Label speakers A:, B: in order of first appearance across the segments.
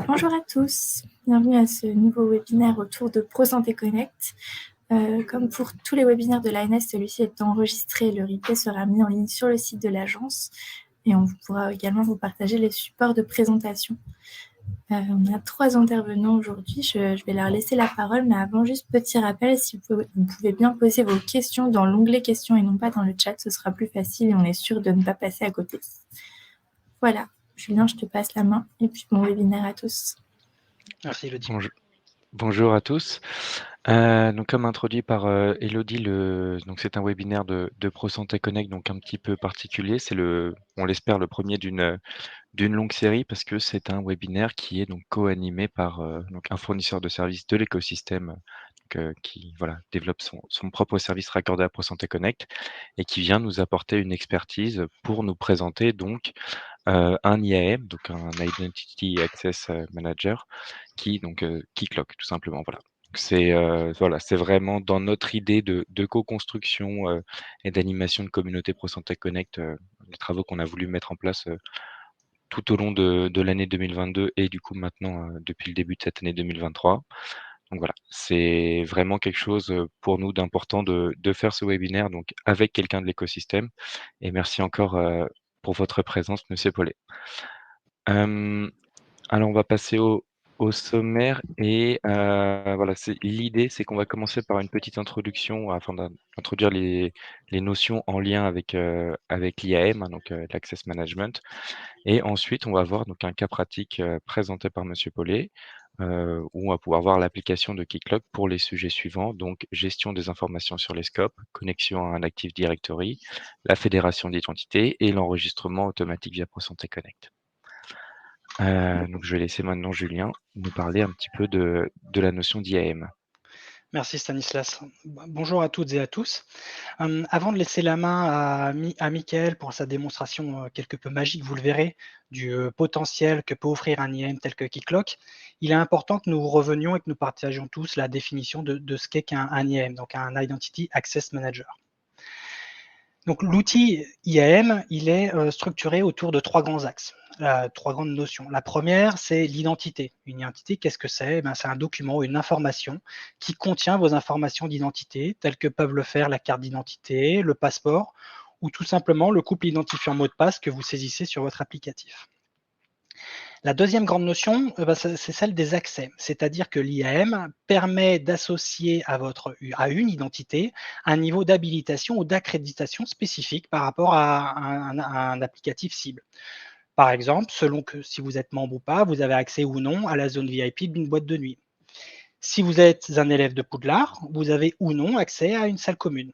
A: Bonjour à tous, bienvenue à ce nouveau webinaire autour de ProSanté Connect. Comme pour tous les webinaires de l'ANS, celui-ci est enregistré, le replay sera mis en ligne sur le site de l'agence et on pourra également vous partager les supports de présentation. On a 3 intervenants aujourd'hui, je vais leur laisser la parole, mais avant, juste petit rappel, si vous pouvez bien poser vos questions dans l'onglet questions et non pas dans le chat, ce sera plus facile et on est sûr de ne pas passer à côté. Voilà, Julien, je te passe la main et puis bon webinaire à tous.
B: Merci Elodie.
C: Bonjour à tous. Donc comme introduit par Elodie, donc c'est un webinaire de ProSanté Connect, donc un petit peu particulier. C'est on l'espère, le premier d'une longue série parce que c'est un webinaire qui est donc co-animé par donc un fournisseur de services de l'écosystème qui développe son propre service raccordé à ProSanté Connect et qui vient nous apporter une expertise pour nous présenter donc un IAM, donc un Identity Access Manager, qui cloque tout simplement. Voilà. C'est vraiment dans notre idée de co-construction et d'animation de communauté ProSanté Connect, les travaux qu'on a voulu mettre en place tout au long de l'année 2022 et du coup maintenant depuis le début de cette année 2023. Donc voilà, c'est vraiment quelque chose pour nous d'important de faire ce webinaire donc avec quelqu'un de l'écosystème. Et merci encore pour votre présence, Monsieur Paulet. Alors on va passer au sommaire et voilà, l'idée, c'est qu'on va commencer par une petite introduction afin d'introduire les notions en lien avec l'IAM, hein, donc l'Access Management. Et ensuite, on va voir donc un cas pratique présenté par Monsieur Paulet, où on va pouvoir voir l'application de Keycloak pour les sujets suivants, donc gestion des informations sur les scopes, connexion à un Active Directory, la fédération d'identité et l'enregistrement automatique via ProSanté Connect. Donc je vais laisser maintenant Julien nous parler un petit peu de la notion d'IAM.
B: Merci Stanislas. Bonjour à toutes et à tous. Avant de laisser la main à Mickaël pour sa démonstration quelque peu magique, vous le verrez, du potentiel que peut offrir un IAM tel que Keycloak, il est important que nous revenions et que nous partagions tous la définition de ce qu'est qu'un IAM, donc un Identity Access Manager. Donc l'outil IAM, il est structuré autour de 3 grands axes, 3 grandes notions. La première, c'est l'identité. Une identité, qu'est-ce que c'est? C'est un document, une information qui contient vos informations d'identité, telles que peuvent le faire la carte d'identité, le passeport, ou tout simplement le couple identifiant mot de passe que vous saisissez sur votre applicatif. La deuxième grande notion, c'est celle des accès, c'est-à-dire que l'IAM permet d'associer à une identité un niveau d'habilitation ou d'accréditation spécifique par rapport à un applicatif cible. Par exemple, selon que si vous êtes membre ou pas, vous avez accès ou non à la zone VIP d'une boîte de nuit. Si vous êtes un élève de Poudlard, vous avez ou non accès à une salle commune.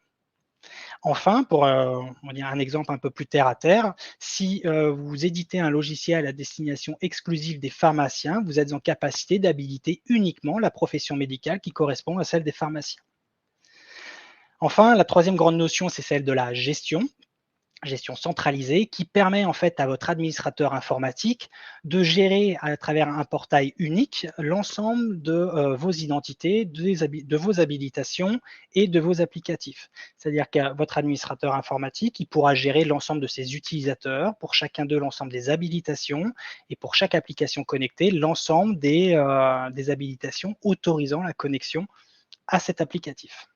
B: Enfin, pour on va dire un exemple un peu plus terre à terre, si vous éditez un logiciel à destination exclusive des pharmaciens, vous êtes en capacité d'habiliter uniquement la profession médicale qui correspond à celle des pharmaciens. Enfin, la troisième grande notion, c'est celle de la gestion centralisée qui permet en fait à votre administrateur informatique de gérer à travers un portail unique l'ensemble de vos identités, de vos habilitations et de vos applicatifs. C'est-à-dire que votre administrateur informatique, il pourra gérer l'ensemble de ses utilisateurs, pour chacun d'eux l'ensemble des habilitations et pour chaque application connectée, l'ensemble des habilitations autorisant la connexion à cet applicatif.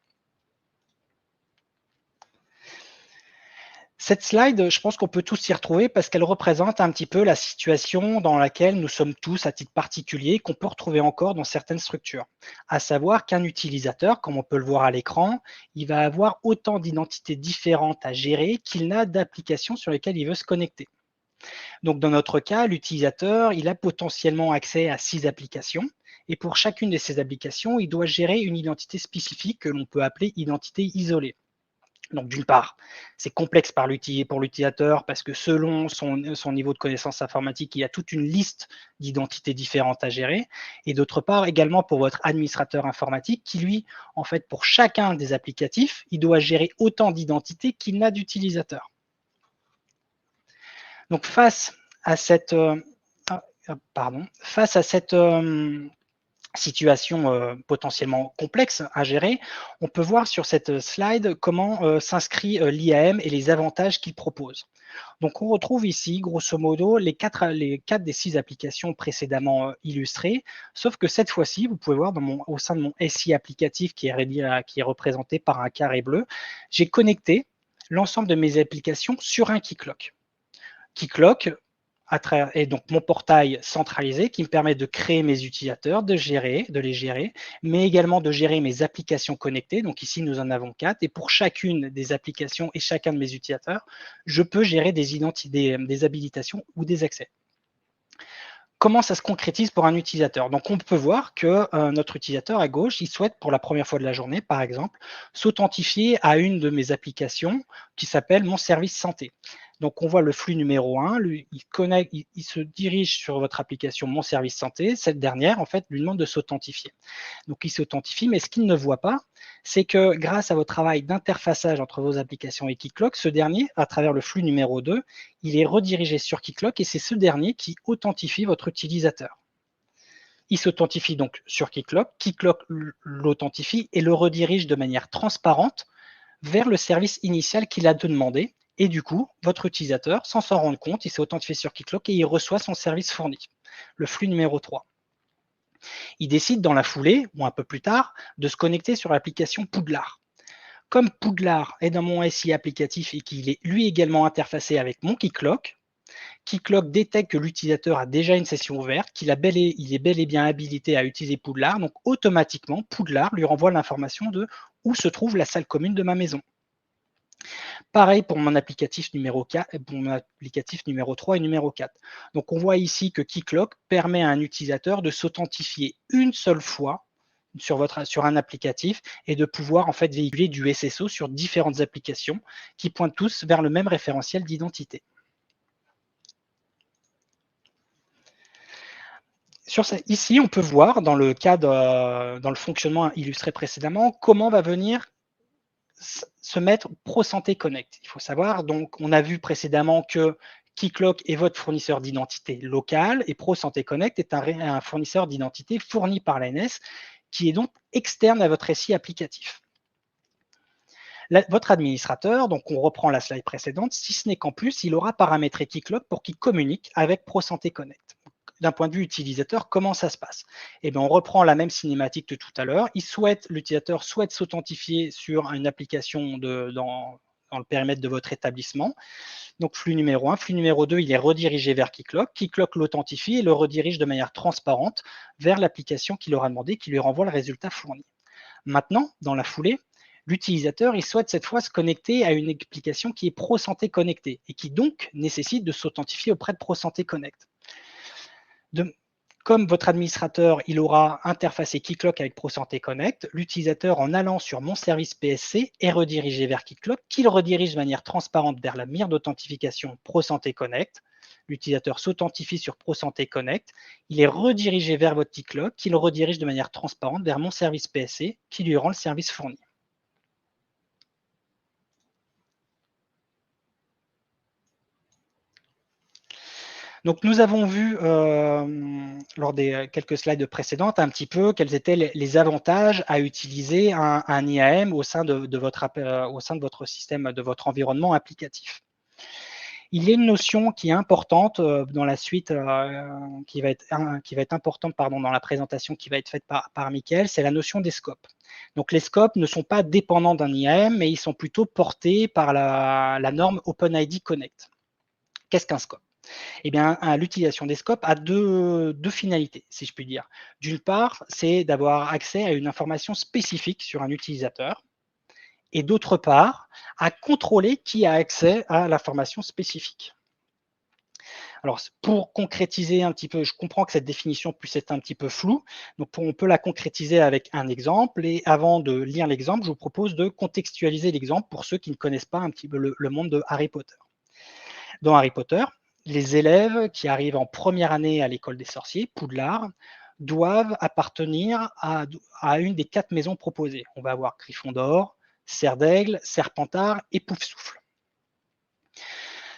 B: Cette slide, je pense qu'on peut tous s'y retrouver parce qu'elle représente un petit peu la situation dans laquelle nous sommes tous à titre particulier, qu'on peut retrouver encore dans certaines structures. À savoir qu'un utilisateur, comme on peut le voir à l'écran, il va avoir autant d'identités différentes à gérer qu'il n'a d'applications sur lesquelles il veut se connecter. Donc dans notre cas, l'utilisateur, il a potentiellement accès à 6 applications. Et pour chacune de ces applications, il doit gérer une identité spécifique que l'on peut appeler identité isolée. Donc d'une part, c'est complexe pour l'utilisateur parce que selon son niveau de connaissance informatique, il y a toute une liste d'identités différentes à gérer. Et d'autre part, également pour votre administrateur informatique qui, lui, en fait, pour chacun des applicatifs, il doit gérer autant d'identités qu'il n'a d'utilisateurs. Donc face à cette situation potentiellement complexe à gérer, on peut voir sur cette slide comment s'inscrit l'IAM et les avantages qu'il propose. Donc, on retrouve ici, grosso modo, les 4 des 6 applications précédemment illustrées, sauf que cette fois-ci, vous pouvez voir au sein de mon SI applicatif qui est représenté par un carré bleu, j'ai connecté l'ensemble de mes applications sur un Keycloak. Keycloak est donc mon portail centralisé qui me permet de créer mes utilisateurs, de les gérer, mais également de gérer mes applications connectées. Donc ici, nous en avons 4. Et pour chacune des applications et chacun de mes utilisateurs, je peux gérer des habilitations ou des accès. Comment ça se concrétise pour un utilisateur? Donc, on peut voir que notre utilisateur à gauche, il souhaite pour la première fois de la journée, par exemple, s'authentifier à une de mes applications qui s'appelle Mon service santé. Donc, on voit le flux numéro 1, il se dirige sur votre application Mon service santé. Cette dernière, en fait, lui demande de s'authentifier. Donc, il s'authentifie, mais ce qu'il ne voit pas, c'est que grâce à votre travail d'interfaçage entre vos applications et Keycloak, ce dernier, à travers le flux numéro 2, il est redirigé sur Keycloak et c'est ce dernier qui authentifie votre utilisateur. Il s'authentifie donc sur Keycloak, Keycloak l'authentifie et le redirige de manière transparente vers le service initial qu'il a demandé. Et du coup, votre utilisateur, sans s'en rendre compte, il s'est authentifié sur Keycloak et il reçoit son service fourni, le flux numéro 3. Il décide dans la foulée, ou un peu plus tard, de se connecter sur l'application Poudlard. Comme Poudlard est dans mon SI applicatif et qu'il est lui également interfacé avec mon Keycloak, Keycloak détecte que l'utilisateur a déjà une session ouverte, il est bel et bien habilité à utiliser Poudlard, donc automatiquement, Poudlard lui renvoie l'information de où se trouve la salle commune de ma maison. Pareil pour mon applicatif numéro 3 et numéro 4. Donc, on voit ici que Keycloak permet à un utilisateur de s'authentifier une seule fois sur un applicatif et de pouvoir en fait véhiculer du SSO sur différentes applications qui pointent tous vers le même référentiel d'identité. Ici, on peut voir dans le fonctionnement illustré précédemment, comment va venir se mettre ProSanté Connect. Il faut savoir, donc, on a vu précédemment que Keycloak est votre fournisseur d'identité local et ProSanté Connect est un fournisseur d'identité fourni par l'ANS qui est donc externe à votre SI applicatif. Votre administrateur, donc on reprend la slide précédente, si ce n'est qu'en plus, il aura paramétré Keycloak pour qu'il communique avec ProSanté Connect. D'un point de vue utilisateur, comment ça se passe? Eh bien, on reprend la même cinématique de tout à l'heure. L'utilisateur souhaite s'authentifier sur une application dans le périmètre de votre établissement. Donc, flux numéro 1. Flux numéro 2, il est redirigé vers Keycloak. Keycloak l'authentifie et le redirige de manière transparente vers l'application qui leur a demandé, qui lui renvoie le résultat fourni. Maintenant, dans la foulée, l'utilisateur, il souhaite cette fois se connecter à une application qui est ProSanté Connectée et qui donc nécessite de s'authentifier auprès de ProSanté Connect. Comme votre administrateur, il aura interfacé Keycloak avec ProSanté Connect, l'utilisateur, en allant sur Mon service PSC, est redirigé vers Keycloak, qui le redirige de manière transparente vers la mire d'authentification ProSanté Connect. L'utilisateur s'authentifie sur ProSanté Connect, il est redirigé vers votre Keycloak, qui le redirige de manière transparente vers Mon service PSC, qui lui rend le service fourni. Donc, nous avons vu lors des quelques slides précédentes un petit peu quels étaient les avantages à utiliser un IAM au sein de votre système, de votre environnement applicatif. Il y a une notion qui est importante dans la suite, qui va être importante dans la présentation qui va être faite par Mickaël, c'est la notion des scopes. Donc, les scopes ne sont pas dépendants d'un IAM, mais ils sont plutôt portés par la norme OpenID Connect. Qu'est-ce qu'un scope? Eh bien, l'utilisation des scopes a deux finalités, si je puis dire. D'une part, c'est d'avoir accès à une information spécifique sur un utilisateur. Et d'autre part, à contrôler qui a accès à l'information spécifique. Alors, pour concrétiser un petit peu, je comprends que cette définition puisse être un petit peu floue, donc on peut la concrétiser avec un exemple. Et avant de lire l'exemple, je vous propose de contextualiser l'exemple pour ceux qui ne connaissent pas un petit peu le monde de Harry Potter. Dans Harry Potter, les élèves qui arrivent en première année à l'école des sorciers, Poudlard, doivent appartenir à une des 4 maisons proposées. On va avoir Gryffondor, Serre d'Aigle, Serpentard et Poufsouffle.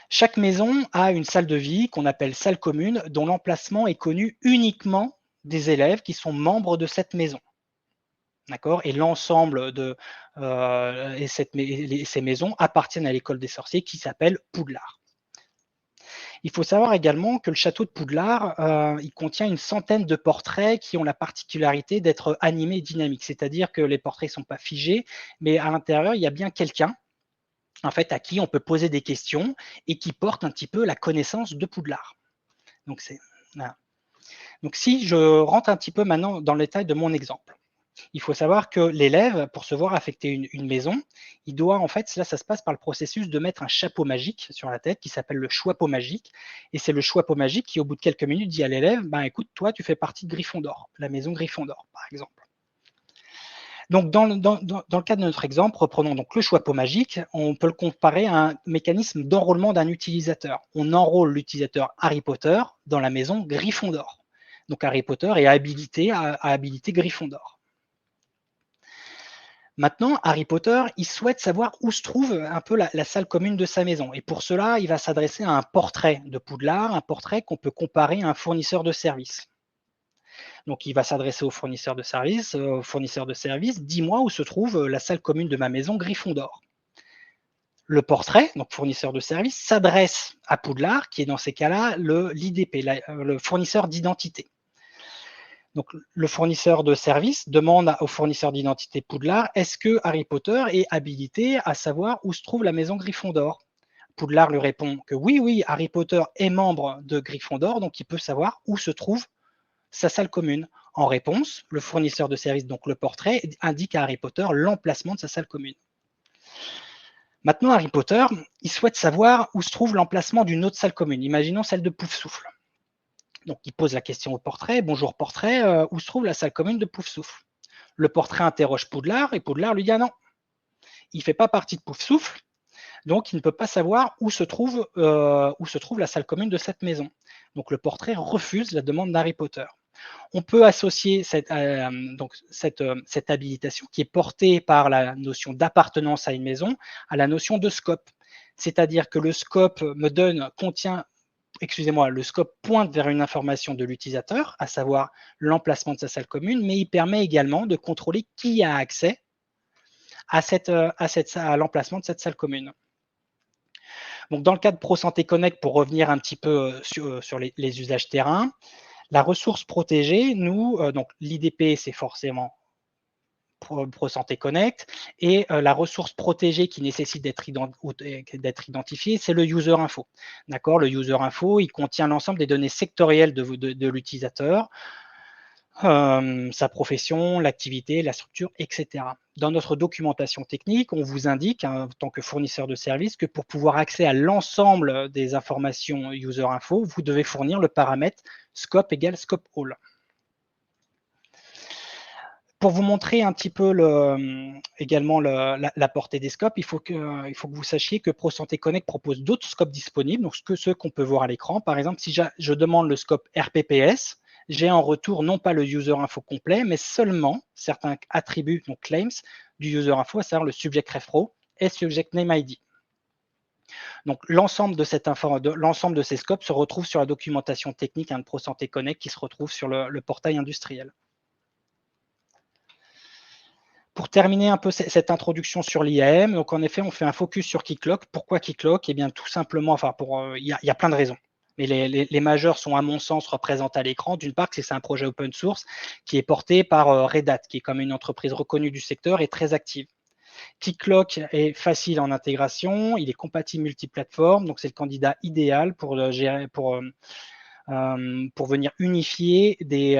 B: Chaque maison a une salle de vie qu'on appelle salle commune, dont l'emplacement est connu uniquement des élèves qui sont membres de cette maison. D'accord? Et l'ensemble de ces maisons appartiennent à l'école des sorciers qui s'appelle Poudlard. Il faut savoir également que le château de Poudlard, il contient une centaine de portraits qui ont la particularité d'être animés et dynamiques. C'est-à-dire que les portraits ne sont pas figés, mais à l'intérieur, il y a bien quelqu'un en fait, à qui on peut poser des questions et qui porte un petit peu la connaissance de Poudlard. Donc, voilà. Donc si je rentre un petit peu maintenant dans le détail de mon exemple, il faut savoir que l'élève, pour se voir affecter une maison, il doit en fait, là ça se passe par le processus de mettre un chapeau magique sur la tête qui s'appelle le choix-peau magique. Et c'est le choix-peau magique qui, au bout de quelques minutes, dit à l'élève, ben, écoute, toi tu fais partie de Gryffondor, la maison Gryffondor par exemple. Donc, dans le cas de notre exemple, reprenons donc le choix-peau magique, on peut le comparer à un mécanisme d'enrôlement d'un utilisateur. On enrôle l'utilisateur Harry Potter dans la maison Gryffondor. Donc, Harry Potter est habilité à habiliter Gryffondor. Maintenant, Harry Potter, il souhaite savoir où se trouve un peu la salle commune de sa maison. Et pour cela, il va s'adresser à un portrait de Poudlard, un portrait qu'on peut comparer à un fournisseur de services. Donc, il va s'adresser au fournisseur de services. Dis-moi où se trouve la salle commune de ma maison Gryffondor. Le portrait, donc fournisseur de services, s'adresse à Poudlard, qui est dans ces cas-là l'IDP, le fournisseur d'identité. Donc, le fournisseur de services demande au fournisseur d'identité Poudlard, est-ce que Harry Potter est habilité à savoir où se trouve la maison Gryffondor? Poudlard lui répond que oui, Harry Potter est membre de Gryffondor, donc il peut savoir où se trouve sa salle commune. En réponse, le fournisseur de services, donc le portrait, indique à Harry Potter l'emplacement de sa salle commune. Maintenant, Harry Potter, il souhaite savoir où se trouve l'emplacement d'une autre salle commune. Imaginons celle de Poufsouffle. Donc, il pose la question au portrait. Bonjour portrait, où se trouve la salle commune de Poufsouffle? Le portrait interroge Poudlard et Poudlard lui dit ah non, il ne fait pas partie de Poufsouffle, donc il ne peut pas savoir où se trouve la salle commune de cette maison. Donc, le portrait refuse la demande d'Harry Potter. On peut associer cette habilitation qui est portée par la notion d'appartenance à une maison à la notion de scope. C'est-à-dire que le scope le scope pointe vers une information de l'utilisateur, à savoir l'emplacement de sa salle commune, mais il permet également de contrôler qui a accès à l'emplacement de cette salle commune. Donc, dans le cas de ProSanté Connect, pour revenir un petit peu sur les usages terrain, la ressource protégée, donc l'IDP, c'est forcément ProSanté Connect, et la ressource protégée qui nécessite d'être identifiée, c'est le user info. D'accord, le user info, il contient l'ensemble des données sectorielles de l'utilisateur, sa profession, l'activité, la structure, etc. Dans notre documentation technique, on vous indique, en tant que fournisseur de services, que pour pouvoir accéder à l'ensemble des informations user info, vous devez fournir le paramètre scope égale scope all. Pour vous montrer un petit peu également la portée des scopes, il faut que vous sachiez que ProSanté Connect propose d'autres scopes disponibles, donc ceux qu'on peut voir à l'écran. Par exemple, si je demande le scope RPPS, j'ai en retour non pas le user info complet, mais seulement certains attributs, donc claims, du user info, à savoir le subject ref pro et subject name ID. Donc l'ensemble de ces scopes se retrouve sur la documentation technique de ProSanté Connect qui se retrouve sur le portail industriel. Pour terminer un peu cette introduction sur l'IAM, donc en effet, on fait un focus sur Keycloak. Pourquoi Keycloak? Eh bien, tout simplement, il y a plein de raisons. Mais les majeures sont, à mon sens, représentées à l'écran. D'une part, c'est un projet open source qui est porté par Red Hat, qui est comme une entreprise reconnue du secteur et très active. Keycloak est facile en intégration, il est compatible multiplateforme, donc c'est le candidat idéal pour venir unifier des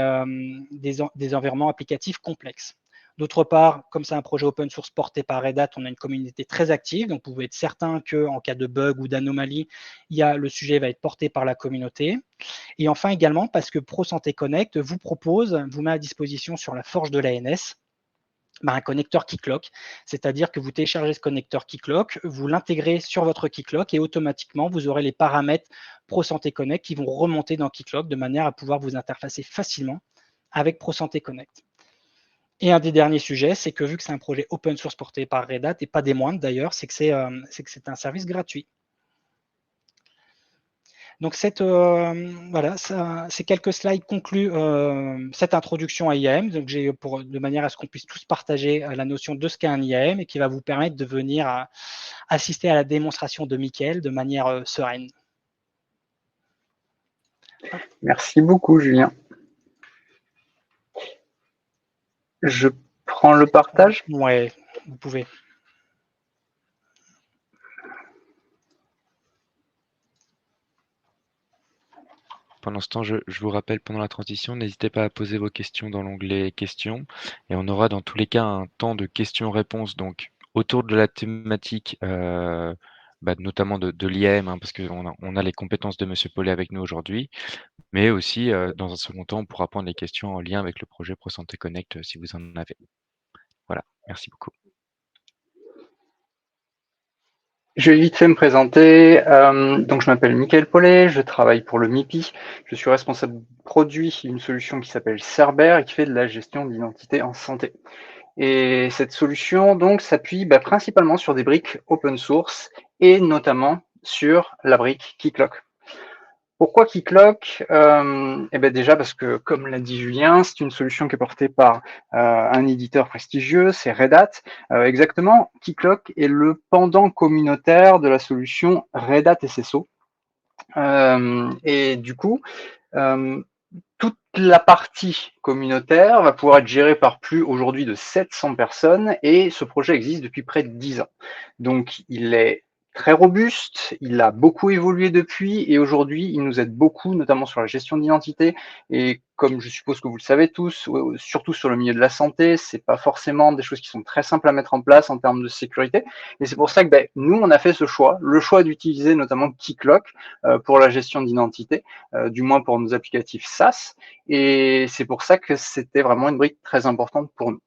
B: environnements applicatifs complexes. D'autre part, comme c'est un projet open source porté par Red Hat, on a une communauté très active, donc vous pouvez être certain qu'en cas de bug ou d'anomalie, le sujet va être porté par la communauté. Et enfin également, parce que ProSanté Connect vous met à disposition sur la forge de l'ANS un connecteur Keycloak, c'est-à-dire que vous téléchargez ce connecteur Keycloak, vous l'intégrez sur votre Keycloak et automatiquement, vous aurez les paramètres ProSanté Connect qui vont remonter dans Keycloak de manière à pouvoir vous interfacer facilement avec ProSanté Connect. Et un des derniers sujets, c'est que vu que c'est un projet open source porté par Red Hat, et pas des moindres d'ailleurs, c'est que c'est un service gratuit. Donc voilà, ces quelques slides concluent cette introduction à IAM, donc de manière à ce qu'on puisse tous partager la notion de ce qu'est un IAM et qui va vous permettre de venir assister à la démonstration de Mickaël de manière sereine.
D: Merci beaucoup, Julien. Je prends le partage.
B: Ouais, vous pouvez.
C: Pendant ce temps, je vous rappelle, pendant la transition, n'hésitez pas à poser vos questions dans l'onglet questions. Et on aura dans tous les cas un temps de questions-réponses donc autour de la thématique, notamment de l'IAM, hein, parce qu'on a les compétences de Monsieur Paulet avec nous aujourd'hui. Mais aussi, dans un second temps, on pourra prendre les questions en lien avec le projet ProSanté Connect si vous en avez. Voilà, merci beaucoup.
D: Je vais vite fait me présenter. Donc, je m'appelle Mickaël Paulet, je travaille pour le MIPI. Je suis responsable produit d'une solution qui s'appelle Cerber et qui fait de la gestion d'identité en santé. Et cette solution, donc, s'appuie principalement sur des briques open source et notamment sur la brique Keycloak. Pourquoi Keycloak? Déjà parce que, comme l'a dit Julien, c'est une solution qui est portée par un éditeur prestigieux, c'est Red Hat. Exactement, Keycloak est le pendant communautaire de la solution Red Hat SSO. Et du coup, toute la partie communautaire va pouvoir être gérée par plus aujourd'hui de 700 personnes et ce projet existe depuis près de 10 ans. Donc, il est très robuste, il a beaucoup évolué depuis et aujourd'hui, il nous aide beaucoup, notamment sur la gestion d'identité. Et comme je suppose que vous le savez tous, surtout sur le milieu de la santé, c'est pas forcément des choses qui sont très simples à mettre en place en termes de sécurité. Et c'est pour ça que nous, on a fait ce choix, le choix d'utiliser notamment Keycloak pour la gestion d'identité, du moins pour nos applicatifs SaaS. Et c'est pour ça que c'était vraiment une brique très importante pour nous.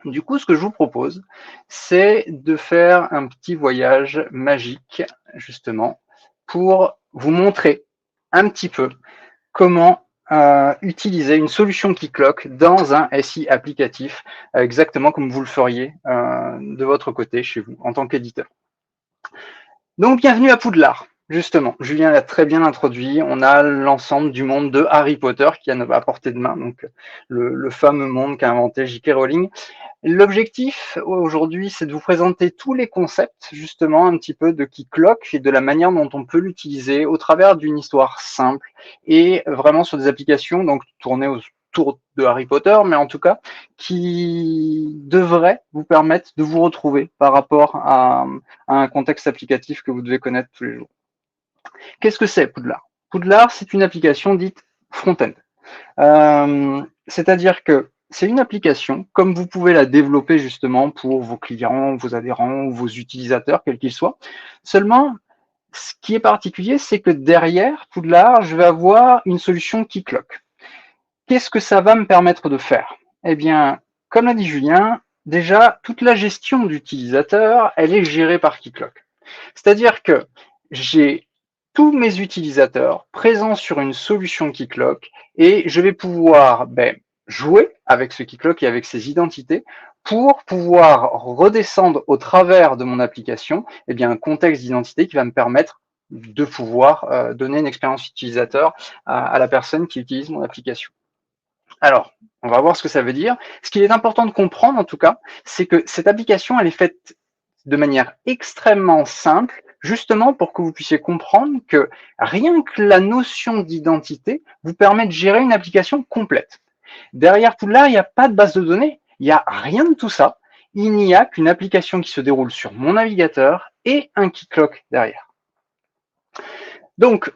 D: Du coup, ce que je vous propose, c'est de faire un petit voyage magique, justement, pour vous montrer un petit peu comment utiliser une solution Keycloak dans un SI applicatif, exactement comme vous le feriez de votre côté chez vous, en tant qu'éditeur. Donc, bienvenue à Poudlard. Justement, Julien l'a très bien introduit. On a l'ensemble du monde de Harry Potter qui est à portée de main, donc le fameux monde qu'a inventé J.K. Rowling. L'objectif aujourd'hui, c'est de vous présenter tous les concepts, justement, un petit peu de Keycloak et de la manière dont on peut l'utiliser au travers d'une histoire simple et vraiment sur des applications donc tournées autour de Harry Potter, mais en tout cas qui devraient vous permettre de vous retrouver par rapport à un contexte applicatif que vous devez connaître tous les jours. Qu'est-ce que c'est Poudlard? Poudlard, c'est une application dite front-end. C'est-à-dire que c'est une application, comme vous pouvez la développer justement pour vos clients, vos adhérents, vos utilisateurs, quels qu'ils soient. Seulement, ce qui est particulier, c'est que derrière Poudlard, je vais avoir une solution Keycloak. Qu'est-ce que ça va me permettre de faire? Eh bien, comme l'a dit Julien, déjà, toute la gestion d'utilisateurs, elle est gérée par Keycloak. C'est-à-dire que j'ai tous mes utilisateurs présents sur une solution Keycloak et je vais pouvoir jouer avec ce Keycloak et avec ses identités pour pouvoir redescendre au travers de mon application un contexte d'identité qui va me permettre de pouvoir donner une expérience utilisateur à la personne qui utilise mon application. Alors, on va voir ce que ça veut dire. Ce qu'il est important de comprendre, en tout cas, c'est que cette application, elle est faite de manière extrêmement simple, justement pour que vous puissiez comprendre que rien que la notion d'identité vous permet de gérer une application complète. Derrière Poudlard, il n'y a pas de base de données, il n'y a rien de tout ça. Il n'y a qu'une application qui se déroule sur mon navigateur et un Keycloak derrière. Donc,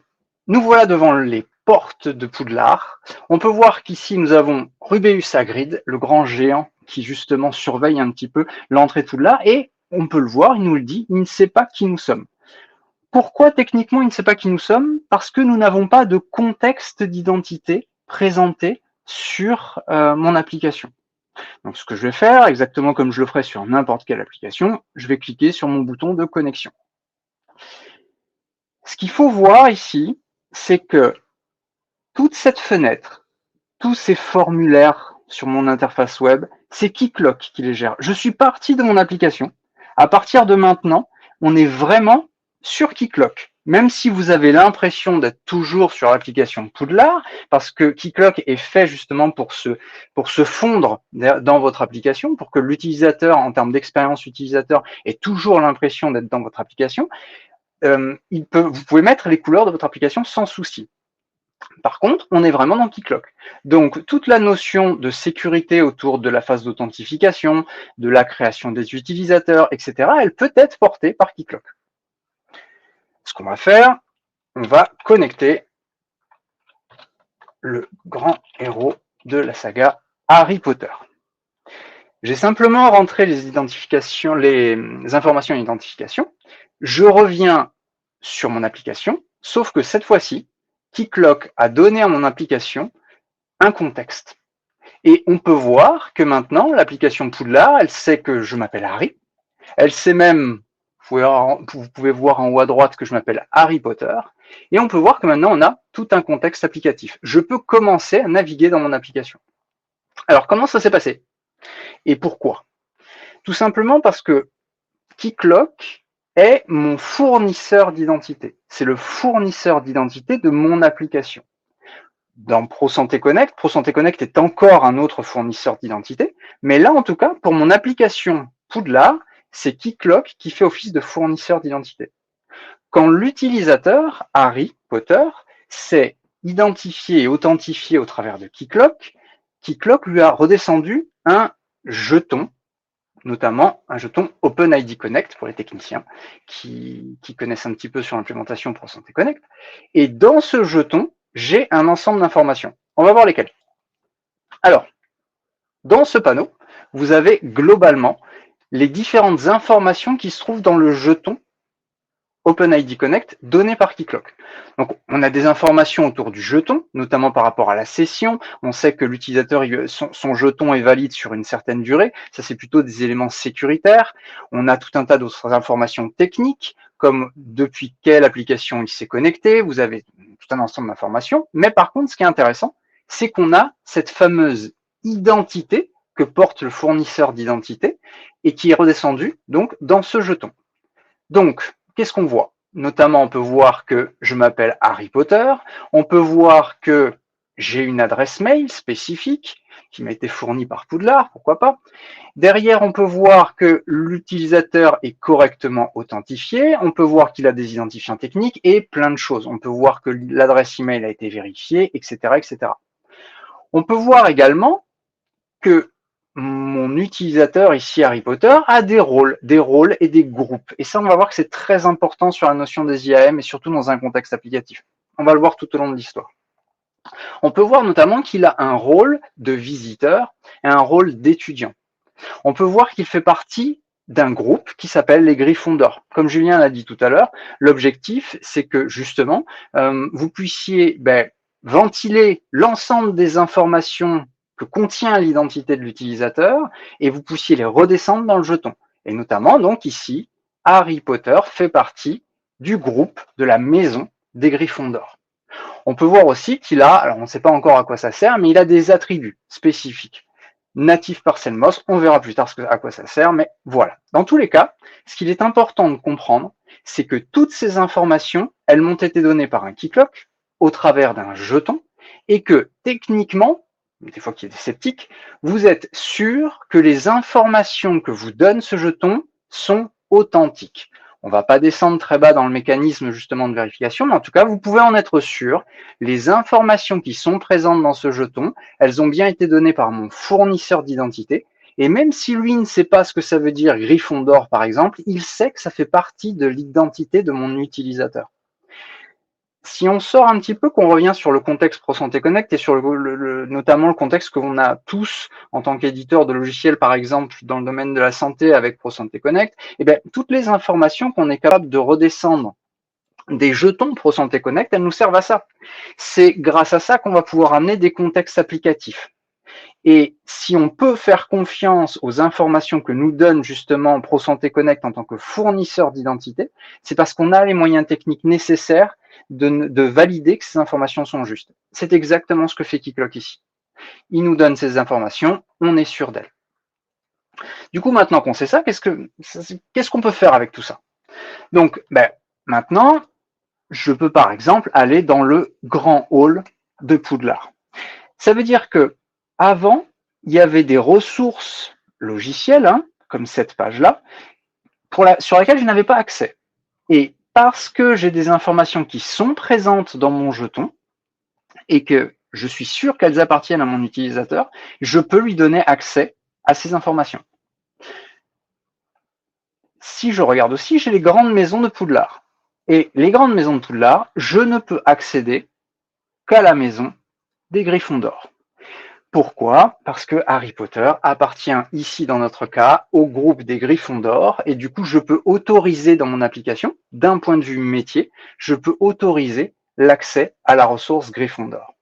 D: nous voilà devant les portes de Poudlard. On peut voir qu'ici, nous avons Rubeus Hagrid, le grand géant qui justement surveille un petit peu l'entrée de Poudlard. Et on peut le voir, il nous le dit, il ne sait pas qui nous sommes. Pourquoi techniquement il ne sait pas qui nous sommes? Parce que nous n'avons pas de contexte d'identité présenté sur mon application. Donc ce que je vais faire, exactement comme je le ferai sur n'importe quelle application, je vais cliquer sur mon bouton de connexion. Ce qu'il faut voir ici, c'est que toute cette fenêtre, tous ces formulaires sur mon interface web, c'est Keycloak qui les gère. Je suis parti de mon application. À partir de maintenant, on est vraiment sur Keycloak. même si vous avez l'impression d'être toujours sur l'application Poudlard, parce que Keycloak est fait justement pour se fondre dans votre application, pour que l'utilisateur, en termes d'expérience utilisateur, ait toujours l'impression d'être dans votre application, vous pouvez mettre les couleurs de votre application sans souci. Par contre, on est vraiment dans Keycloak. Donc, toute la notion de sécurité autour de la phase d'authentification, de la création des utilisateurs, etc., elle peut être portée par Keycloak. Ce qu'on va faire, on va connecter le grand héros de la saga Harry Potter. J'ai simplement rentré les informations d'identification. Je reviens sur mon application, sauf que cette fois-ci, Keycloak a donné à mon application un contexte. Et on peut voir que maintenant, l'application Poudlard, elle sait que je m'appelle Harry. Elle sait même, vous pouvez voir en haut à droite que je m'appelle Harry Potter. Et on peut voir que maintenant, on a tout un contexte applicatif. Je peux commencer à naviguer dans mon application. Alors, comment ça s'est passé? Et pourquoi? Tout simplement parce que Keycloak est mon fournisseur d'identité. C'est le fournisseur d'identité de mon application. Dans ProSanté Connect est encore un autre fournisseur d'identité, mais là, en tout cas, pour mon application Poudlard, c'est Keycloak qui fait office de fournisseur d'identité. Quand l'utilisateur, Harry Potter, s'est identifié et authentifié au travers de Keycloak, Keycloak lui a redescendu un jeton, notamment un jeton OpenID Connect pour les techniciens qui connaissent un petit peu sur l'implémentation ProSanté Connect. Et dans ce jeton, j'ai un ensemble d'informations. On va voir lesquelles. Alors, dans ce panneau, vous avez globalement les différentes informations qui se trouvent dans le jeton OpenID Connect donné par Keycloak. Donc, on a des informations autour du jeton, notamment par rapport à la session. On sait que l'utilisateur, son jeton est valide sur une certaine durée. Ça, c'est plutôt des éléments sécuritaires. On a tout un tas d'autres informations techniques, comme depuis quelle application il s'est connecté. Vous avez tout un ensemble d'informations. Mais par contre, ce qui est intéressant, c'est qu'on a cette fameuse identité que porte le fournisseur d'identité et qui est redescendue donc dans ce jeton. Donc, qu'est-ce qu'on voit? Notamment, on peut voir que je m'appelle Harry Potter. On peut voir que j'ai une adresse mail spécifique qui m'a été fournie par Poudlard, pourquoi pas. Derrière, on peut voir que l'utilisateur est correctement authentifié. On peut voir qu'il a des identifiants techniques et plein de choses. On peut voir que l'adresse email a été vérifiée, etc., etc. On peut voir également que mon utilisateur ici, Harry Potter, a des rôles et des groupes. Et ça, on va voir que c'est très important sur la notion des IAM et surtout dans un contexte applicatif. On va le voir tout au long de l'histoire. On peut voir notamment qu'il a un rôle de visiteur et un rôle d'étudiant. On peut voir qu'il fait partie d'un groupe qui s'appelle les Griffons d'Or. Comme Julien l'a dit tout à l'heure, l'objectif, c'est que justement, vous puissiez ventiler l'ensemble des informations que contient l'identité de l'utilisateur et vous puissiez les redescendre dans le jeton. Et notamment, donc ici, Harry Potter fait partie du groupe de la maison des Griffons d'Or. On peut voir aussi qu'il a, alors on ne sait pas encore à quoi ça sert, mais il a des attributs spécifiques. Native Parcel Moss, on verra plus tard à quoi ça sert, mais voilà. Dans tous les cas, ce qu'il est important de comprendre, c'est que toutes ces informations, elles m'ont été données par un Keycloak au travers d'un jeton et que techniquement, des fois qu'il y a des sceptiques, vous êtes sûr que les informations que vous donne ce jeton sont authentiques. On ne va pas descendre très bas dans le mécanisme justement de vérification, mais en tout cas, vous pouvez en être sûr. Les informations qui sont présentes dans ce jeton, elles ont bien été données par mon fournisseur d'identité. Et même si lui ne sait pas ce que ça veut dire Griffon d'Or, par exemple, il sait que ça fait partie de l'identité de mon utilisateur. Si on sort un petit peu, qu'on revient sur le contexte ProSanté Connect et sur notamment le contexte qu'on a tous en tant qu'éditeur de logiciels, par exemple, dans le domaine de la santé avec ProSanté Connect, eh bien, toutes les informations qu'on est capable de redescendre des jetons ProSanté Connect, elles nous servent à ça. C'est grâce à ça qu'on va pouvoir amener des contextes applicatifs. Et si on peut faire confiance aux informations que nous donne justement ProSanté Connect en tant que fournisseur d'identité, c'est parce qu'on a les moyens techniques nécessaires de valider que ces informations sont justes. C'est exactement ce que fait Keycloak ici. Il nous donne ces informations, on est sûr d'elles. Du coup, maintenant qu'on sait ça, qu'est-ce qu'on peut faire avec tout ça? Donc, maintenant, je peux par exemple aller dans le grand hall de Poudlard. Ça veut dire que avant, il y avait des ressources logicielles, hein, comme cette page-là, sur laquelle je n'avais pas accès. Et parce que j'ai des informations qui sont présentes dans mon jeton et que je suis sûr qu'elles appartiennent à mon utilisateur, je peux lui donner accès à ces informations. Si je regarde aussi, j'ai les grandes maisons de Poudlard. Et les grandes maisons de Poudlard, je ne peux accéder qu'à la maison des Griffons d'Or. Pourquoi? Parce que Harry Potter appartient ici, dans notre cas, au groupe des Griffons d'Or, et du coup, je peux autoriser dans mon application, d'un point de vue métier, je peux autoriser l'accès à la ressource Griffon d'Or.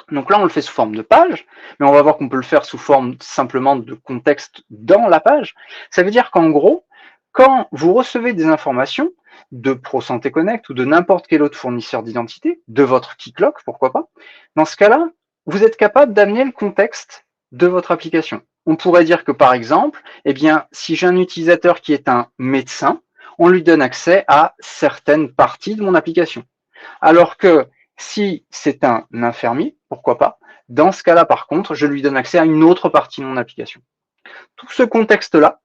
D: Donc là, on le fait sous forme de page, mais on va voir qu'on peut le faire sous forme simplement de contexte dans la page. Ça veut dire qu'en gros, quand vous recevez des informations de ProSanté Connect ou de n'importe quel autre fournisseur d'identité, de votre Keycloak, pourquoi pas, dans ce cas-là, vous êtes capable d'amener le contexte de votre application. On pourrait dire que par exemple, eh bien, si j'ai un utilisateur qui est un médecin, on lui donne accès à certaines parties de mon application. Alors que si c'est un infirmier, pourquoi pas, dans ce cas-là, par contre, je lui donne accès à une autre partie de mon application. Tout ce contexte-là,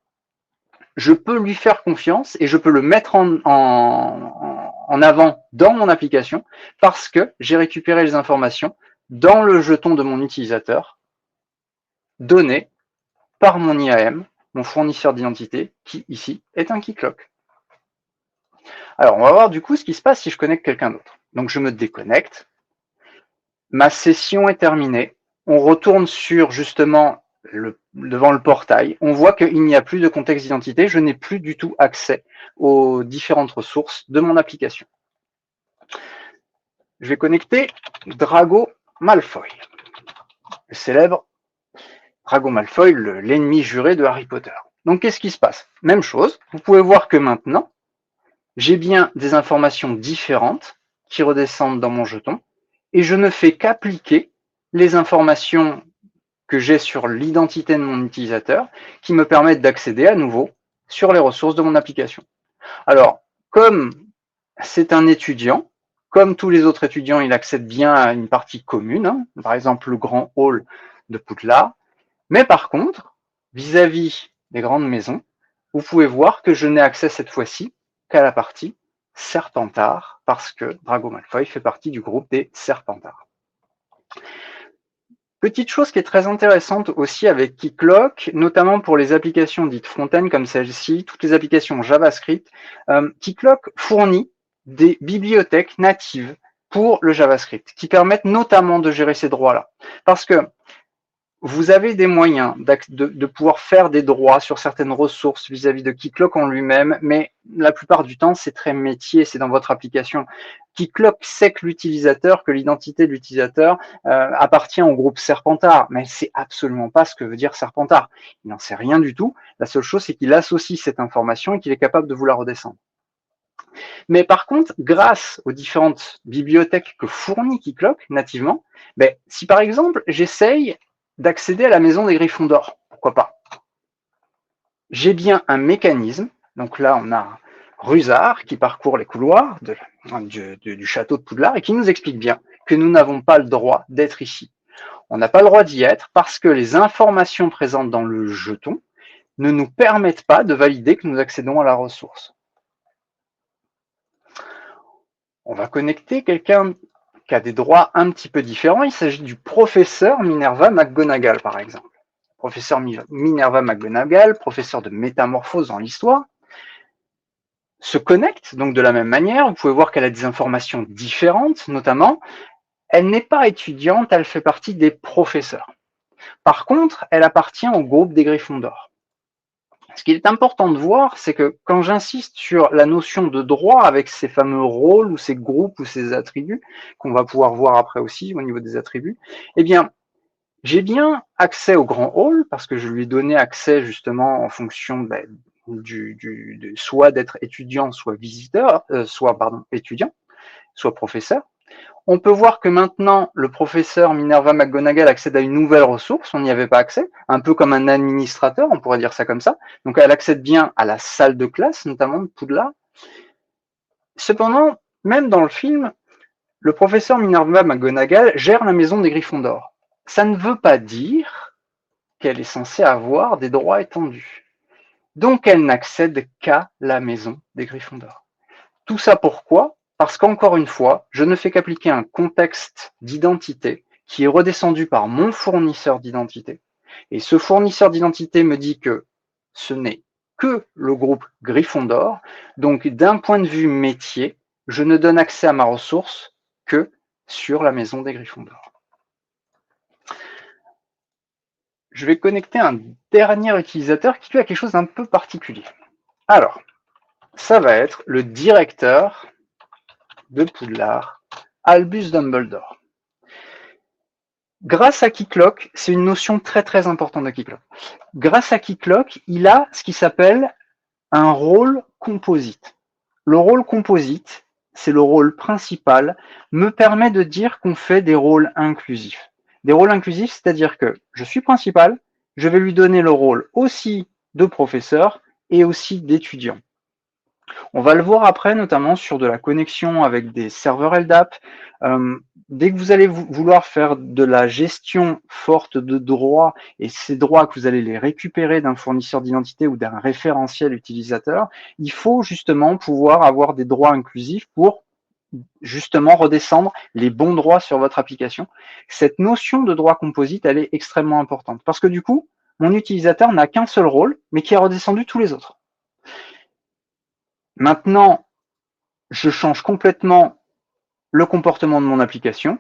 D: je peux lui faire confiance et je peux le mettre en avant dans mon application parce que j'ai récupéré les informations dans le jeton de mon utilisateur donné par mon IAM, mon fournisseur d'identité, qui ici est un Keycloak. Alors, on va voir du coup ce qui se passe si je connecte quelqu'un d'autre. Donc, je me déconnecte. Ma session est terminée. On retourne sur justement devant le portail. On voit qu'il n'y a plus de contexte d'identité. Je n'ai plus du tout accès aux différentes ressources de mon application. Je vais connecter Drago Malfoy, le célèbre Drago Malfoy, l'ennemi juré de Harry Potter. Donc, qu'est-ce qui se passe? Même chose. Vous pouvez voir que maintenant, j'ai bien des informations différentes qui redescendent dans mon jeton et je ne fais qu'appliquer les informations que j'ai sur l'identité de mon utilisateur qui me permettent d'accéder à nouveau sur les ressources de mon application. Alors, comme c'est un étudiant, comme tous les autres étudiants, il accède bien à une partie commune, hein, par exemple le grand hall de Poudlard, mais par contre, vis-à-vis des grandes maisons, vous pouvez voir que je n'ai accès cette fois-ci qu'à la partie Serpentard, parce que Drago Malfoy fait partie du groupe des Serpentards. Petite chose qui est très intéressante aussi avec Keycloak, notamment pour les applications dites front-end comme celle-ci, toutes les applications JavaScript, Keycloak fournit des bibliothèques natives pour le JavaScript, qui permettent notamment de gérer ces droits-là. Parce que vous avez des moyens de pouvoir faire des droits sur certaines ressources vis-à-vis de Keycloak en lui-même, mais la plupart du temps, c'est très métier, c'est dans votre application. Keycloak sait que l'utilisateur, que l'identité de l'utilisateur appartient au groupe Serpentard, mais c'est absolument pas ce que veut dire Serpentard. Il n'en sait rien du tout. La seule chose, c'est qu'il associe cette information et qu'il est capable de vous la redescendre. Mais par contre, grâce aux différentes bibliothèques que fournit Keycloak nativement, si par exemple, j'essaye d'accéder à la maison des Griffons d'Or, pourquoi pas. J'ai bien un mécanisme, donc là on a Rusard qui parcourt les couloirs du château de Poudlard et qui nous explique bien que nous n'avons pas le droit d'être ici. On n'a pas le droit d'y être parce que les informations présentes dans le jeton ne nous permettent pas de valider que nous accédons à la ressource. On va connecter quelqu'un qui a des droits un petit peu différents. Il s'agit du professeur Minerva McGonagall, par exemple. Professeur Minerva McGonagall, professeur de métamorphose dans l'histoire, se connecte donc de la même manière. Vous pouvez voir qu'elle a des informations différentes, notamment, elle n'est pas étudiante, elle fait partie des professeurs. Par contre, elle appartient au groupe des Griffons d'Or. Ce qu'il est important de voir, c'est que quand j'insiste sur la notion de droit avec ces fameux rôles ou ces groupes ou ces attributs, qu'on va pouvoir voir après aussi au niveau des attributs, eh bien, j'ai bien accès au grand hall parce que je lui ai donné accès justement en fonction soit d'être étudiant, soit visiteur, soit étudiant, soit professeur. On peut voir que maintenant, le professeur Minerva McGonagall accède à une nouvelle ressource, on n'y avait pas accès, un peu comme un administrateur, on pourrait dire ça comme ça. Donc elle accède bien à la salle de classe, notamment de Poudlard. Cependant, même dans le film, le professeur Minerva McGonagall gère la maison des Gryffondors. Ça ne veut pas dire qu'elle est censée avoir des droits étendus. Donc elle n'accède qu'à la maison des Gryffondors. Tout ça pourquoi? Parce qu'encore une fois, je ne fais qu'appliquer un contexte d'identité qui est redescendu par mon fournisseur d'identité. Et ce fournisseur d'identité me dit que ce n'est que le groupe Gryffondor. Donc d'un point de vue métier, je ne donne accès à ma ressource que sur la maison des Gryffondors. Je vais connecter un dernier utilisateur qui lui a quelque chose d'un peu particulier. Alors, ça va être le directeur de Poudlard, Albus Dumbledore. Grâce à Keycloak, c'est une notion très très importante de Keycloak. Grâce à Keycloak, il a ce qui s'appelle un rôle composite. Le rôle composite, c'est le rôle principal, me permet de dire qu'on fait des rôles inclusifs. Des rôles inclusifs, c'est-à-dire que je suis principal, je vais lui donner le rôle aussi de professeur et aussi d'étudiant. On va le voir après, notamment sur de la connexion avec des serveurs LDAP. Dès que vous allez vouloir faire de la gestion forte de droits, et ces droits que vous allez les récupérer d'un fournisseur d'identité ou d'un référentiel utilisateur, il faut justement pouvoir avoir des droits inclusifs pour justement redescendre les bons droits sur votre application. Cette notion de droit composite, elle est extrêmement importante parce que du coup, mon utilisateur n'a qu'un seul rôle, mais qui a redescendu tous les autres. Maintenant, je change complètement le comportement de mon application.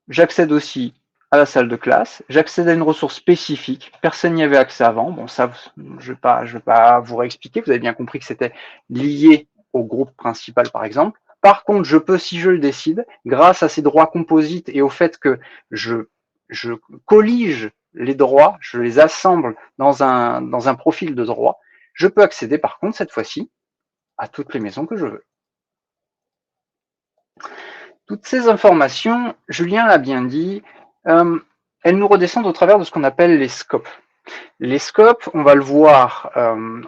D: J'accède aussi à la salle de classe. J'accède à une ressource spécifique. Personne n'y avait accès avant. Bon, ça, je vais pas vous réexpliquer. Vous avez bien compris que c'était lié au groupe principal, par exemple. Par contre, je peux, si je le décide, grâce à ces droits composites et au fait que je collige les droits, je les assemble dans un profil de droit, je peux accéder, par contre, cette fois-ci, à toutes les maisons que je veux. Toutes ces informations, Julien l'a bien dit, elles nous redescendent au travers de ce qu'on appelle les scopes. Les scopes, on va le voir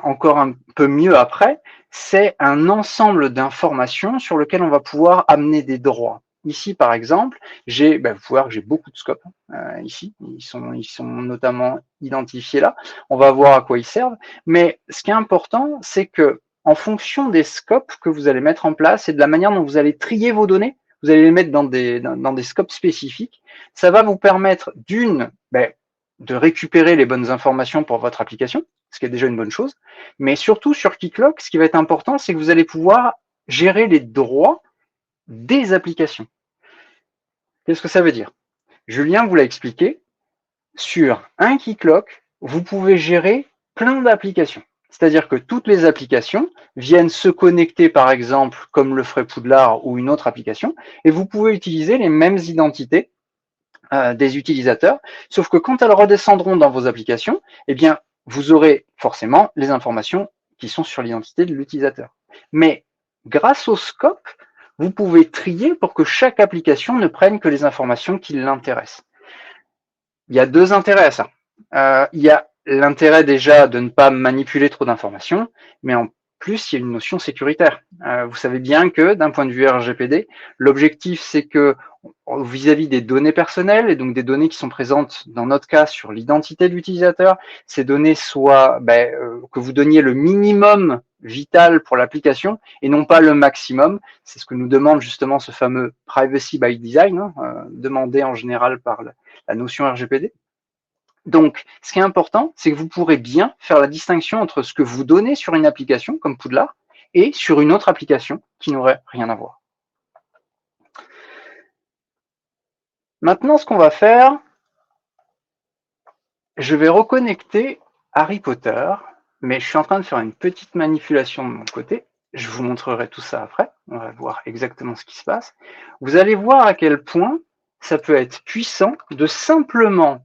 D: encore un peu mieux après, c'est un ensemble d'informations sur lequel on va pouvoir amener des droits. Ici, par exemple, vous pouvez voir que j'ai beaucoup de scopes ici. Ils sont notamment identifiés là. On va voir à quoi ils servent. Mais ce qui est important, c'est que en fonction des scopes que vous allez mettre en place et de la manière dont vous allez trier vos données, vous allez les mettre dans des scopes spécifiques. Ça va vous permettre de récupérer les bonnes informations pour votre application, ce qui est déjà une bonne chose. Mais surtout sur Keycloak, ce qui va être important, c'est que vous allez pouvoir gérer les droits des applications. Qu'est-ce que ça veut dire? Julien vous l'a expliqué. Sur un Keycloak, vous pouvez gérer plein d'applications. C'est-à-dire que toutes les applications viennent se connecter, par exemple, comme le ferait Poudlard ou une autre application, et vous pouvez utiliser les mêmes identités des utilisateurs, sauf que quand elles redescendront dans vos applications, eh bien, vous aurez forcément les informations qui sont sur l'identité de l'utilisateur. Mais grâce au scope, vous pouvez trier pour que chaque application ne prenne que les informations qui l'intéressent. Il y a deux intérêts à ça. Il y a l'intérêt déjà de ne pas manipuler trop d'informations, mais en plus, il y a une notion sécuritaire. Vous savez bien que d'un point de vue RGPD, l'objectif, c'est que vis-à-vis des données personnelles, et donc des données qui sont présentes, dans notre cas, sur l'identité de l'utilisateur, ces données soient, que vous donniez le minimum vital pour l'application et non pas le maximum. C'est ce que nous demande justement ce fameux privacy by design, demandé en général par la notion RGPD. Donc, ce qui est important, c'est que vous pourrez bien faire la distinction entre ce que vous donnez sur une application, comme Poudlard, et sur une autre application qui n'aurait rien à voir. Maintenant, ce qu'on va faire, je vais reconnecter Harry Potter, mais je suis en train de faire une petite manipulation de mon côté. Je vous montrerai tout ça après. On va voir exactement ce qui se passe. Vous allez voir à quel point ça peut être puissant de simplement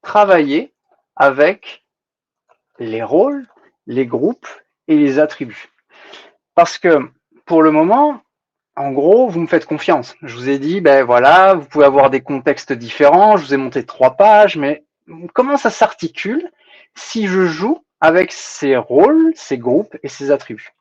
D: travailler avec les rôles, les groupes et les attributs. Parce que pour le moment, en gros, vous me faites confiance. Je vous ai dit, voilà, vous pouvez avoir des contextes différents. Je vous ai monté 3 pages, mais comment ça s'articule si je joue avec ces rôles, ces groupes et ces attributs?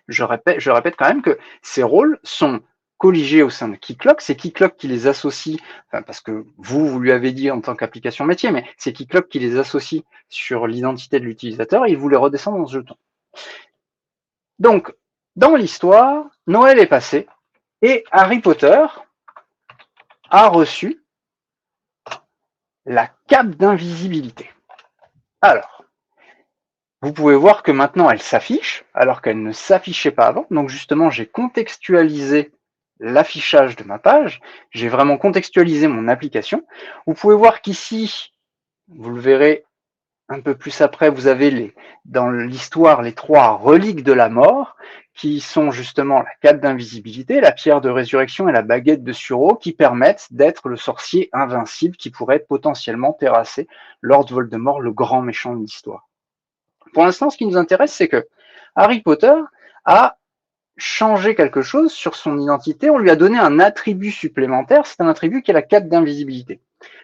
D: Je répète quand même que ces rôles sont colligés au sein de Keycloak. C'est Keycloak qui les associe, enfin, parce que vous lui avez dit en tant qu'application métier, mais c'est Keycloak qui les associe sur l'identité de l'utilisateur et il vous les redescend dans ce jeton. Donc, dans l'histoire, Noël est passé et Harry Potter a reçu la cape d'invisibilité. Alors, vous pouvez voir que maintenant elle s'affiche, alors qu'elle ne s'affichait pas avant. Donc justement, j'ai contextualisé l'affichage de ma page, j'ai vraiment contextualisé mon application. Vous pouvez voir qu'ici, vous le verrez un peu plus après, vous avez dans l'histoire les 3 reliques de la mort, qui sont justement la cape d'invisibilité, la pierre de résurrection et la baguette de Suro, qui permettent d'être le sorcier invincible qui pourrait potentiellement terrasser Lord Voldemort, le grand méchant de l'histoire. Pour l'instant, ce qui nous intéresse, c'est que Harry Potter a changé quelque chose sur son identité. On lui a donné un attribut supplémentaire. C'est un attribut qui est la cape d'invisibilité.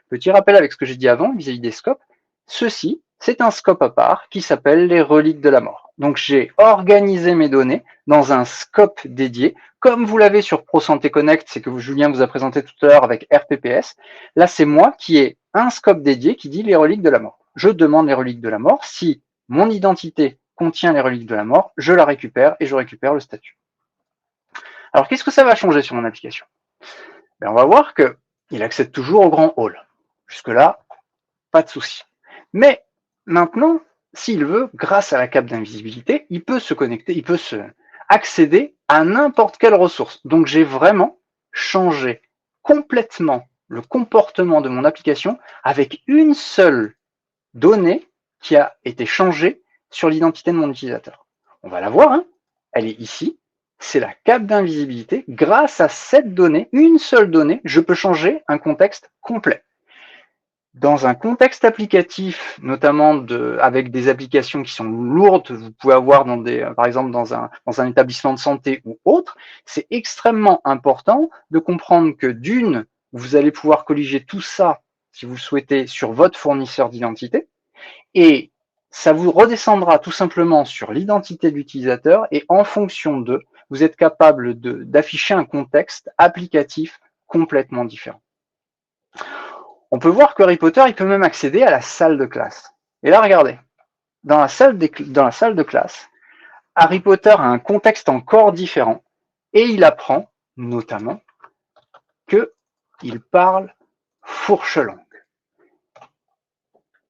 D: Petit rappel avec ce que j'ai dit avant vis-à-vis des scopes. Ceci, c'est un scope à part qui s'appelle les reliques de la mort. Donc, j'ai organisé mes données dans un scope dédié, comme vous l'avez sur ProSanté Connect, c'est que Julien vous a présenté tout à l'heure avec RPPS. Là, c'est moi qui ai un scope dédié qui dit les reliques de la mort. Je demande les reliques de la mort. Si mon identité contient les reliques de la mort, je la récupère et je récupère le statut. Alors, qu'est-ce que ça va changer sur mon application? On va voir qu'il accède toujours au grand hall. Jusque-là, pas de souci. Mais maintenant, s'il veut, grâce à la cape d'invisibilité, il peut se connecter, il peut accéder à n'importe quelle ressource. Donc, j'ai vraiment changé complètement le comportement de mon application avec une seule donnée qui a été changée sur l'identité de mon utilisateur. On va la voir, hein. Elle est ici. C'est la cape d'invisibilité. Grâce à cette donnée, une seule donnée, je peux changer un contexte complet. Dans un contexte applicatif, notamment avec des applications qui sont lourdes, vous pouvez avoir par exemple dans un établissement de santé ou autre, c'est extrêmement important de comprendre que d'une, vous allez pouvoir colliger tout ça, si vous le souhaitez, sur votre fournisseur d'identité, et ça vous redescendra tout simplement sur l'identité de l'utilisateur, et en fonction d'eux, vous êtes capable d'afficher un contexte applicatif complètement différent. On peut voir que Harry Potter, il peut même accéder à la salle de classe. Et là, regardez, dans la salle de classe, Harry Potter a un contexte encore différent et il apprend notamment qu'il parle fourche langue.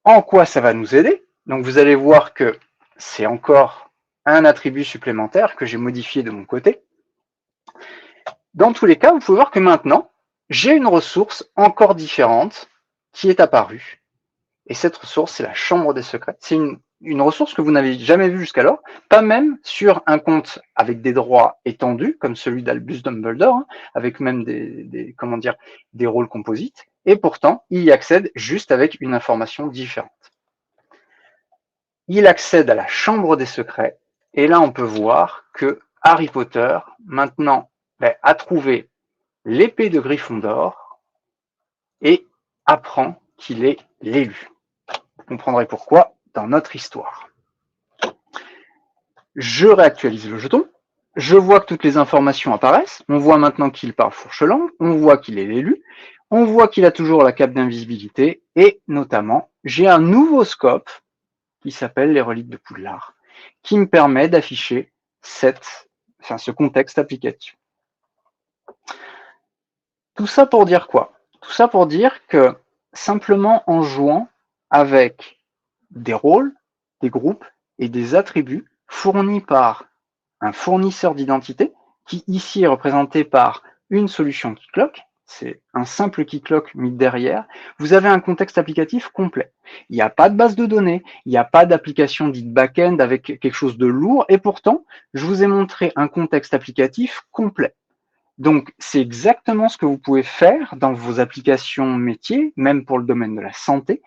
D: En quoi ça va nous aider? Donc vous allez voir que c'est encore un attribut supplémentaire que j'ai modifié de mon côté. Dans tous les cas, vous pouvez voir que maintenant, j'ai une ressource encore différente qui est apparue. Et cette ressource, c'est la chambre des secrets. C'est une ressource que vous n'avez jamais vue jusqu'alors, pas même sur un compte avec des droits étendus, comme celui d'Albus Dumbledore, hein, avec même des rôles composites. Et pourtant, il y accède juste avec une information différente. Il accède à la chambre des secrets, et là, on peut voir que Harry Potter, maintenant, a trouvé l'épée de Gryffondor et apprend qu'il est l'élu. Vous comprendrez pourquoi dans notre histoire. Je réactualise le jeton. Je vois que toutes les informations apparaissent. On voit maintenant qu'il parle fourche-langue. On voit qu'il est l'élu. On voit qu'il a toujours la cape d'invisibilité. Et notamment, j'ai un nouveau scope qui s'appelle les reliques de Poudlard, qui me permet d'afficher ce contexte applicatif. Tout ça pour dire quoi? Tout ça pour dire que simplement en jouant avec des rôles, des groupes et des attributs fournis par un fournisseur d'identité qui ici est représenté par une solution Keycloak, c'est un simple Keycloak mis derrière, vous avez un contexte applicatif complet. Il n'y a pas de base de données, il n'y a pas d'application dite back-end avec quelque chose de lourd, et pourtant, je vous ai montré un contexte applicatif complet. Donc, c'est exactement ce que vous pouvez faire dans vos applications métiers, même pour le domaine de la santé.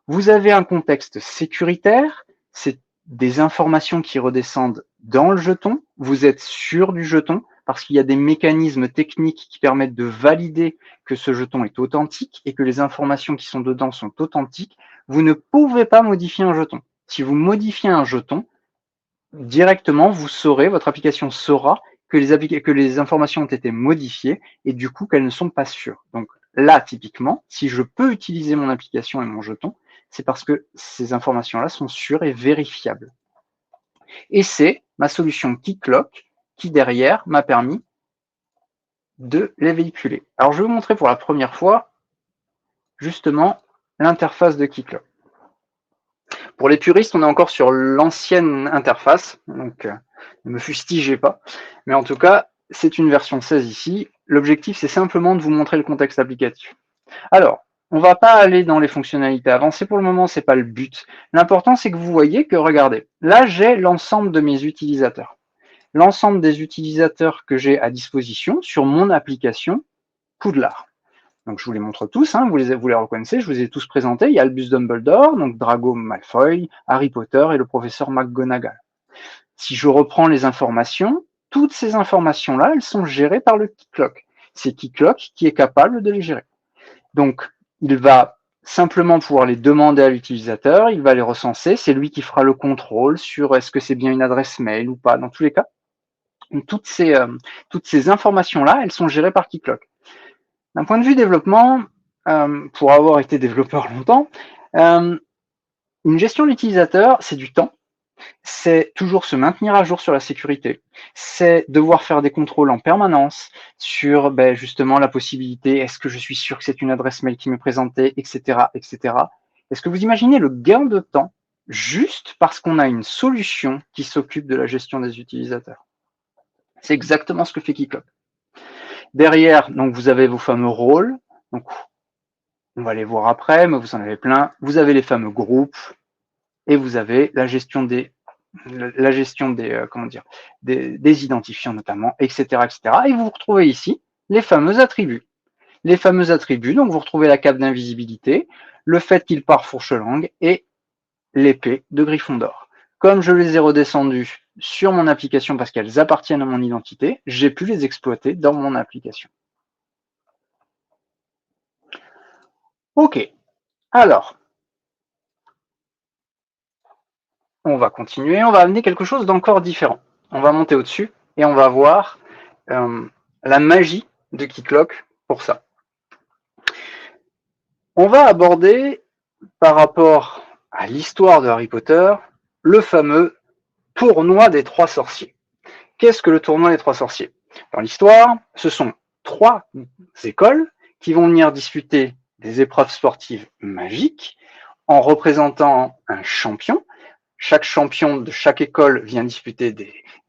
D: Vous avez un contexte sécuritaire, c'est des informations qui redescendent dans le jeton, vous êtes sûr du jeton, parce qu'il y a des mécanismes techniques qui permettent de valider que ce jeton est authentique et que les informations qui sont dedans sont authentiques. Vous ne pouvez pas modifier un jeton. Si vous modifiez un jeton, directement, vous saurez, votre application saura que les informations ont été modifiées et du coup qu'elles ne sont pas sûres. Donc là, typiquement, si je peux utiliser mon application et mon jeton, c'est parce que ces informations-là sont sûres et vérifiables. Et c'est ma solution KeyClock qui, derrière, m'a permis de les véhiculer. Alors, je vais vous montrer pour la première fois, justement, l'interface de KeyClock. Pour les puristes, on est encore sur l'ancienne interface, donc ne me fustigez pas. Mais en tout cas, c'est une version 16 ici. L'objectif, c'est simplement de vous montrer le contexte applicatif. Alors, on ne va pas aller dans les fonctionnalités avancées pour le moment, ce n'est pas le but. L'important, c'est que vous voyez que, regardez, là, j'ai l'ensemble de mes utilisateurs. L'ensemble des utilisateurs que j'ai à disposition sur mon application Poudlard. Donc, je vous les montre tous, hein, vous les reconnaissez, je vous ai tous présentés. Il y a Albus Dumbledore, donc Drago Malfoy, Harry Potter et le professeur McGonagall. Si je reprends les informations, toutes ces informations-là, elles sont gérées par le KeyClock. C'est KeyClock qui est capable de les gérer. Donc, il va simplement pouvoir les demander à l'utilisateur, il va les recenser, c'est lui qui fera le contrôle sur est-ce que c'est bien une adresse mail ou pas, dans tous les cas. Donc, toutes ces informations-là, elles sont gérées par KeyClock. D'un point de vue développement, pour avoir été développeur longtemps, une gestion d'utilisateur, c'est du temps, c'est toujours se maintenir à jour sur la sécurité, c'est devoir faire des contrôles en permanence sur justement la possibilité, est-ce que je suis sûr que c'est une adresse mail qui m'est présentée, etc., etc. Est-ce que vous imaginez le gain de temps juste parce qu'on a une solution qui s'occupe de la gestion des utilisateurs? C'est exactement ce que fait KeyClock. Derrière, donc, vous avez vos fameux rôles. Donc, on va les voir après, mais vous en avez plein. Vous avez les fameux groupes et vous avez la gestion des identifiants notamment, etc., etc. Et vous retrouvez ici les fameux attributs. Les fameux attributs, donc vous retrouvez la cape d'invisibilité, le fait qu'il part fourche-langue et l'épée de Gryffondor. Comme je les ai redescendus sur mon application parce qu'elles appartiennent à mon identité, j'ai pu les exploiter dans mon application. Ok, alors, on va continuer, on va amener quelque chose d'encore différent. On va monter au-dessus et on va voir la magie de KeyClock pour ça. On va aborder, par rapport à l'histoire de Harry Potter, le fameux tournoi des 3 sorciers. Qu'est-ce que le tournoi des 3 sorciers? Dans l'histoire, ce sont 3 écoles qui vont venir disputer des épreuves sportives magiques en représentant un champion. Chaque champion de chaque école vient disputer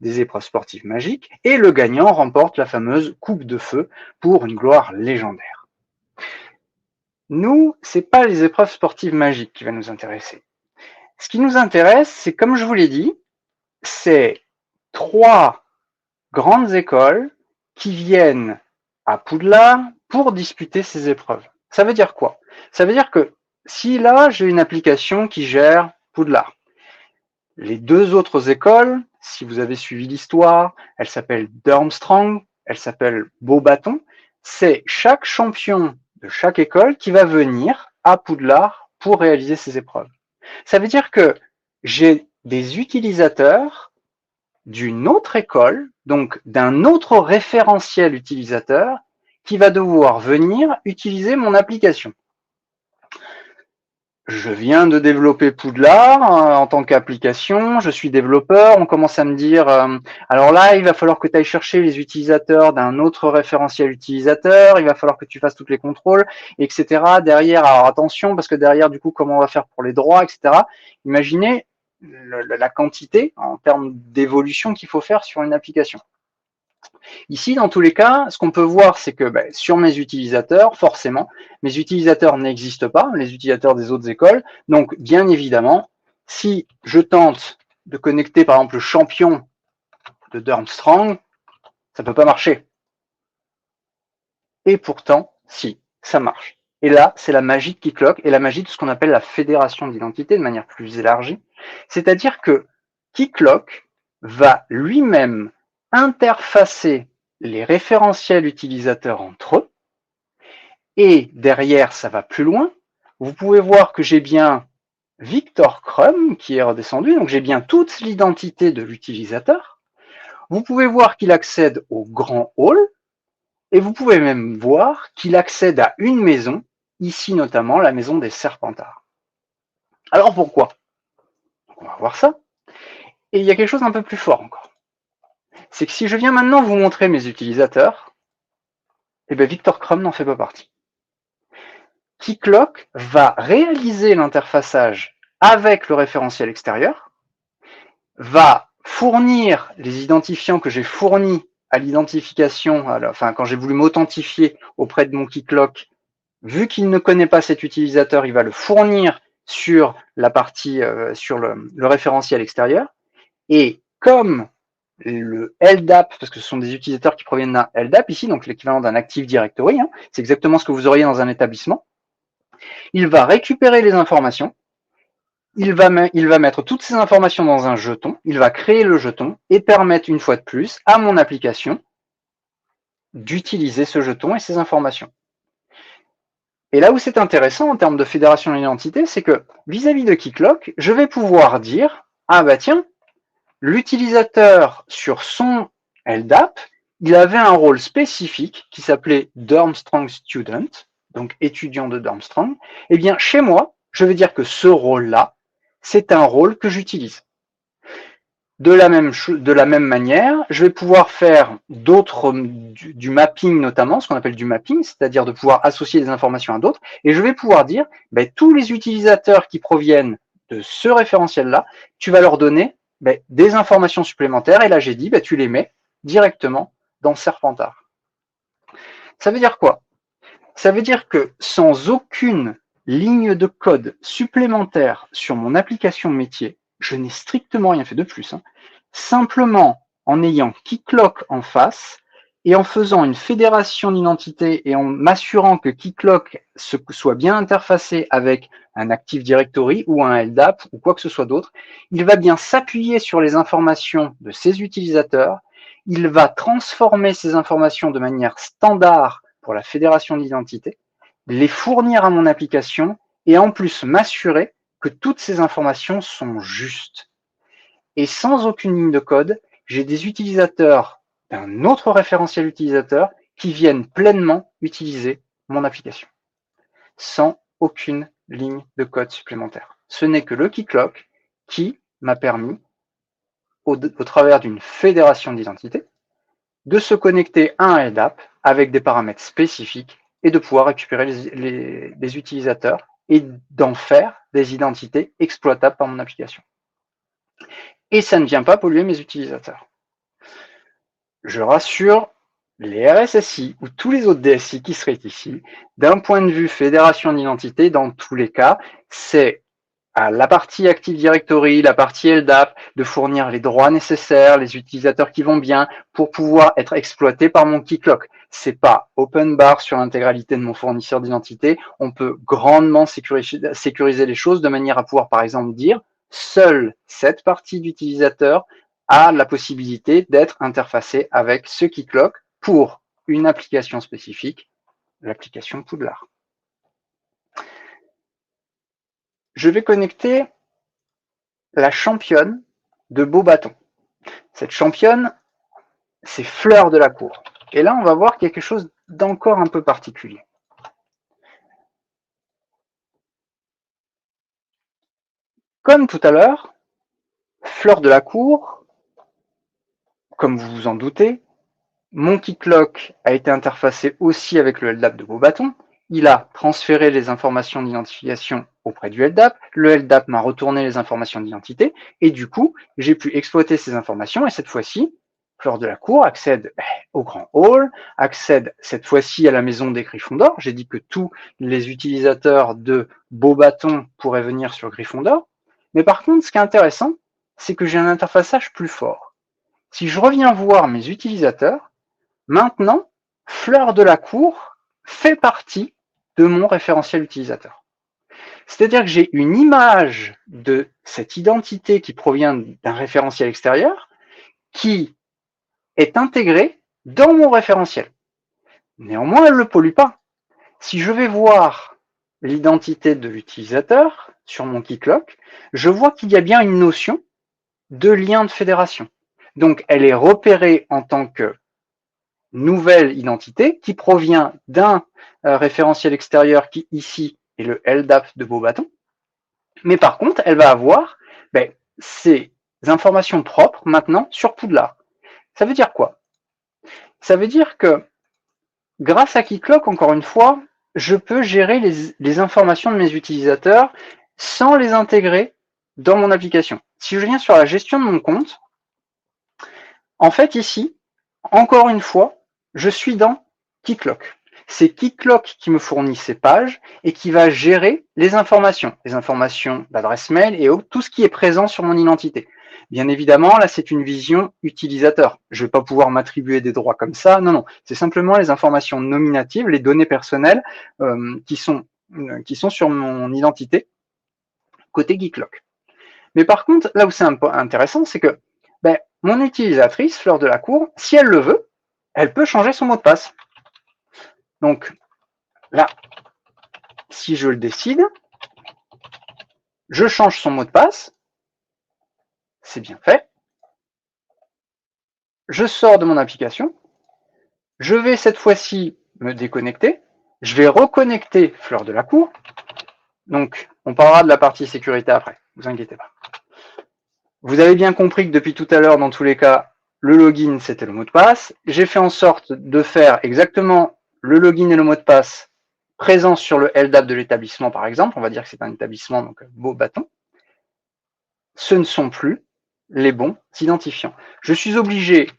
D: des épreuves sportives magiques et le gagnant remporte la fameuse coupe de feu pour une gloire légendaire. Nous, ce n'est pas les épreuves sportives magiques qui va nous intéresser. Ce qui nous intéresse, c'est, comme je vous l'ai dit, c'est 3 grandes écoles qui viennent à Poudlard pour disputer ces épreuves. Ça veut dire quoi? Ça veut dire que si là, j'ai une application qui gère Poudlard, les 2 autres écoles, si vous avez suivi l'histoire, elles s'appellent Durmstrang, elles s'appellent Beauxbatons, c'est chaque champion de chaque école qui va venir à Poudlard pour réaliser ces épreuves. Ça veut dire que j'ai des utilisateurs d'une autre école, donc d'un autre référentiel utilisateur, qui va devoir venir utiliser mon application. Je viens de développer Poudlard en tant qu'application, je suis développeur, on commence à me dire alors là, il va falloir que tu ailles chercher les utilisateurs d'un autre référentiel utilisateur, il va falloir que tu fasses tous les contrôles, etc. Derrière, alors attention, parce que derrière, du coup, comment on va faire pour les droits, etc. Imaginez la quantité en termes d'évolution qu'il faut faire sur une application. Ici, dans tous les cas, ce qu'on peut voir, c'est que sur mes utilisateurs, forcément, mes utilisateurs n'existent pas, les utilisateurs des autres écoles. Donc, bien évidemment, si je tente de connecter, par exemple, le champion de Durmstrang, ça ne peut pas marcher. Et pourtant, si, ça marche. Et là, c'est la magie de KeyClock et la magie de ce qu'on appelle la fédération d'identité de manière plus élargie. C'est-à-dire que KeyClock va lui-même interfacer les référentiels utilisateurs entre eux. Et derrière, ça va plus loin. Vous pouvez voir que j'ai bien Victor Krum qui est redescendu, donc j'ai bien toute l'identité de l'utilisateur. Vous pouvez voir qu'il accède au grand hall, et vous pouvez même voir qu'il accède à une maison, ici notamment la maison des Serpentards. Alors pourquoi? On va voir ça. Et il y a quelque chose d'un peu plus fort encore. C'est que si je viens maintenant vous montrer mes utilisateurs, eh bien Victor Krum n'en fait pas partie. Keycloak va réaliser l'interfaçage avec le référentiel extérieur, va fournir les identifiants que j'ai fournis à l'identification, enfin quand j'ai voulu m'authentifier auprès de mon Keycloak. Vu qu'il ne connaît pas cet utilisateur, il va le fournir sur la partie, sur le référentiel extérieur. Et comme le LDAP, parce que ce sont des utilisateurs qui proviennent d'un LDAP ici, donc l'équivalent d'un Active Directory, hein, c'est exactement ce que vous auriez dans un établissement, il va récupérer les informations, il va mettre toutes ces informations dans un jeton, il va créer le jeton et permettre une fois de plus à mon application d'utiliser ce jeton et ces informations. Et là où c'est intéressant en termes de fédération d'identité, c'est que vis-à-vis de Keycloak, je vais pouvoir dire, ah bah tiens, l'utilisateur sur son LDAP, il avait un rôle spécifique qui s'appelait Durmstrang Student, donc étudiant de Durmstrang. Eh bien, chez moi, je vais dire que ce rôle-là, c'est un rôle que j'utilise. De la même manière, je vais pouvoir faire du mapping notamment, ce qu'on appelle du mapping, c'est-à-dire de pouvoir associer des informations à d'autres, et je vais pouvoir dire, tous les utilisateurs qui proviennent de ce référentiel-là, tu vas leur donner des informations supplémentaires, et là j'ai dit, tu les mets directement dans Serpentard. Ça veut dire quoi? Ça veut dire que sans aucune ligne de code supplémentaire sur mon application métier, je n'ai strictement rien fait de plus. Simplement en ayant Keycloak en face et en faisant une fédération d'identité et en m'assurant que Keycloak soit bien interfacé avec un Active Directory ou un LDAP ou quoi que ce soit d'autre, il va bien s'appuyer sur les informations de ses utilisateurs, il va transformer ces informations de manière standard pour la fédération d'identité, les fournir à mon application et en plus m'assurer que toutes ces informations sont justes. Et sans aucune ligne de code, j'ai des utilisateurs d'un autre référentiel utilisateur qui viennent pleinement utiliser mon application, sans aucune ligne de code supplémentaire. Ce n'est que le Keycloak qui m'a permis, au travers d'une fédération d'identité, de se connecter à un LDAP avec des paramètres spécifiques et de pouvoir récupérer les utilisateurs et d'en faire des identités exploitables par mon application. Et ça ne vient pas polluer mes utilisateurs. Je rassure les RSSI ou tous les autres DSI qui seraient ici, d'un point de vue fédération d'identité, dans tous les cas, c'est à la partie Active Directory, la partie LDAP, de fournir les droits nécessaires, les utilisateurs qui vont bien pour pouvoir être exploités par mon Keycloak. C'est pas open bar sur l'intégralité de mon fournisseur d'identité. On peut grandement sécuriser les choses de manière à pouvoir, par exemple, dire seule cette partie d'utilisateur a la possibilité d'être interfacée avec ce Keycloak pour une application spécifique, l'application Poudlard. Je vais connecter la championne de Beaubaton. Cette championne, c'est Fleur de la Cour. Et là, on va voir quelque chose d'encore un peu particulier. Comme tout à l'heure, Fleur de la Cour, comme vous vous en doutez, mon Keycloak a été interfacé aussi avec le LDAP de Beaubaton. Il a transféré les informations d'identification auprès du LDAP. Le LDAP m'a retourné les informations d'identité. Et du coup, j'ai pu exploiter ces informations. Et cette fois-ci, Fleur de la Cour accède au grand hall, accède cette fois-ci à la maison des Gryffondor. J'ai dit que tous les utilisateurs de Beaubaton pourraient venir sur Gryffondor. Mais par contre, ce qui est intéressant, c'est que j'ai un interfaçage plus fort. Si je reviens voir mes utilisateurs, maintenant, Fleur de la Cour fait partie de mon référentiel utilisateur. C'est-à-dire que j'ai une image de cette identité qui provient d'un référentiel extérieur qui est intégrée dans mon référentiel. Néanmoins, elle ne le pollue pas. Si je vais voir l'identité de l'utilisateur sur mon keycloak, je vois qu'il y a bien une notion de lien de fédération. Donc, elle est repérée en tant que nouvelle identité qui provient d'un référentiel extérieur qui, ici, est le LDAP de Beaubaton. Mais par contre, elle va avoir ces informations propres maintenant sur Poudlard. Ça veut dire quoi? Ça veut dire que grâce à keycloak, encore une fois, je peux gérer les informations de mes utilisateurs sans les intégrer dans mon application. Si je viens sur la gestion de mon compte, en fait ici, encore une fois, je suis dans keycloak. C'est keycloak qui me fournit ces pages et qui va gérer les informations d'adresse mail et tout ce qui est présent sur mon identité. Bien évidemment, là, c'est une vision utilisateur. Je ne vais pas pouvoir m'attribuer des droits comme ça. Non, non. C'est simplement les informations nominatives, les données personnelles qui sont sur mon identité côté keycloak. Mais par contre, là où c'est intéressant, c'est que mon utilisatrice, Fleur de la Cour, si elle le veut, elle peut changer son mot de passe. Donc là, si je le décide, je change son mot de passe. C'est bien fait. Je sors de mon application. Je vais cette fois-ci me déconnecter. Je vais reconnecter Fleur de la Cour. Donc, on parlera de la partie sécurité après. Ne vous inquiétez pas. Vous avez bien compris que depuis tout à l'heure, dans tous les cas, le login, c'était le mot de passe. J'ai fait en sorte de faire exactement le login et le mot de passe présents sur le LDAP de l'établissement, par exemple. On va dire que c'est un établissement, donc Beaubaton. Ce ne sont plus les bons identifiants. Je suis obligé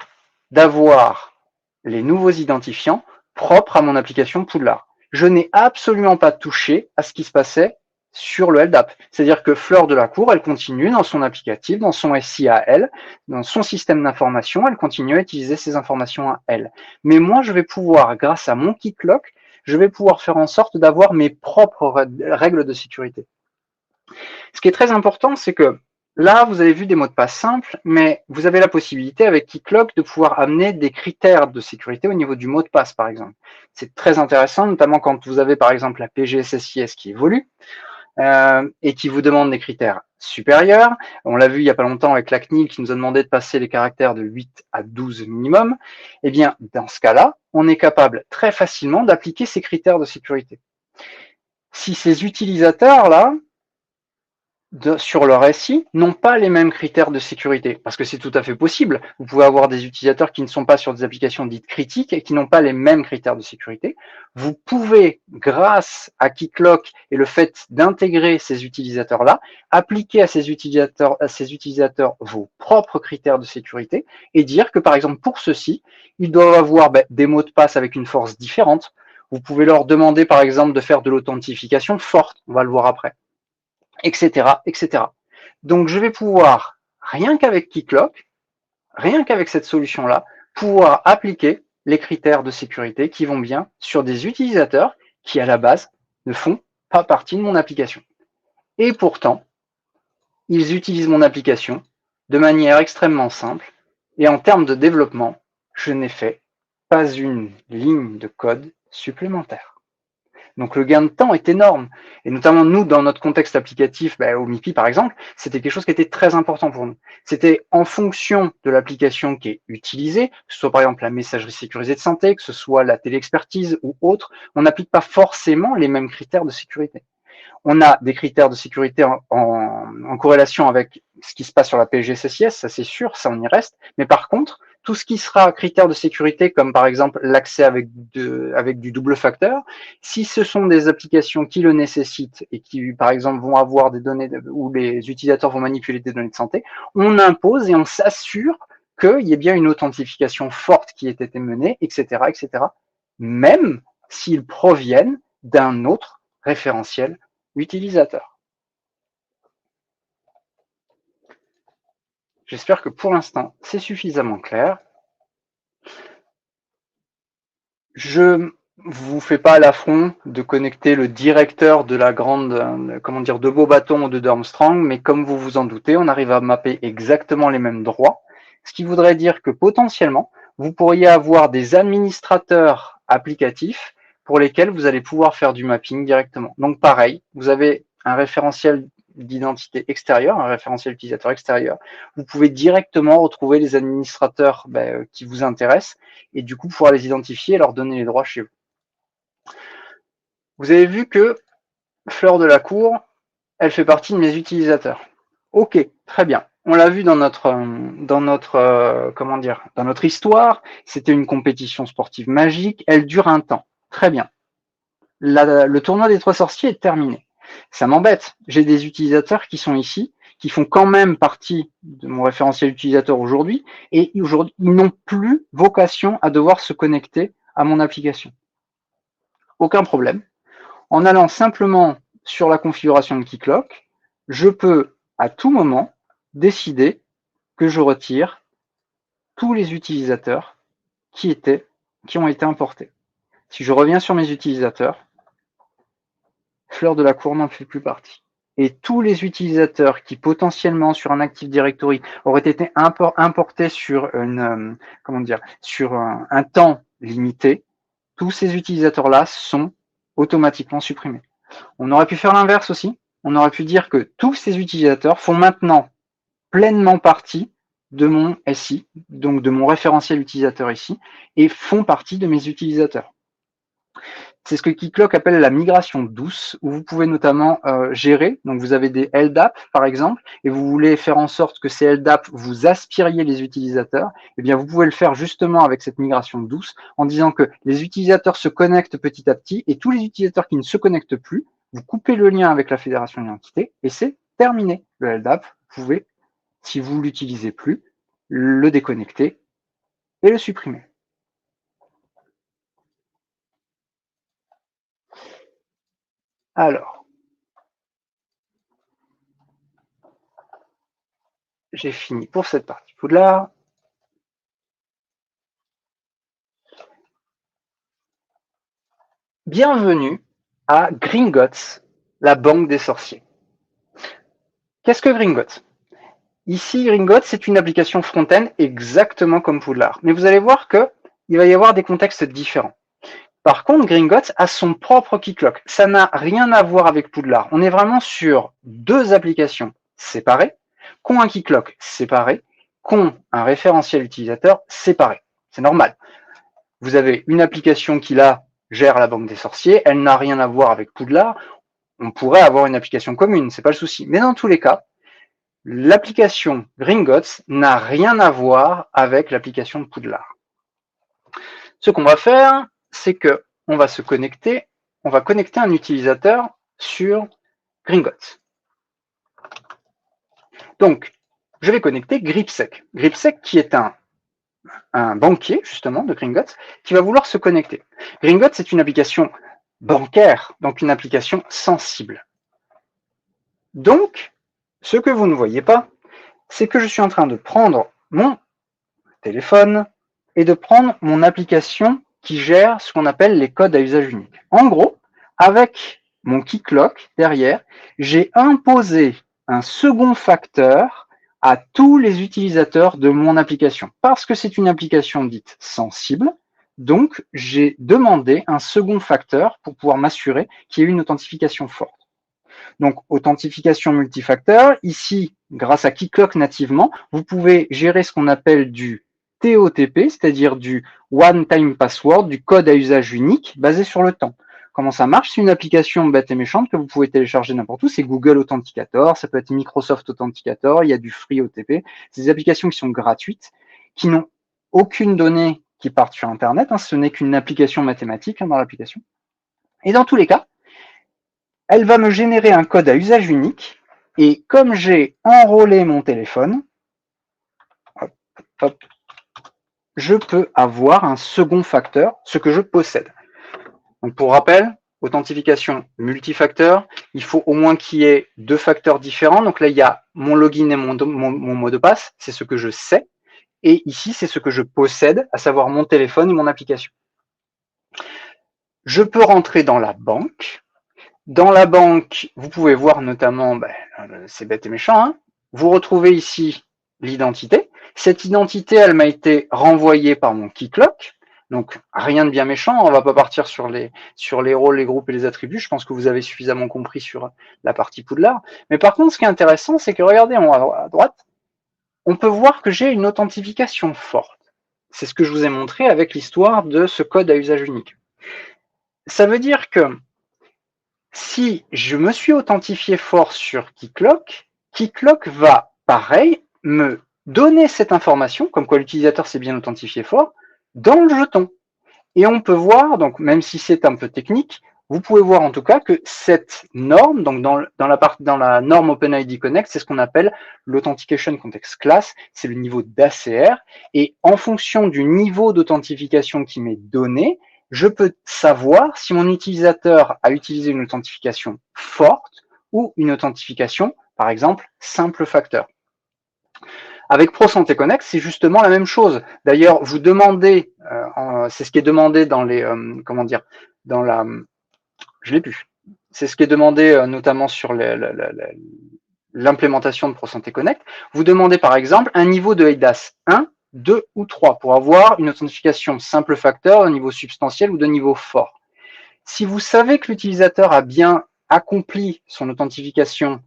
D: d'avoir les nouveaux identifiants propres à mon application Poudlard. Je n'ai absolument pas touché à ce qui se passait sur le LDAP. C'est-à-dire que Fleur de la Cour, elle continue dans son applicatif, dans son SI à elle, dans son système d'information, elle continue à utiliser ces informations à elle. Mais moi, je vais pouvoir, grâce à mon keycloak, je vais pouvoir faire en sorte d'avoir mes propres règles de sécurité. Ce qui est très important, c'est que là, vous avez vu des mots de passe simples, mais vous avez la possibilité avec keycloak de pouvoir amener des critères de sécurité au niveau du mot de passe, par exemple. C'est très intéressant, notamment quand vous avez par exemple la PGSSIS qui évolue et qui vous demande des critères supérieurs. On l'a vu il n'y a pas longtemps avec la CNIL qui nous a demandé de passer les caractères de 8 à 12 minimum. Eh bien, dans ce cas-là, on est capable très facilement d'appliquer ces critères de sécurité. Si ces utilisateurs-là, sur leur SI, n'ont pas les mêmes critères de sécurité, parce que c'est tout à fait possible. Vous pouvez avoir des utilisateurs qui ne sont pas sur des applications dites critiques et qui n'ont pas les mêmes critères de sécurité. Vous pouvez, grâce à keycloak et le fait d'intégrer ces utilisateurs-là, appliquer à ces utilisateurs vos propres critères de sécurité et dire que, par exemple, pour ceux-ci, ils doivent avoir des mots de passe avec une force différente. Vous pouvez leur demander, par exemple, de faire de l'authentification forte, on va le voir après, etc., etc. Donc, je vais pouvoir, rien qu'avec keycloak, rien qu'avec cette solution-là, pouvoir appliquer les critères de sécurité qui vont bien sur des utilisateurs qui, à la base, ne font pas partie de mon application. Et pourtant, ils utilisent mon application de manière extrêmement simple. Et en termes de développement, je n'ai fait pas une ligne de code supplémentaire. Donc le gain de temps est énorme. Et notamment nous, dans notre contexte applicatif, au MIPI par exemple, c'était quelque chose qui était très important pour nous. C'était en fonction de l'application qui est utilisée, que ce soit par exemple la messagerie sécurisée de santé, que ce soit la téléexpertise ou autre, on n'applique pas forcément les mêmes critères de sécurité. On a des critères de sécurité en corrélation avec ce qui se passe sur la PGSSIS, ça c'est sûr, ça on y reste. Mais par contre, tout ce qui sera critères de sécurité, comme par exemple l'accès avec du double facteur, si ce sont des applications qui le nécessitent et qui, par exemple, vont avoir des données où les utilisateurs vont manipuler des données de santé, on impose et on s'assure qu'il y ait bien une authentification forte qui ait été menée, etc., etc., même s'ils proviennent d'un autre référentiel utilisateur. J'espère que pour l'instant, c'est suffisamment clair. Je vous fais pas l'affront de connecter le directeur de la grande, de Beaubaton ou de Durmstrang, mais comme vous vous en doutez, on arrive à mapper exactement les mêmes droits, ce qui voudrait dire que potentiellement, vous pourriez avoir des administrateurs applicatifs pour lesquels vous allez pouvoir faire du mapping directement. Donc pareil, vous avez un référentiel d'identité extérieure, un référentiel utilisateur extérieur. Vous pouvez directement retrouver les administrateurs qui vous intéressent et du coup pouvoir les identifier et leur donner les droits chez vous. Vous avez vu que Fleur de la Cour, elle fait partie de mes utilisateurs. Ok, très bien. On l'a vu dans notre histoire, c'était une compétition sportive magique, elle dure un temps. Très bien. Le tournoi des 3 sorciers est terminé. Ça m'embête. J'ai des utilisateurs qui sont ici, qui font quand même partie de mon référentiel utilisateur aujourd'hui, et aujourd'hui, ils n'ont plus vocation à devoir se connecter à mon application. Aucun problème. En allant simplement sur la configuration de Keycloak, je peux à tout moment décider que je retire tous les utilisateurs qui ont été importés. Si je reviens sur mes utilisateurs, Fleur de la Cour n'en fait plus partie. Et tous les utilisateurs qui potentiellement sur un Active Directory auraient été importés sur sur un temps limité, tous ces utilisateurs-là sont automatiquement supprimés. On aurait pu faire l'inverse aussi. On aurait pu dire que tous ces utilisateurs font maintenant pleinement partie de mon SI, donc de mon référentiel utilisateur ici, et font partie de mes utilisateurs. C'est ce que Keycloak appelle la migration douce, où vous pouvez notamment gérer, donc vous avez des LDAP par exemple, et vous voulez faire en sorte que ces LDAP vous aspiriez les utilisateurs, eh bien vous pouvez le faire justement avec cette migration douce, en disant que les utilisateurs se connectent petit à petit, et tous les utilisateurs qui ne se connectent plus, vous coupez le lien avec la fédération d'identité, et c'est terminé. Le LDAP, vous pouvez, si vous ne l'utilisez plus, le déconnecter et le supprimer. Alors, j'ai fini pour cette partie Poudlard. Bienvenue à Gringotts, la banque des sorciers. Qu'est-ce que Gringotts? Ici, Gringotts, c'est une application front-end exactement comme Poudlard. Mais vous allez voir qu'il va y avoir des contextes différents. Par contre, Gringotts a son propre Keycloak. Ça n'a rien à voir avec Poudlard. On est vraiment sur 2 applications séparées, qui ont un Keycloak séparé, qui ont un référentiel utilisateur séparé. C'est normal. Vous avez une application qui, là, gère la banque des sorciers. Elle n'a rien à voir avec Poudlard. On pourrait avoir une application commune, c'est pas le souci. Mais dans tous les cas, l'application Gringotts n'a rien à voir avec l'application de Poudlard. Ce qu'on va faire, c'est que on va connecter un utilisateur sur Gringotts. Donc, je vais connecter Gripsec. Gripsec qui est un banquier, justement, de Gringotts, qui va vouloir se connecter. Gringotts, c'est une application bancaire, donc une application sensible. Donc, ce que vous ne voyez pas, c'est que je suis en train de prendre mon téléphone et de prendre mon application qui gère ce qu'on appelle les codes à usage unique. En gros, avec mon Keycloak derrière, j'ai imposé un second facteur à tous les utilisateurs de mon application. Parce que c'est une application dite sensible, donc j'ai demandé un second facteur pour pouvoir m'assurer qu'il y ait une authentification forte. Donc, authentification multifacteur. Ici, grâce à Keycloak nativement, vous pouvez gérer ce qu'on appelle du TOTP, c'est-à-dire du One-Time Password, du code à usage unique basé sur le temps. Comment ça marche? C'est une application bête et méchante que vous pouvez télécharger n'importe où. C'est Google Authenticator, ça peut être Microsoft Authenticator, il y a du Free OTP. C'est des applications qui sont gratuites, qui n'ont aucune donnée qui parte sur Internet. Ce n'est qu'une application mathématique dans l'application. Et dans tous les cas, elle va me générer un code à usage unique. Et comme j'ai enrôlé mon téléphone, je peux avoir un second facteur, ce que je possède. Donc pour rappel, authentification multifacteur, il faut au moins qu'il y ait 2 facteurs différents. Donc là, il y a mon login et mon mot de passe, c'est ce que je sais. Et ici, c'est ce que je possède, à savoir mon téléphone et mon application. Je peux rentrer dans la banque. Dans la banque, vous pouvez voir notamment, c'est bête et méchant, hein, vous retrouvez ici l'identité. Cette identité, elle m'a été renvoyée par mon Keycloak. Donc, rien de bien méchant, on va pas partir sur les rôles, les groupes et les attributs, je pense que vous avez suffisamment compris sur la partie Poudlard. Mais par contre, ce qui est intéressant, c'est que regardez en haut à droite, on peut voir que j'ai une authentification forte. C'est ce que je vous ai montré avec l'histoire de ce code à usage unique. Ça veut dire que si je me suis authentifié fort sur Keycloak, Keycloak va, pareil, me donner cette information, comme quoi l'utilisateur s'est bien authentifié fort, dans le jeton. Et on peut voir, donc même si c'est un peu technique, vous pouvez voir en tout cas que cette norme, donc dans la norme OpenID Connect, c'est ce qu'on appelle l'Authentication Context Class, c'est le niveau d'ACR, et en fonction du niveau d'authentification qui m'est donné, je peux savoir si mon utilisateur a utilisé une authentification forte ou une authentification, par exemple, simple facteur. Avec ProSanté Connect, c'est justement la même chose. D'ailleurs, vous demandez, c'est ce qui est demandé dans les, je l'ai plus. C'est ce qui est demandé notamment sur l'implémentation de ProSanté Connect. Vous demandez par exemple un niveau de EIDAS 1, 2 ou 3 pour avoir une authentification simple facteur de niveau substantiel ou de niveau fort. Si vous savez que l'utilisateur a bien accompli son authentification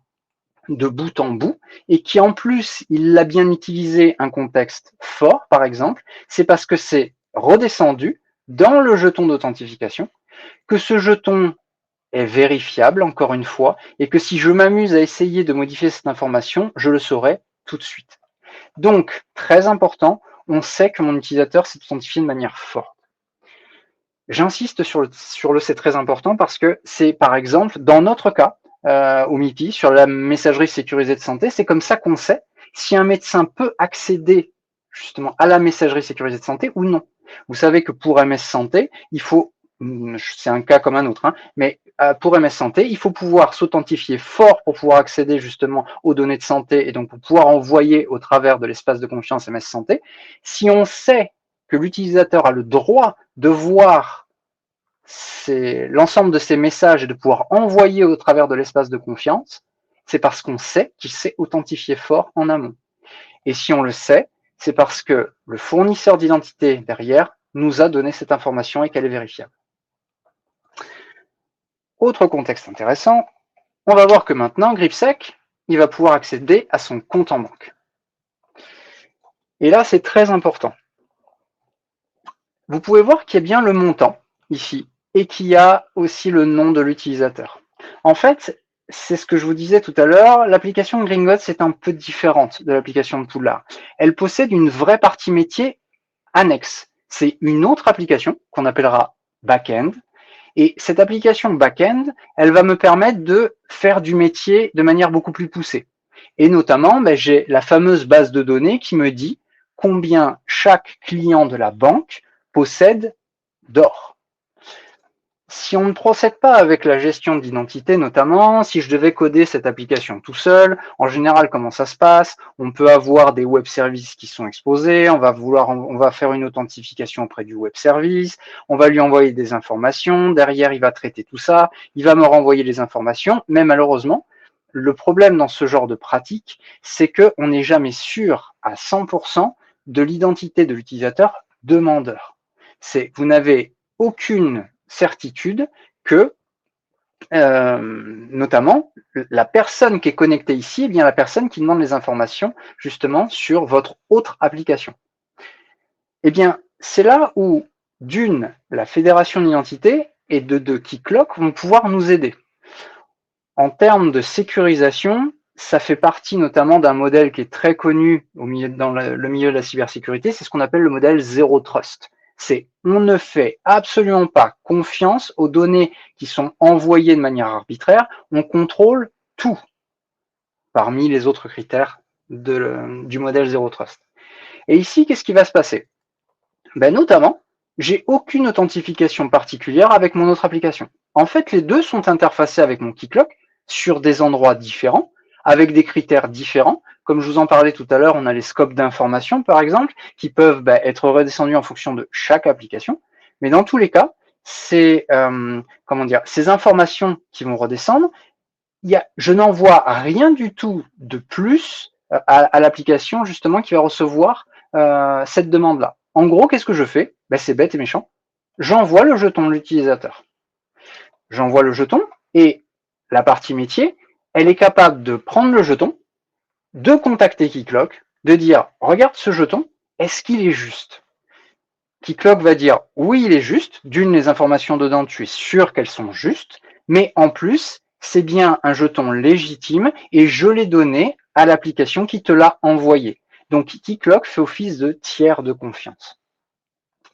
D: de bout en bout, et qui en plus, il l'a bien utilisé un contexte fort, par exemple, c'est parce que c'est redescendu dans le jeton d'authentification, que ce jeton est vérifiable, encore une fois, et que si je m'amuse à essayer de modifier cette information, je le saurai tout de suite. Donc, très important, on sait que mon utilisateur s'est authentifié de manière forte. J'insiste sur le c'est très important parce que c'est, par exemple, dans notre cas, au MIPI, sur la messagerie sécurisée de santé, c'est comme ça qu'on sait si un médecin peut accéder justement à la messagerie sécurisée de santé ou non. Vous savez que pour MS Santé, il faut, c'est un cas comme un autre, hein, mais pour MS Santé, il faut pouvoir s'authentifier fort pour pouvoir accéder justement aux données de santé et donc pour pouvoir envoyer au travers de l'espace de confiance MS Santé. Si on sait que l'utilisateur a le droit de voir l'ensemble de ces messages et de pouvoir envoyer au travers de l'espace de confiance, c'est parce qu'on sait qu'il s'est authentifié fort en amont. Et si on le sait, c'est parce que le fournisseur d'identité derrière nous a donné cette information et qu'elle est vérifiable. Autre contexte intéressant, on va voir que maintenant, GripSec, il va pouvoir accéder à son compte en banque. Et là, c'est très important. Vous pouvez voir qu'il y a bien le montant ici et qu'il y a aussi le nom de l'utilisateur. En fait, c'est ce que je vous disais tout à l'heure, l'application Gringotts est un peu différente de l'application de Poudlard. Elle possède une vraie partie métier annexe. C'est une autre application qu'on appellera back-end. Et cette application back-end, elle va me permettre de faire du métier de manière beaucoup plus poussée. Et notamment, j'ai la fameuse base de données qui me dit combien chaque client de la banque possède d'or. Si on ne procède pas avec la gestion d'identité notamment, si je devais coder cette application tout seul, en général, comment ça se passe? On peut avoir des web services qui sont exposés, on va faire une authentification auprès du web service, on va lui envoyer des informations, derrière il va traiter tout ça, il va me renvoyer les informations, mais malheureusement, le problème dans ce genre de pratique, c'est qu'on n'est jamais sûr à 100% de l'identité de l'utilisateur demandeur. Vous n'avez aucune certitude que, notamment, la personne qui est connectée ici est bien la personne qui demande les informations justement sur votre autre application. Eh bien, c'est là où, d'une, la fédération d'identité et de deux, Keycloak vont pouvoir nous aider. En termes de sécurisation, ça fait partie notamment d'un modèle qui est très connu dans le milieu de la cybersécurité, c'est ce qu'on appelle le modèle Zero Trust. C'est on ne fait absolument pas confiance aux données qui sont envoyées de manière arbitraire, on contrôle tout parmi les autres critères du modèle Zero Trust. Et ici, qu'est-ce qui va se passer? Notamment, j'ai aucune authentification particulière avec mon autre application. En fait, les deux sont interfacés avec mon Keycloak sur des endroits différents, avec des critères différents. Comme je vous en parlais tout à l'heure, on a les scopes d'information, par exemple, qui peuvent être redescendus en fonction de chaque application. Mais dans tous les cas, ces informations qui vont redescendre, je n'envoie rien du tout de plus à l'application, justement, qui va recevoir cette demande-là. En gros, qu'est-ce que je fais? C'est bête et méchant. J'envoie le jeton de l'utilisateur. J'envoie le jeton et la partie métier, elle est capable de prendre le jeton, de contacter Keycloak, de dire « Regarde ce jeton, est-ce qu'il est juste ?» Keycloak va dire « Oui, il est juste. D'une, les informations dedans, tu es sûr qu'elles sont justes, mais en plus, c'est bien un jeton légitime et je l'ai donné à l'application qui te l'a envoyé. » Donc, Keycloak fait office de tiers de confiance.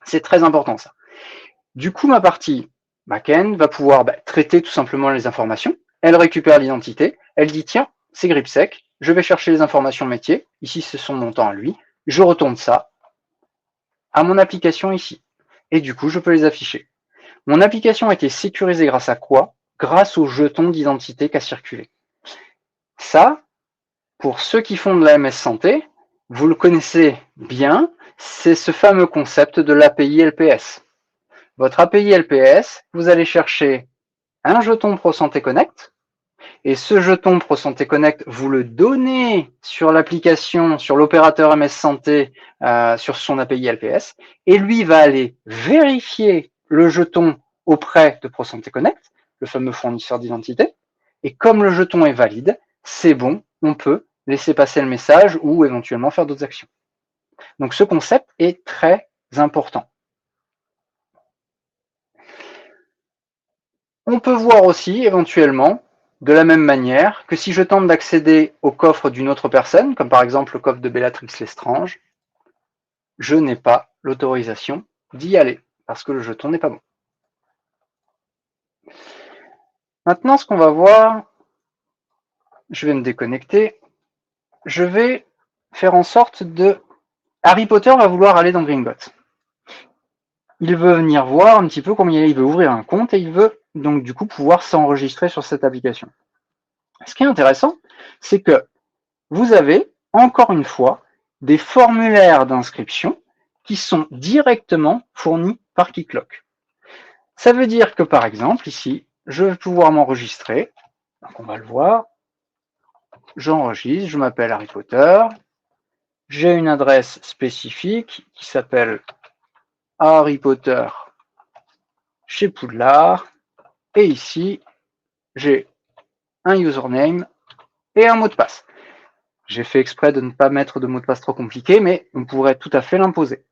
D: C'est très important, ça. Du coup, ma partie back-end va pouvoir traiter tout simplement les informations. Elle récupère l'identité. Elle dit, tiens, c'est GripSec. Je vais chercher les informations métiers. Ici, c'est son montant à lui. Je retourne ça à mon application ici. Et du coup, je peux les afficher. Mon application a été sécurisée grâce à quoi? Grâce au jeton d'identité qui a circulé. Ça, pour ceux qui font de la MS Santé, vous le connaissez bien, c'est ce fameux concept de l'API LPS. Votre API LPS, vous allez chercher un jeton ProSanté Connect, et ce jeton ProSanté Connect, vous le donnez sur l'application, sur l'opérateur MS Santé, sur son API LPS, et lui va aller vérifier le jeton auprès de ProSanté Connect, le fameux fournisseur d'identité, et comme le jeton est valide, c'est bon, on peut laisser passer le message ou éventuellement faire d'autres actions. Donc ce concept est très important. On peut voir aussi éventuellement de la même manière que si je tente d'accéder au coffre d'une autre personne, comme par exemple le coffre de Bellatrix Lestrange, je n'ai pas l'autorisation d'y aller parce que le jeton n'est pas bon. Maintenant, ce qu'on va voir, je vais me déconnecter, je vais faire en sorte de... Harry Potter va vouloir aller dans Gringotts. Il veut venir voir un petit peu combien il veut ouvrir un compte et il veut donc du coup pouvoir s'enregistrer sur cette application. Ce qui est intéressant, c'est que vous avez, encore une fois, des formulaires d'inscription qui sont directement fournis par Keycloak. Ça veut dire que, par exemple, ici, je vais pouvoir m'enregistrer. Donc, on va le voir. J'enregistre, je m'appelle Harry Potter. J'ai une adresse spécifique qui s'appelle Harry Potter chez Poudlard. Et ici, j'ai un username et un mot de passe. J'ai fait exprès de ne pas mettre de mot de passe trop compliqué, mais on pourrait tout à fait l'imposer.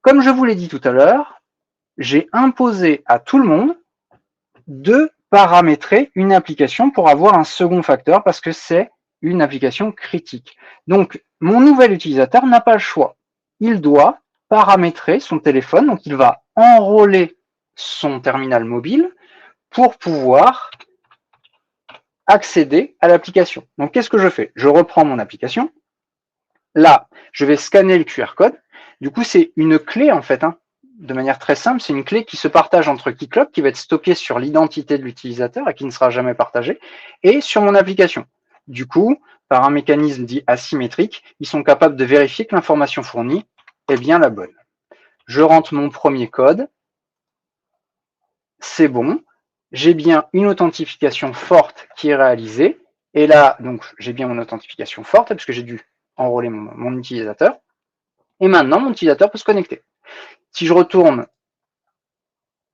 D: Comme je vous l'ai dit tout à l'heure, j'ai imposé à tout le monde de paramétrer une application pour avoir un second facteur parce que c'est une application critique. Donc, mon nouvel utilisateur n'a pas le choix. Il doit paramétrer son téléphone, donc il va enrôler son terminal mobile pour pouvoir accéder à l'application. Donc, qu'est-ce que je fais? Je reprends mon application. Là, je vais scanner le QR code. Du coup, c'est une clé, en fait, de manière très simple. C'est une clé qui se partage entre Keycloak, qui va être stockée sur l'identité de l'utilisateur et qui ne sera jamais partagée, et sur mon application. Du coup, par un mécanisme dit asymétrique, ils sont capables de vérifier que l'information fournie est bien la bonne. Je rentre mon premier code. C'est bon. J'ai bien une authentification forte qui est réalisée. Et là, donc, j'ai bien mon authentification forte, parce que j'ai dû enrôler mon utilisateur. Et maintenant, mon utilisateur peut se connecter. Si je retourne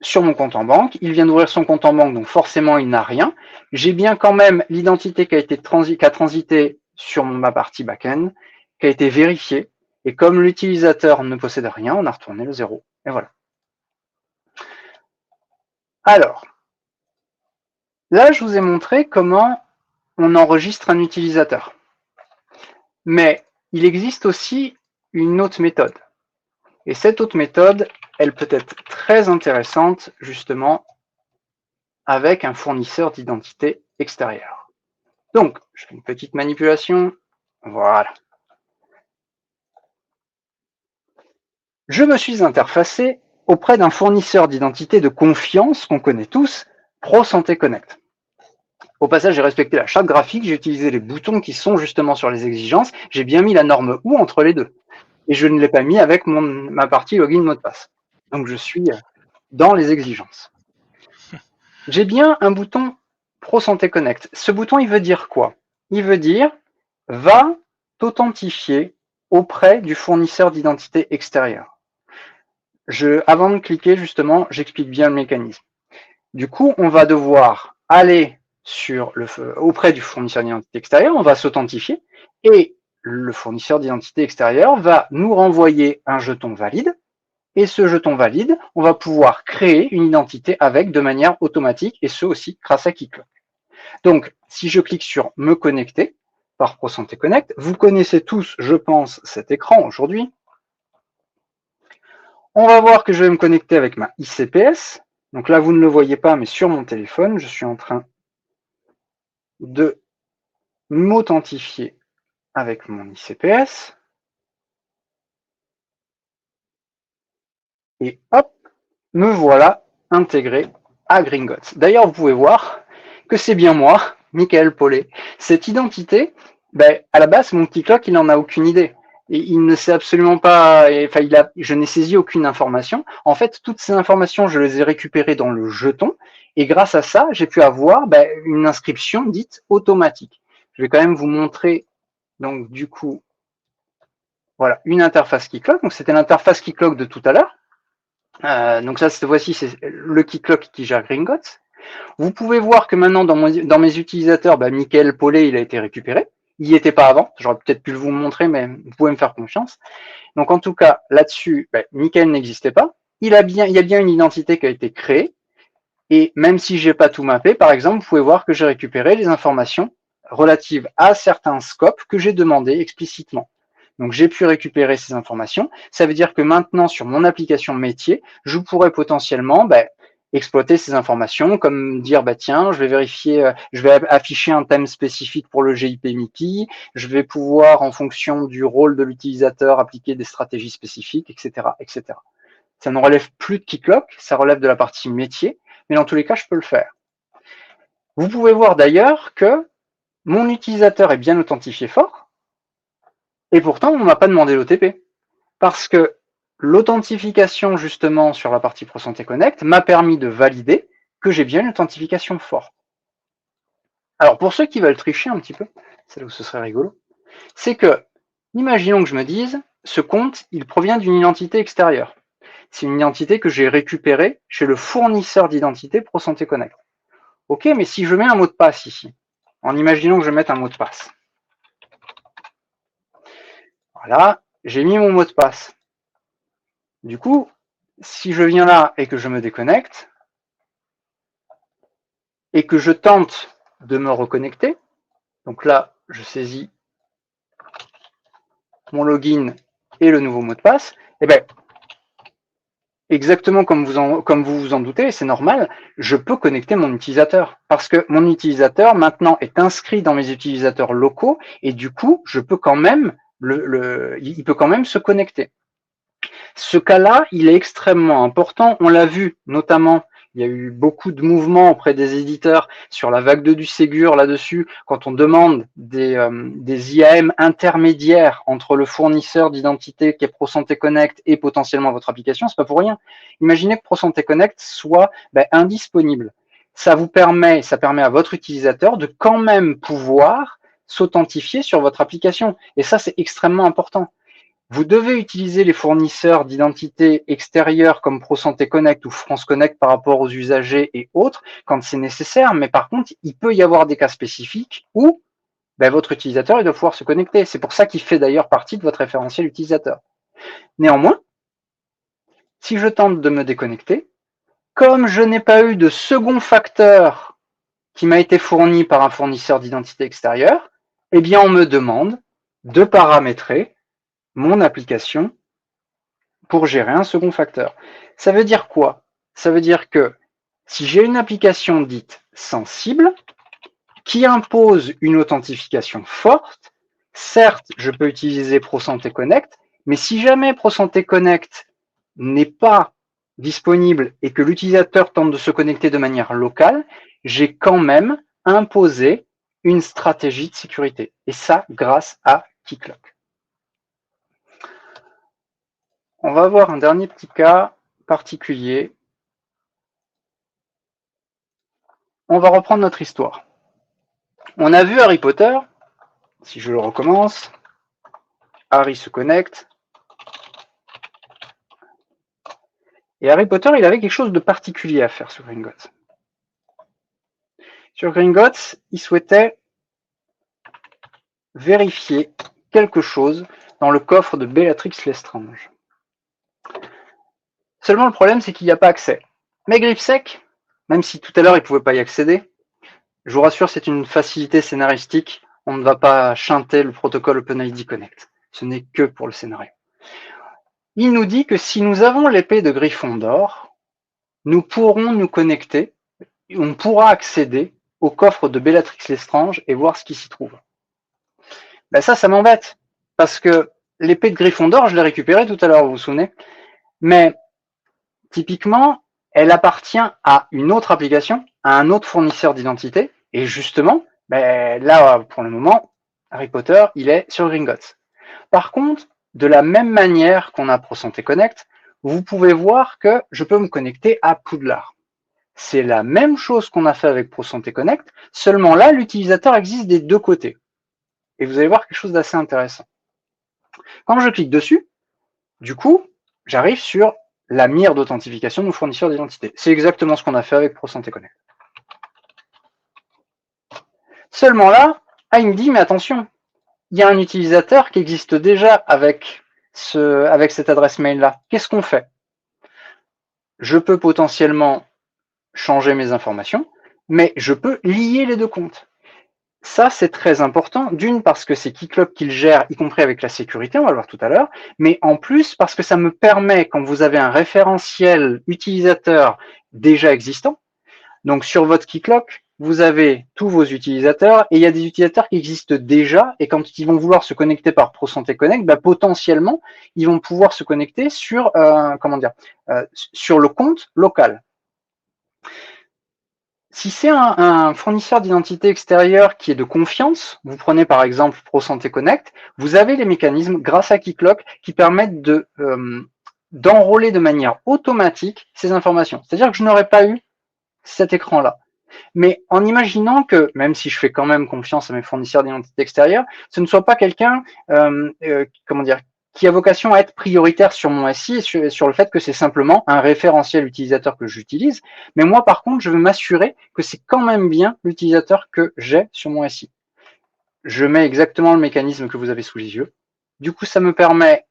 D: sur mon compte en banque, il vient d'ouvrir son compte en banque, donc forcément, il n'a rien. J'ai bien quand même l'identité qui a transité sur ma partie back-end, qui a été vérifiée. Et comme l'utilisateur ne possède rien, on a retourné le 0. Et voilà. Alors, là, je vous ai montré comment on enregistre un utilisateur. Mais il existe aussi une autre méthode. Et cette autre méthode, elle peut être très intéressante, justement, avec un fournisseur d'identité extérieur. Donc, je fais une petite manipulation. Voilà. Je me suis interfacé auprès d'un fournisseur d'identité de confiance qu'on connaît tous, ProSanté Connect. Au passage, j'ai respecté la charte graphique, j'ai utilisé les boutons qui sont justement sur les exigences, j'ai bien mis la norme OU entre les deux. Et je ne l'ai pas mis avec ma partie login mot de passe. Donc je suis dans les exigences. J'ai bien un bouton ProSanté Connect. Ce bouton, il veut dire quoi? Il veut dire va t'authentifier auprès du fournisseur d'identité extérieur. Avant de cliquer, justement, j'explique bien le mécanisme. Du coup, on va devoir aller auprès du fournisseur d'identité extérieur, on va s'authentifier et le fournisseur d'identité extérieur va nous renvoyer un jeton valide. Et ce jeton valide, on va pouvoir créer une identité avec de manière automatique, et ce aussi grâce à Keycloak. Donc, si je clique sur Me connecter par ProSanté Connect, vous connaissez tous, je pense, cet écran aujourd'hui. On va voir que je vais me connecter avec ma ICPS. Donc là, vous ne le voyez pas, mais sur mon téléphone, je suis en train de m'authentifier avec mon ICPS. Et hop, me voilà intégré à Gringotts. D'ailleurs, vous pouvez voir que c'est bien moi, Michael Paulet. Cette identité, à la base, mon Keycloak, il n'en a aucune idée. Et il ne sait absolument pas, enfin, je n'ai saisi aucune information. En fait, toutes ces informations, je les ai récupérées dans le jeton. Et grâce à ça, j'ai pu avoir une inscription dite automatique. Je vais quand même vous montrer, donc, du coup, voilà, une interface Keycloak. Donc, c'était l'interface Keycloak de tout à l'heure. Donc ça, cette fois-ci, c'est le Keycloak qui gère Gringotts. Vous pouvez voir que maintenant, dans mes utilisateurs, Michael Paulet, il a été récupéré. Il n'y était pas avant. J'aurais peut-être pu vous le montrer, mais vous pouvez me faire confiance. Donc en tout cas, là-dessus, Michael n'existait pas. Il y a bien une identité qui a été créée. Et même si j'ai pas tout mappé, par exemple, vous pouvez voir que j'ai récupéré les informations relatives à certains scopes que j'ai demandé explicitement. Donc, j'ai pu récupérer ces informations. Ça veut dire que maintenant, sur mon application métier, je pourrais potentiellement exploiter ces informations, comme dire, tiens, je vais vérifier, je vais afficher un thème spécifique pour le GIP MIPI, je vais pouvoir, en fonction du rôle de l'utilisateur, appliquer des stratégies spécifiques, etc., etc. Ça ne relève plus de Keycloak, ça relève de la partie métier, mais dans tous les cas, je peux le faire. Vous pouvez voir d'ailleurs que mon utilisateur est bien authentifié fort, et pourtant, on ne m'a pas demandé l'OTP. Parce que l'authentification, justement, sur la partie ProSanté Connect, m'a permis de valider que j'ai bien une authentification forte. Alors, pour ceux qui veulent tricher un petit peu, c'est là où ce serait rigolo, c'est que, imaginons que je me dise, ce compte, il provient d'une identité extérieure. C'est une identité que j'ai récupérée chez le fournisseur d'identité ProSanté Connect. Ok, mais si je mets un mot de passe ici, en imaginant que je mette un mot de passe. Voilà, j'ai mis mon mot de passe. Du coup, si je viens là et que je me déconnecte, et que je tente de me reconnecter, donc là, je saisis mon login et le nouveau mot de passe, et exactement comme vous vous en doutez, c'est normal, je peux connecter mon utilisateur. Parce que mon utilisateur, maintenant, est inscrit dans mes utilisateurs locaux, et du coup, je peux quand même il peut quand même se connecter. Ce cas-là, il est extrêmement important. On l'a vu, notamment, il y a eu beaucoup de mouvements auprès des éditeurs sur la vague 2 du Ségur là-dessus, quand on demande des IAM intermédiaires entre le fournisseur d'identité qui est ProSanté Connect et potentiellement votre application, c'est pas pour rien. Imaginez que ProSanté Connect soit indisponible. Ça permet à votre utilisateur de quand même pouvoir s'authentifier sur votre application. Et ça, c'est extrêmement important. Vous devez utiliser les fournisseurs d'identité extérieurs comme ProSanté Connect ou France Connect par rapport aux usagers et autres quand c'est nécessaire, mais par contre, il peut y avoir des cas spécifiques où votre utilisateur il doit pouvoir se connecter. C'est pour ça qu'il fait d'ailleurs partie de votre référentiel utilisateur. Néanmoins, si je tente de me déconnecter, comme je n'ai pas eu de second facteur qui m'a été fourni par un fournisseur d'identité extérieure, eh bien on me demande de paramétrer mon application pour gérer un second facteur. Ça veut dire quoi? Ça veut dire que si j'ai une application dite sensible, qui impose une authentification forte, certes, je peux utiliser ProSanté Connect, mais si jamais ProSanté Connect n'est pas disponible et que l'utilisateur tente de se connecter de manière locale, j'ai quand même imposé une stratégie de sécurité. Et ça, grâce à Keycloak. On va voir un dernier petit cas particulier. On va reprendre notre histoire. On a vu Harry Potter, si je le recommence. Harry se connecte. Et Harry Potter, il avait quelque chose de particulier à faire sur Gringotts. Sur Gringotts, il souhaitait vérifier quelque chose dans le coffre de Bellatrix Lestrange. Seulement, le problème, c'est qu'il n'y a pas accès. Mais Griffsec, même si tout à l'heure, il ne pouvait pas y accéder, je vous rassure, c'est une facilité scénaristique. On ne va pas chanter le protocole OpenID Connect. Ce n'est que pour le scénario. Il nous dit que si nous avons l'épée de Gryffondor, nous pourrons nous connecter, on pourra accéder au coffre de Bellatrix Lestrange et voir ce qui s'y trouve. Ben ça m'embête, parce que l'épée de Gryffondor, je l'ai récupérée tout à l'heure, vous vous souvenez, mais typiquement, elle appartient à une autre application, à un autre fournisseur d'identité, et justement, ben là, pour le moment, Harry Potter, il est sur Gringotts. Par contre, de la même manière qu'on a ProSanté Connect, vous pouvez voir que je peux me connecter à Poudlard. C'est la même chose qu'on a fait avec ProSanté Connect, seulement là, l'utilisateur existe des deux côtés. Et vous allez voir quelque chose d'assez intéressant. Quand je clique dessus, du coup, j'arrive sur la mire d'authentification de nos fournisseurs d'identité. C'est exactement ce qu'on a fait avec ProSanté Connect. Seulement là, il me dit, mais attention, il y a un utilisateur qui existe déjà avec cette adresse mail-là. Qu'est-ce qu'on fait? Je peux potentiellement changer mes informations, mais je peux lier les deux comptes. Ça, c'est très important. D'une, parce que c'est Keycloak qui le gère, y compris avec la sécurité, on va le voir tout à l'heure, mais en plus, parce que ça me permet, quand vous avez un référentiel utilisateur déjà existant, donc sur votre Keycloak, vous avez tous vos utilisateurs et il y a des utilisateurs qui existent déjà et quand ils vont vouloir se connecter par ProSanté Connect, bah, potentiellement, ils vont pouvoir se connecter sur, sur le compte local. Si c'est un fournisseur d'identité extérieur qui est de confiance, vous prenez par exemple ProSanté Connect, vous avez les mécanismes grâce à Keycloak qui permettent d'enrôler de manière automatique ces informations. C'est-à-dire que je n'aurais pas eu cet écran-là. Mais en imaginant que, même si je fais quand même confiance à mes fournisseurs d'identité extérieure, ce ne soit pas quelqu'un, qui a vocation à être prioritaire sur mon SI et sur le fait que c'est simplement un référentiel utilisateur que j'utilise. Mais moi, par contre, je veux m'assurer que c'est quand même bien l'utilisateur que j'ai sur mon SI. Je mets exactement le mécanisme que vous avez sous les yeux. Du coup, ça me permet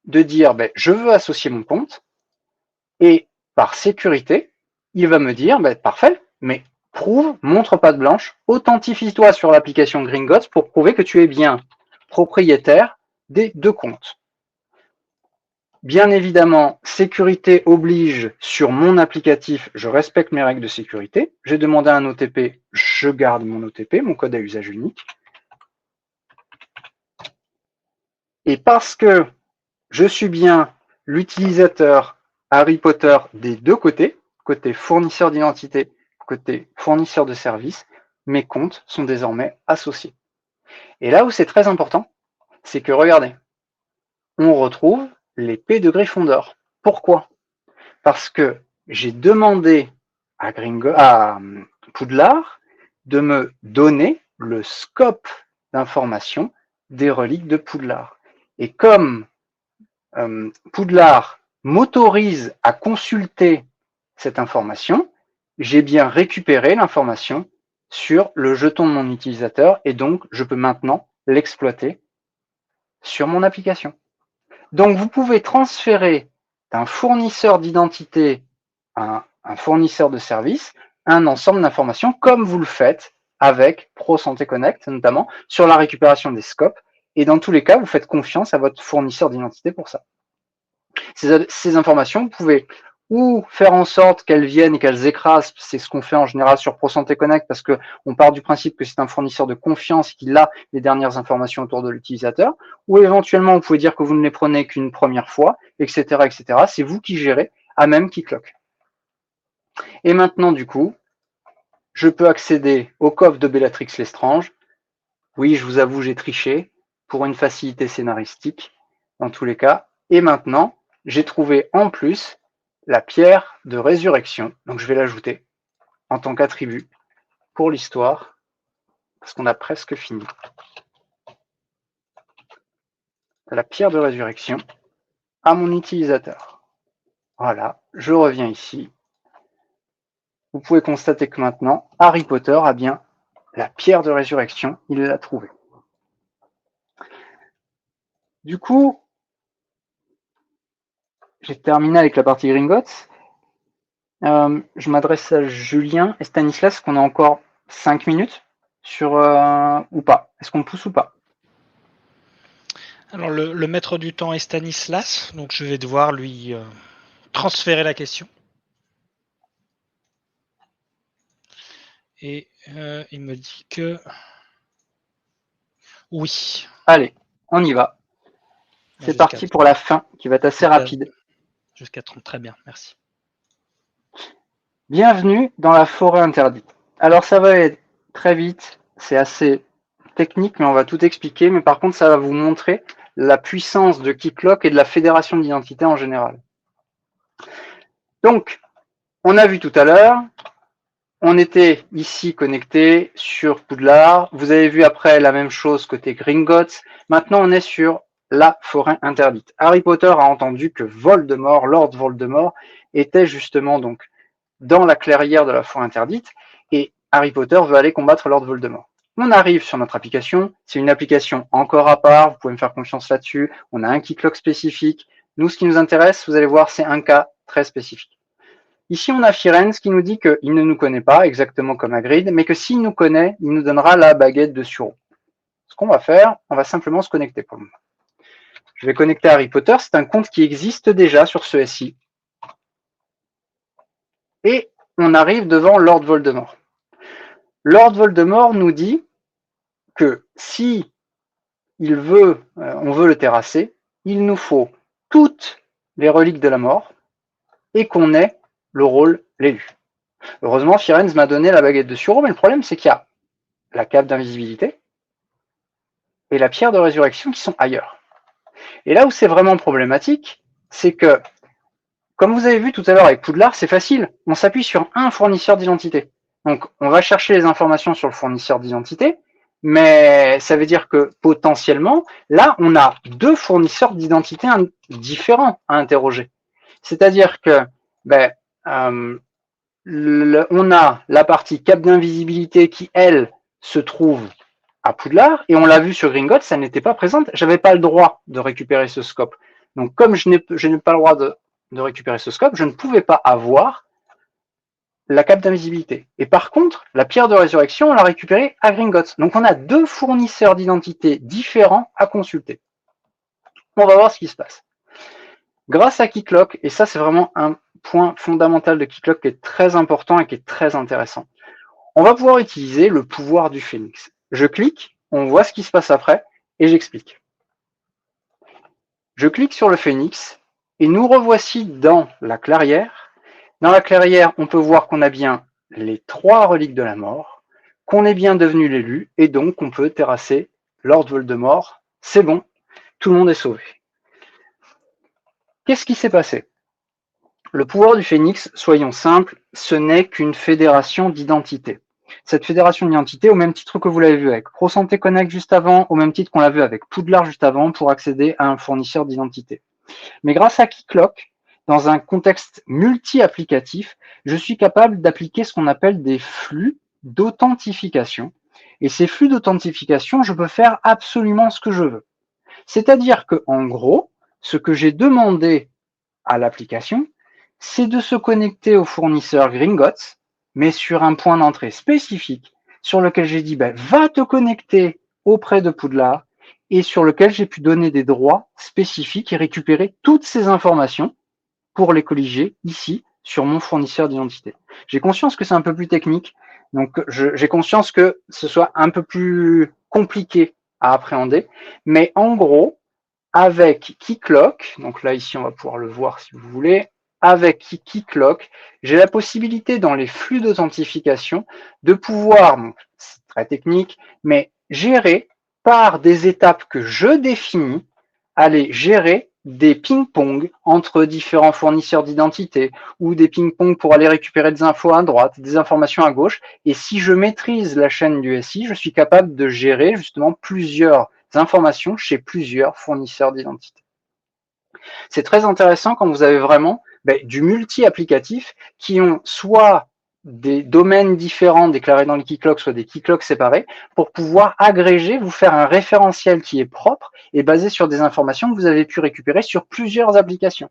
D: de dire, je veux associer mon compte et par sécurité, il va me dire, parfait, mais prouve, montre patte blanche, authentifie-toi sur l'application Gringotts pour prouver que tu es bien propriétaire des deux comptes. Bien évidemment, sécurité oblige sur mon applicatif, je respecte mes règles de sécurité. J'ai demandé un OTP, je garde mon OTP, mon code à usage unique. Et parce que je suis bien l'utilisateur Harry Potter des deux côtés, côté fournisseur d'identité, côté fournisseur de services, mes comptes sont désormais associés. Et là où c'est très important, c'est que regardez, on retrouve l'épée de Gryffondor. Pourquoi? Parce que j'ai demandé à Poudlard de me donner le scope d'information des reliques de Poudlard. Et comme Poudlard m'autorise à consulter cette information, j'ai bien récupéré l'information sur le jeton de mon utilisateur et donc je peux maintenant l'exploiter sur mon application. Donc vous pouvez transférer d'un fournisseur d'identité à un fournisseur de service un ensemble d'informations comme vous le faites avec ProSanté Connect, notamment sur la récupération des scopes. Et dans tous les cas, vous faites confiance à votre fournisseur d'identité pour ça. Ces informations, vous pouvez ou faire en sorte qu'elles viennent et qu'elles écrasent, c'est ce qu'on fait en général sur ProSanté Connect parce qu'on part du principe que c'est un fournisseur de confiance qui a les dernières informations autour de l'utilisateur, ou éventuellement vous pouvez dire que vous ne les prenez qu'une première fois, etc. etc. C'est vous qui gérez, à même Keycloak. Et maintenant du coup, je peux accéder au coffre de Bellatrix Lestrange. Oui, je vous avoue, j'ai triché pour une facilité scénaristique dans tous les cas. Et maintenant, j'ai trouvé en plus la pierre de résurrection. Donc je vais l'ajouter en tant qu'attribut pour l'histoire, parce qu'on a presque fini. la pierre de résurrection à mon utilisateur. Voilà, je reviens ici. Vous pouvez constater que maintenant, Harry Potter a bien la pierre de résurrection, il l'a trouvée. Du coup, j'ai terminé avec la partie Gringotts. Je m'adresse à Julien et Stanislas, qu'on a encore 5 minutes sur ou pas. Est-ce qu'on pousse ou pas?
B: Alors, le maître du temps est Stanislas, donc je vais devoir lui transférer la question. Et il me dit que oui.
D: Allez, on y va. C'est parti pour la fin, qui va être assez rapide.
B: Jusqu'à 30, très bien, merci.
D: Bienvenue dans la forêt interdite. Alors ça va être très vite, c'est assez technique, mais on va tout expliquer. Mais par contre, ça va vous montrer la puissance de Keycloak et de la fédération d'identité en général. Donc, on a vu tout à l'heure, on était ici connecté sur Poudlard. Vous avez vu après la même chose côté Gringotts. Maintenant, on est sur la forêt interdite. Harry Potter a entendu que Voldemort, Lord Voldemort, était justement donc dans la clairière de la forêt interdite, et Harry Potter veut aller combattre Lord Voldemort. On arrive sur notre application, c'est une application encore à part, vous pouvez me faire confiance là-dessus, on a un Keycloak spécifique. Nous, ce qui nous intéresse, vous allez voir, c'est un cas très spécifique. Ici, on a Firenze qui nous dit qu'il ne nous connaît pas, exactement comme Hagrid, mais que s'il nous connaît, il nous donnera la baguette de Suro. Ce qu'on va faire, on va simplement se connecter pour le moment. Je vais connecter Harry Potter, c'est un compte qui existe déjà sur ce SI. Et on arrive devant Lord Voldemort. Lord Voldemort nous dit que si on veut le terrasser, il nous faut toutes les reliques de la mort et qu'on ait le rôle l'élu. Heureusement, Firenze m'a donné la baguette de Suro, mais le problème, c'est qu'il y a la cape d'invisibilité et la pierre de résurrection qui sont ailleurs. Et là où c'est vraiment problématique, c'est que, comme vous avez vu tout à l'heure avec Poudlard, c'est facile. On s'appuie sur un fournisseur d'identité. Donc, on va chercher les informations sur le fournisseur d'identité, mais ça veut dire que potentiellement, là, on a deux fournisseurs d'identité différents à interroger. C'est-à-dire que, on a la partie cape d'invisibilité qui, elle, se trouve à Poudlard, et on l'a vu sur Gringotts, ça n'était pas présente. J'avais pas le droit de récupérer ce scope. Donc, comme je n'ai pas le droit de récupérer ce scope, je ne pouvais pas avoir la cape d'invisibilité. Et par contre, la pierre de résurrection, on l'a récupérée à Gringotts. Donc, on a deux fournisseurs d'identité différents à consulter. On va voir ce qui se passe. Grâce à Keycloak, et ça, c'est vraiment un point fondamental de Keycloak qui est très important et qui est très intéressant, on va pouvoir utiliser le pouvoir du phénix. Je clique, on voit ce qui se passe après, et j'explique. Je clique sur le phénix, et nous revoici dans la clairière. Dans la clairière, on peut voir qu'on a bien les 3 reliques de la mort, qu'on est bien devenu l'élu, et donc on peut terrasser Lord Voldemort. C'est bon, tout le monde est sauvé. Qu'est-ce qui s'est passé? Le pouvoir du phénix, soyons simples, ce n'est qu'une fédération d'identité. Cette fédération d'identité, au même titre que vous l'avez vu avec ProSanté Connect juste avant, au même titre qu'on l'a vu avec Poudlard juste avant, pour accéder à un fournisseur d'identité. Mais grâce à Keycloak, dans un contexte multi-applicatif, je suis capable d'appliquer ce qu'on appelle des flux d'authentification. Et ces flux d'authentification, je peux faire absolument ce que je veux. C'est-à-dire que, en gros, ce que j'ai demandé à l'application, c'est de se connecter au fournisseur Gringotts, mais sur un point d'entrée spécifique, sur lequel j'ai dit, va te connecter auprès de Poudlard, et sur lequel j'ai pu donner des droits spécifiques et récupérer toutes ces informations pour les colliger ici sur mon fournisseur d'identité. J'ai conscience que c'est un peu plus technique, donc j'ai conscience que ce soit un peu plus compliqué à appréhender, mais en gros, avec Keycloak, donc là ici on va pouvoir le voir si vous voulez, avec Keycloak, j'ai la possibilité dans les flux d'authentification de pouvoir, c'est très technique, mais gérer par des étapes que je définis, aller gérer des ping-pong entre différents fournisseurs d'identité ou des ping-pong pour aller récupérer des infos à droite, des informations à gauche. Et si je maîtrise la chaîne du SI, je suis capable de gérer justement plusieurs informations chez plusieurs fournisseurs d'identité. C'est très intéressant quand vous avez vraiment du multi-applicatif qui ont soit des domaines différents déclarés dans les keyclocks, soit des keyclocks séparés, pour pouvoir agréger, vous faire un référentiel qui est propre et basé sur des informations que vous avez pu récupérer sur plusieurs applications.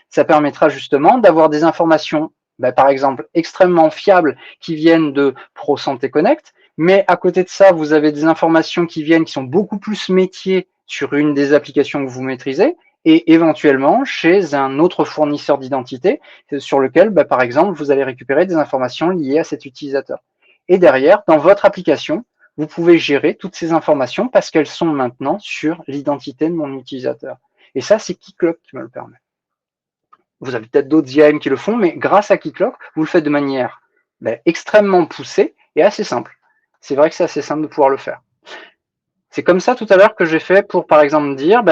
D: Ça permettra justement d'avoir des informations, par exemple, extrêmement fiables qui viennent de ProSanté Connect, mais à côté de ça, vous avez des informations qui sont beaucoup plus métiers sur une des applications que vous maîtrisez, et éventuellement chez un autre fournisseur d'identité sur lequel, par exemple, vous allez récupérer des informations liées à cet utilisateur. Et derrière, dans votre application, vous pouvez gérer toutes ces informations parce qu'elles sont maintenant sur l'identité de mon utilisateur. Et ça, c'est Keycloak qui me le permet. Vous avez peut-être d'autres IAM qui le font, mais grâce à Keycloak, vous le faites de manière extrêmement poussée et assez simple. C'est vrai que c'est assez simple de pouvoir le faire. C'est comme ça tout à l'heure que j'ai fait pour, par exemple, dire,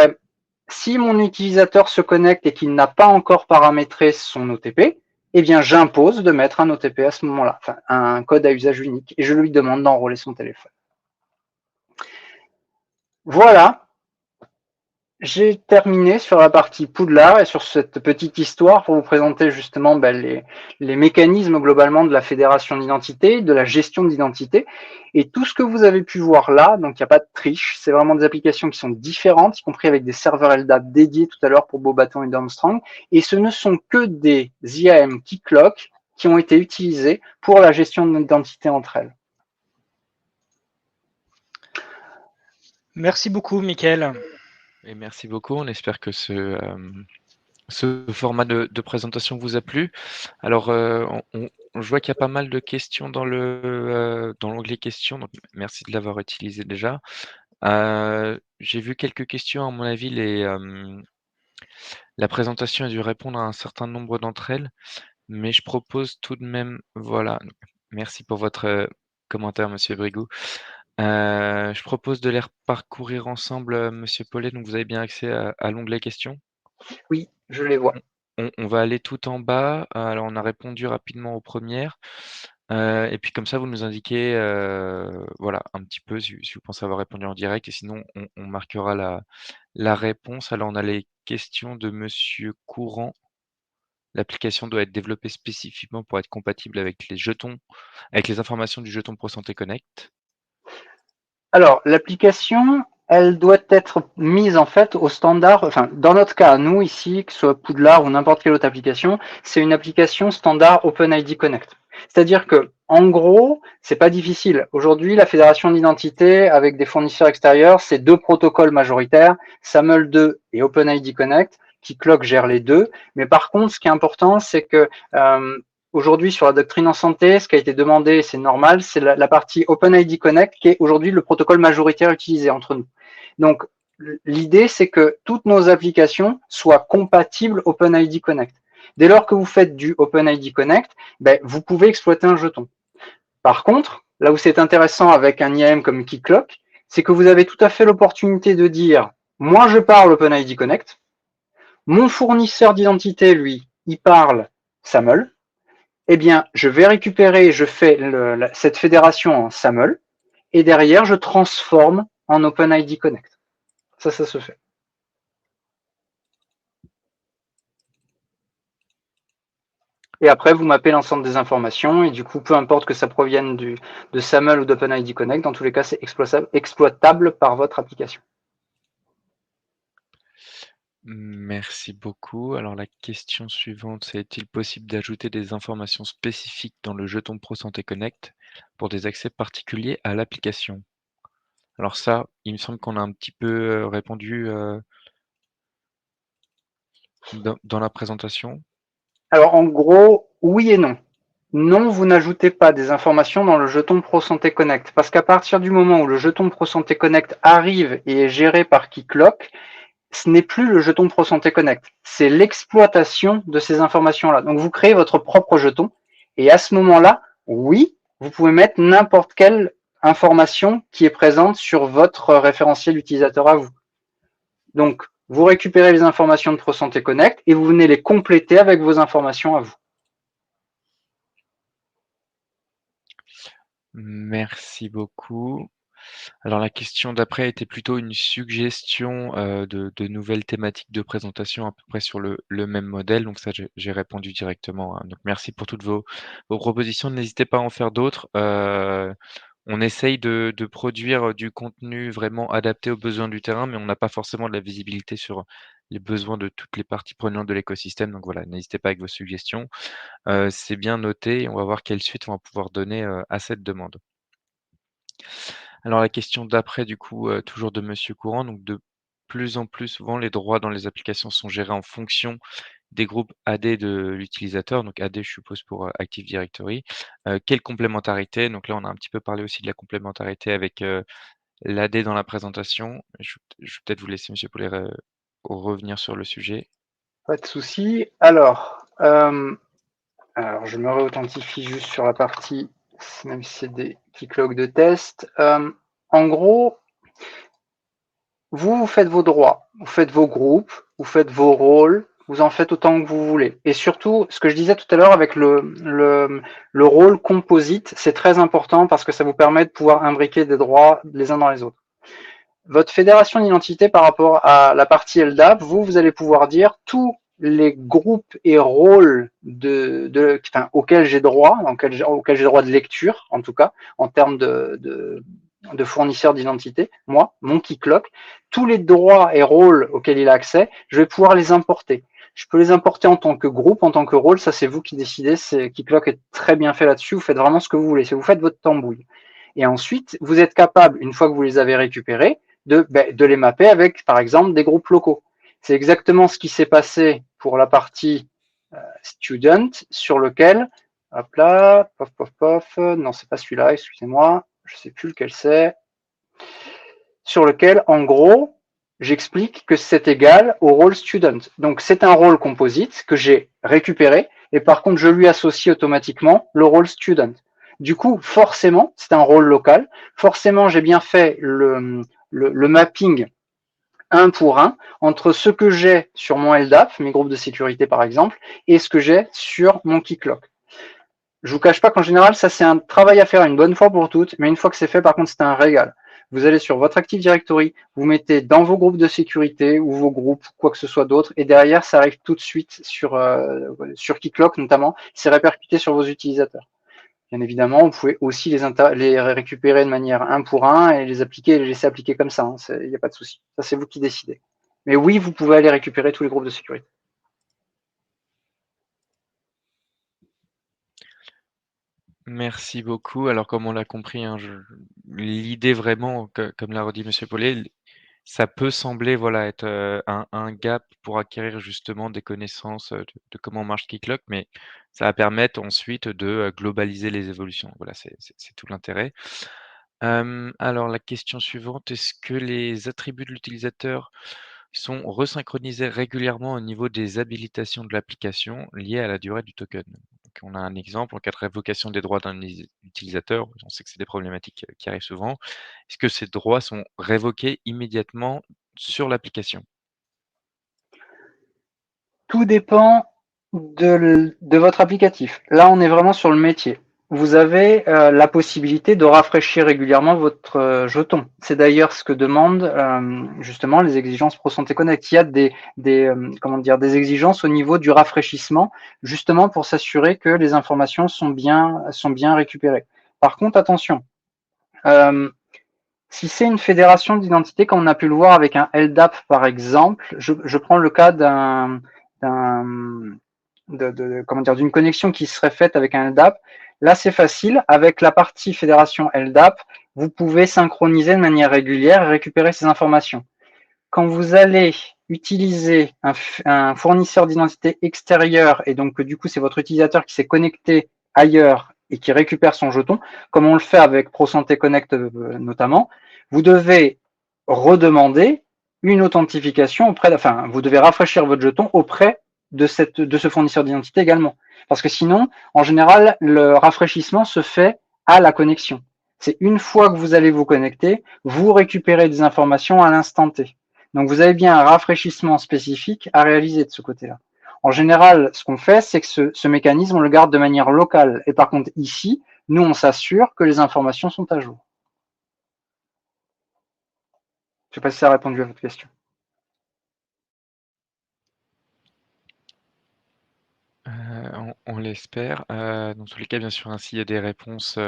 D: si mon utilisateur se connecte et qu'il n'a pas encore paramétré son OTP, eh bien, j'impose de mettre un OTP à ce moment-là, enfin, un code à usage unique, et je lui demande d'enrôler son téléphone. Voilà. J'ai terminé sur la partie Poudlard et sur cette petite histoire pour vous présenter justement les mécanismes globalement de la fédération d'identité, de la gestion d'identité. Et tout ce que vous avez pu voir là, donc il n'y a pas de triche, c'est vraiment des applications qui sont différentes, y compris avec des serveurs LDAP dédiés tout à l'heure pour Beaubaton et Armstrong. Et ce ne sont que des IAM Keycloak qui ont été utilisés pour la gestion de l'identité entre elles.
B: Merci beaucoup, Mickaël.
C: Et merci beaucoup. On espère que ce format de présentation vous a plu. Alors, je vois qu'il y a pas mal de questions dans l'onglet questions, donc merci de l'avoir utilisé déjà. J'ai vu quelques questions, à mon avis, la présentation a dû répondre à un certain nombre d'entre elles, mais je propose tout de même, voilà, merci pour votre commentaire, Monsieur Brigou. Je propose de les parcourir ensemble, Monsieur Paulet. Donc, vous avez bien accès à l'onglet questions?
D: Oui, je les vois.
C: On va aller tout en bas. Alors, on a répondu rapidement aux premières. Et puis, comme ça, vous nous indiquez, voilà, un petit peu si vous pensez avoir répondu en direct. Et sinon, on marquera la réponse. Alors, on a les questions de Monsieur Courant. L'application doit être développée spécifiquement pour être compatible avec les jetons, avec les informations du jeton ProSanté Connect.
D: Alors, l'application, elle doit être mise en fait au standard, enfin, dans notre cas, nous ici, que ce soit Poudlard ou n'importe quelle autre application, c'est une application standard OpenID Connect. C'est-à-dire que, en gros, c'est pas difficile. Aujourd'hui, la fédération d'identité avec des fournisseurs extérieurs, c'est deux protocoles majoritaires, SAML2 et OpenID Connect, Keycloak gère les deux. Mais par contre, ce qui est important, c'est que aujourd'hui, sur la doctrine en santé, ce qui a été demandé, c'est normal, c'est la partie OpenID Connect qui est aujourd'hui le protocole majoritaire utilisé entre nous. Donc, l'idée, c'est que toutes nos applications soient compatibles OpenID Connect. Dès lors que vous faites du OpenID Connect, vous pouvez exploiter un jeton. Par contre, là où c'est intéressant avec un IAM comme Keycloak, c'est que vous avez tout à fait l'opportunité de dire « moi, je parle OpenID Connect », mon fournisseur d'identité, lui, il parle SAML, eh bien, je vais récupérer, je fais cette fédération en SAML, et derrière, je transforme en OpenID Connect. Ça se fait. Et après, vous mappez l'ensemble des informations, et du coup, peu importe que ça provienne de SAML ou d'OpenID Connect, dans tous les cas, c'est exploitable par votre application.
C: Merci beaucoup. Alors, la question suivante, c'est: est-il possible d'ajouter des informations spécifiques dans le jeton ProSanté Connect pour des accès particuliers à l'application? Alors ça, il me semble qu'on a un petit peu répondu dans la présentation.
D: Alors, en gros, oui et non. Non, vous n'ajoutez pas des informations dans le jeton ProSanté Connect, parce qu'à partir du moment où le jeton ProSanté Connect arrive et est géré par Keycloak, ce n'est plus le jeton ProSanté Connect, c'est l'exploitation de ces informations-là. Donc, vous créez votre propre jeton, et à ce moment-là, oui, vous pouvez mettre n'importe quelle information qui est présente sur votre référentiel utilisateur à vous. Donc, vous récupérez les informations de ProSanté Connect et vous venez les compléter avec vos informations à vous.
C: Merci beaucoup. Alors la question d'après était plutôt une suggestion de nouvelles thématiques de présentation à peu près sur le même modèle. Donc ça, j'ai répondu directement, hein. Donc merci pour toutes vos propositions. N'hésitez pas à en faire d'autres. On essaye de produire du contenu vraiment adapté aux besoins du terrain, mais on n'a pas forcément de la visibilité sur les besoins de toutes les parties prenantes de l'écosystème. Donc voilà, n'hésitez pas avec vos suggestions. C'est bien noté. On va voir quelle suite on va pouvoir donner à cette demande. Alors la question d'après du coup, toujours de Monsieur Courant, donc de plus en plus souvent, les droits dans les applications sont gérés en fonction des groupes AD de l'utilisateur, donc AD je suppose pour, Active Directory. Quelle complémentarité? Donc là, on a un petit peu parlé aussi de la complémentarité avec, l'AD dans la présentation. Je vais peut-être vous laisser Monsieur Paulet revenir sur le sujet.
D: Pas de souci. Alors je me réauthentifie juste sur la partie, même si c'est des keycloaks de test. En gros, vous faites vos droits, vous faites vos groupes, vous faites vos rôles, vous en faites autant que vous voulez. Et surtout, ce que je disais tout à l'heure avec le rôle composite, c'est très important parce que ça vous permet de pouvoir imbriquer des droits les uns dans les autres. Votre fédération d'identité par rapport à la partie LDAP, vous allez pouvoir dire tous les groupes et rôles auxquels j'ai droit, auxquels j'ai droit de lecture, en tout cas, en termes de fournisseur d'identité, moi, mon keycloak, tous les droits et rôles auxquels il a accès, je vais pouvoir les importer. Je peux les importer en tant que groupe, en tant que rôle, ça c'est vous qui décidez, Keycloak est très bien fait là-dessus, vous faites vraiment ce que vous voulez, vous faites votre tambouille. Et ensuite, vous êtes capable, une fois que vous les avez récupérés, de les mapper avec, par exemple, des groupes locaux. C'est exactement ce qui s'est passé pour la partie student, sur lequel, hop là, pof, pof, pof, non, c'est pas celui-là, excusez-moi, je sais plus lequel c'est, sur lequel, en gros, j'explique que c'est égal au rôle student. Donc, c'est un rôle composite que j'ai récupéré, et par contre, je lui associe automatiquement le rôle student. Du coup, forcément, c'est un rôle local. Forcément, j'ai bien fait le mapping un pour un entre ce que j'ai sur mon LDAP, mes groupes de sécurité par exemple, et ce que j'ai sur mon keycloak. Je vous cache pas qu'en général, ça c'est un travail à faire une bonne fois pour toutes, mais une fois que c'est fait, par contre, c'est un régal. Vous allez sur votre Active Directory, vous mettez dans vos groupes de sécurité ou vos groupes, quoi que ce soit d'autre, et derrière, ça arrive tout de suite sur Keycloak notamment, c'est répercuté sur vos utilisateurs. Bien évidemment, vous pouvez aussi les récupérer de manière un pour un et les appliquer et les laisser appliquer comme ça. Il n'y a pas de souci. Ça, c'est vous qui décidez. Mais oui, vous pouvez aller récupérer tous les groupes de sécurité.
C: Merci beaucoup. Alors comme on l'a compris, hein, l'idée vraiment, comme l'a redit Monsieur Paulet, ça peut sembler voilà, être un gap pour acquérir justement des connaissances de comment marche Keycloak, mais ça va permettre ensuite de globaliser les évolutions. Voilà, c'est tout l'intérêt. Alors la question suivante, est-ce que les attributs de l'utilisateur sont resynchronisés régulièrement au niveau des habilitations de l'application liées à la durée du token? Donc on a un exemple, en cas de révocation des droits d'un utilisateur, on sait que c'est des problématiques qui arrivent souvent. Est-ce que ces droits sont révoqués immédiatement sur l'application?
D: Tout dépend de votre applicatif. Là, on est vraiment sur le métier. Vous avez la possibilité de rafraîchir régulièrement votre jeton. C'est d'ailleurs ce que demandent justement les exigences ProSanté Connect. Il y a des exigences au niveau du rafraîchissement, justement pour s'assurer que les informations sont bien récupérées. Par contre, attention, si c'est une fédération d'identité, comme on a pu le voir avec un LDAP par exemple, je prends le cas d'une connexion qui serait faite avec un LDAP. Là, c'est facile. Avec la partie fédération LDAP, vous pouvez synchroniser de manière régulière et récupérer ces informations. Quand vous allez utiliser un fournisseur d'identité extérieur, et donc du coup, c'est votre utilisateur qui s'est connecté ailleurs et qui récupère son jeton, comme on le fait avec ProSanté Connect notamment, vous devez redemander une authentification vous devez rafraîchir votre jeton auprès de ce fournisseur d'identité également. Parce que sinon, en général, le rafraîchissement se fait à la connexion. C'est une fois que vous allez vous connecter, vous récupérez des informations à l'instant T. Donc, vous avez bien un rafraîchissement spécifique à réaliser de ce côté-là. En général, ce qu'on fait, c'est que ce mécanisme, on le garde de manière locale. Et par contre, ici, nous, on s'assure que les informations sont à jour. sais pas si ça a répondu à votre question.
C: On l'espère. Dans tous les cas, bien sûr, s'il y a des réponses,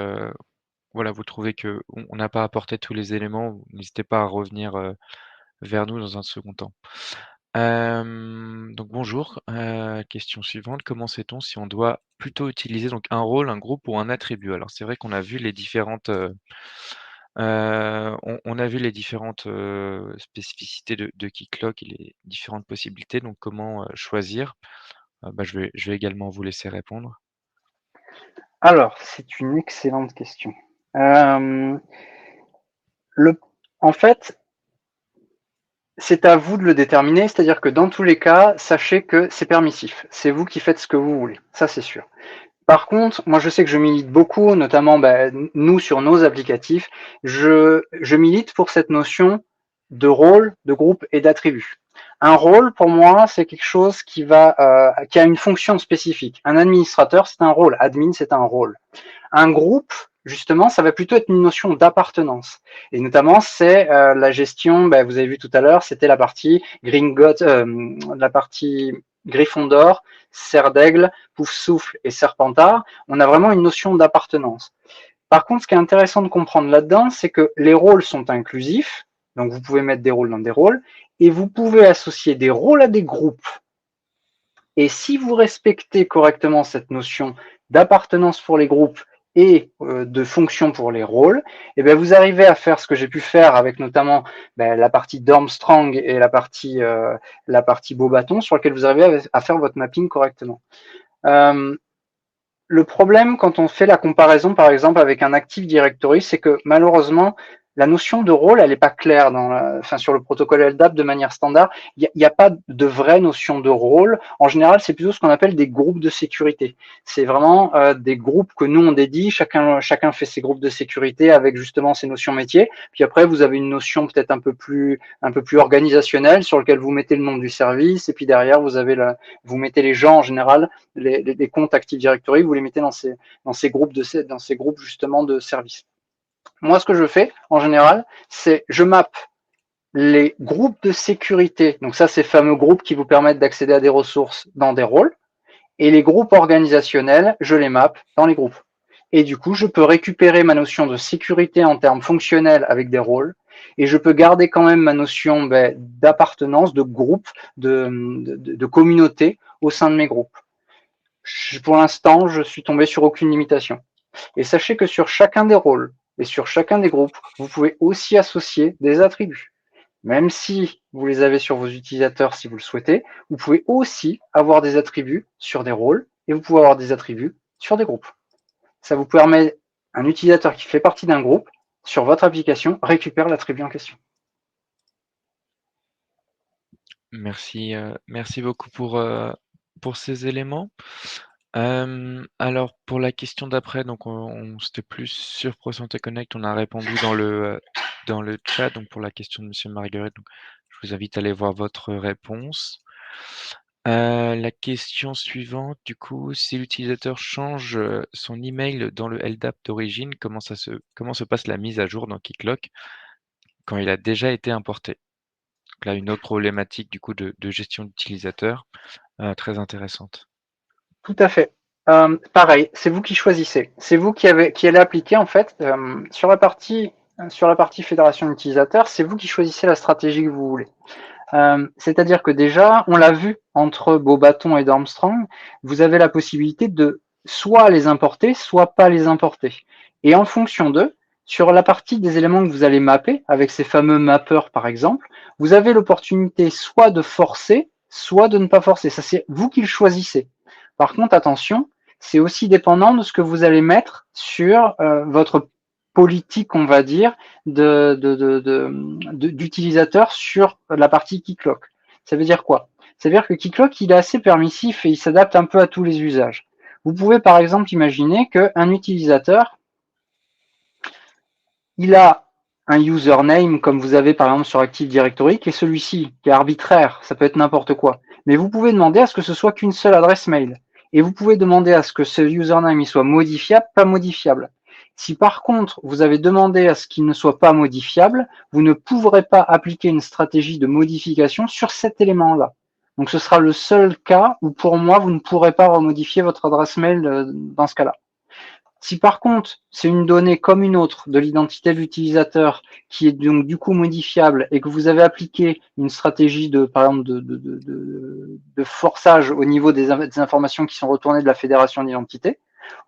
C: voilà, vous trouvez qu'on n'a pas apporté tous les éléments, n'hésitez pas à revenir vers nous dans un second temps. Donc bonjour, question suivante, comment sait-on si on doit plutôt utiliser donc un rôle, un groupe ou un attribut? Alors c'est vrai qu'on a vu les différentes, on a vu les différentes, spécificités de Keycloak et les différentes possibilités, donc comment, choisir? Je vais également vous laisser répondre.
D: Alors, c'est une excellente question. En fait, c'est à vous de le déterminer, c'est-à-dire que dans tous les cas, sachez que c'est permissif. C'est vous qui faites ce que vous voulez, ça c'est sûr. Par contre, moi je sais que je milite beaucoup, notamment nous sur nos applicatifs, je milite pour cette notion de rôle, de groupe et d'attribut. Un rôle, pour moi, c'est quelque chose qui a une fonction spécifique. Un administrateur, c'est un rôle. Admin, c'est un rôle. Un groupe, justement, ça va plutôt être une notion d'appartenance. Et notamment, c'est la gestion, vous avez vu tout à l'heure, c'était la partie la partie Gryffondor, Serre d'Aigle, Poufsouffle et Serpentard. On a vraiment une notion d'appartenance. Par contre, ce qui est intéressant de comprendre là-dedans, c'est que les rôles sont inclusifs. Donc, vous pouvez mettre des rôles dans des rôles et vous pouvez associer des rôles à des groupes. Et si vous respectez correctement cette notion d'appartenance pour les groupes et de fonction pour les rôles, et bien vous arrivez à faire ce que j'ai pu faire avec notamment la partie Dormstrong et la partie Beaubaton, sur laquelle vous arrivez à faire votre mapping correctement. Le problème quand on fait la comparaison par exemple avec un Active Directory, c'est que malheureusement la notion de rôle, elle n'est pas claire sur le protocole LDAP de manière standard. Il n'y a pas de vraie notion de rôle. En général, c'est plutôt ce qu'on appelle des groupes de sécurité. C'est vraiment des groupes que nous on dédie. Chacun fait ses groupes de sécurité avec justement ses notions métiers. Puis après, vous avez une notion peut-être un peu plus organisationnelle sur lequel vous mettez le nom du service. Et puis derrière, vous mettez les gens en général, les comptes Active Directory, vous les mettez dans ces groupes justement de services. Moi, ce que je fais, en général, c'est je mappe les groupes de sécurité. Donc ça, ces fameux groupes qui vous permettent d'accéder à des ressources dans des rôles. Et les groupes organisationnels, je les mappe dans les groupes. Et du coup, je peux récupérer ma notion de sécurité en termes fonctionnels avec des rôles. Et je peux garder quand même ma notion d'appartenance, de groupe, de communauté au sein de mes groupes. Pour l'instant, je suis tombé sur aucune limitation. Et sachez que sur chacun des rôles et sur chacun des groupes, vous pouvez aussi associer des attributs. Même si vous les avez sur vos utilisateurs si vous le souhaitez, vous pouvez aussi avoir des attributs sur des rôles et vous pouvez avoir des attributs sur des groupes. Ça vous permet, un utilisateur qui fait partie d'un groupe, sur votre application, récupère l'attribut en question.
C: Merci beaucoup pour ces éléments. Alors pour la question d'après, donc c'était plus sur ProSanté Connect, on a répondu dans le chat, donc pour la question de Monsieur Marguerite, donc je vous invite à aller voir votre réponse. La question suivante, du coup, si l'utilisateur change son email dans le LDAP d'origine, comment se passe la mise à jour dans Keycloak quand il a déjà été importé? Donc là, une autre problématique du coup de gestion d'utilisateur très intéressante.
D: Tout à fait. Pareil, c'est vous qui choisissez. C'est vous qui allez appliquer en fait sur la partie fédération d'utilisateurs, c'est vous qui choisissez la stratégie que vous voulez. C'est-à-dire que déjà, on l'a vu entre Beaubaton et Dormstrong, vous avez la possibilité de soit les importer, soit pas les importer. Et en fonction d'eux, sur la partie des éléments que vous allez mapper, avec ces fameux mappeurs par exemple, vous avez l'opportunité soit de forcer, soit de ne pas forcer. Ça, c'est vous qui le choisissez. Par contre, attention, c'est aussi dépendant de ce que vous allez mettre sur votre politique, on va dire, d'utilisateur sur la partie Keycloak. Ça veut dire quoi? Ça veut dire que Keycloak, il est assez permissif et il s'adapte un peu à tous les usages. Vous pouvez par exemple imaginer qu'un utilisateur, il a un username comme vous avez par exemple sur Active Directory, qui est celui-ci, qui est arbitraire, ça peut être n'importe quoi. Mais vous pouvez demander à ce que ce soit qu'une seule adresse mail. Et vous pouvez demander à ce que ce username il soit modifiable, pas modifiable. Si par contre, vous avez demandé à ce qu'il ne soit pas modifiable, vous ne pourrez pas appliquer une stratégie de modification sur cet élément-là. Donc, ce sera le seul cas où, pour moi, vous ne pourrez pas remodifier votre adresse mail dans ce cas-là. Si par contre, c'est une donnée comme une autre de l'identité de l'utilisateur qui est donc du coup modifiable et que vous avez appliqué une stratégie de, par exemple, de forçage au niveau des informations qui sont retournées de la fédération d'identité,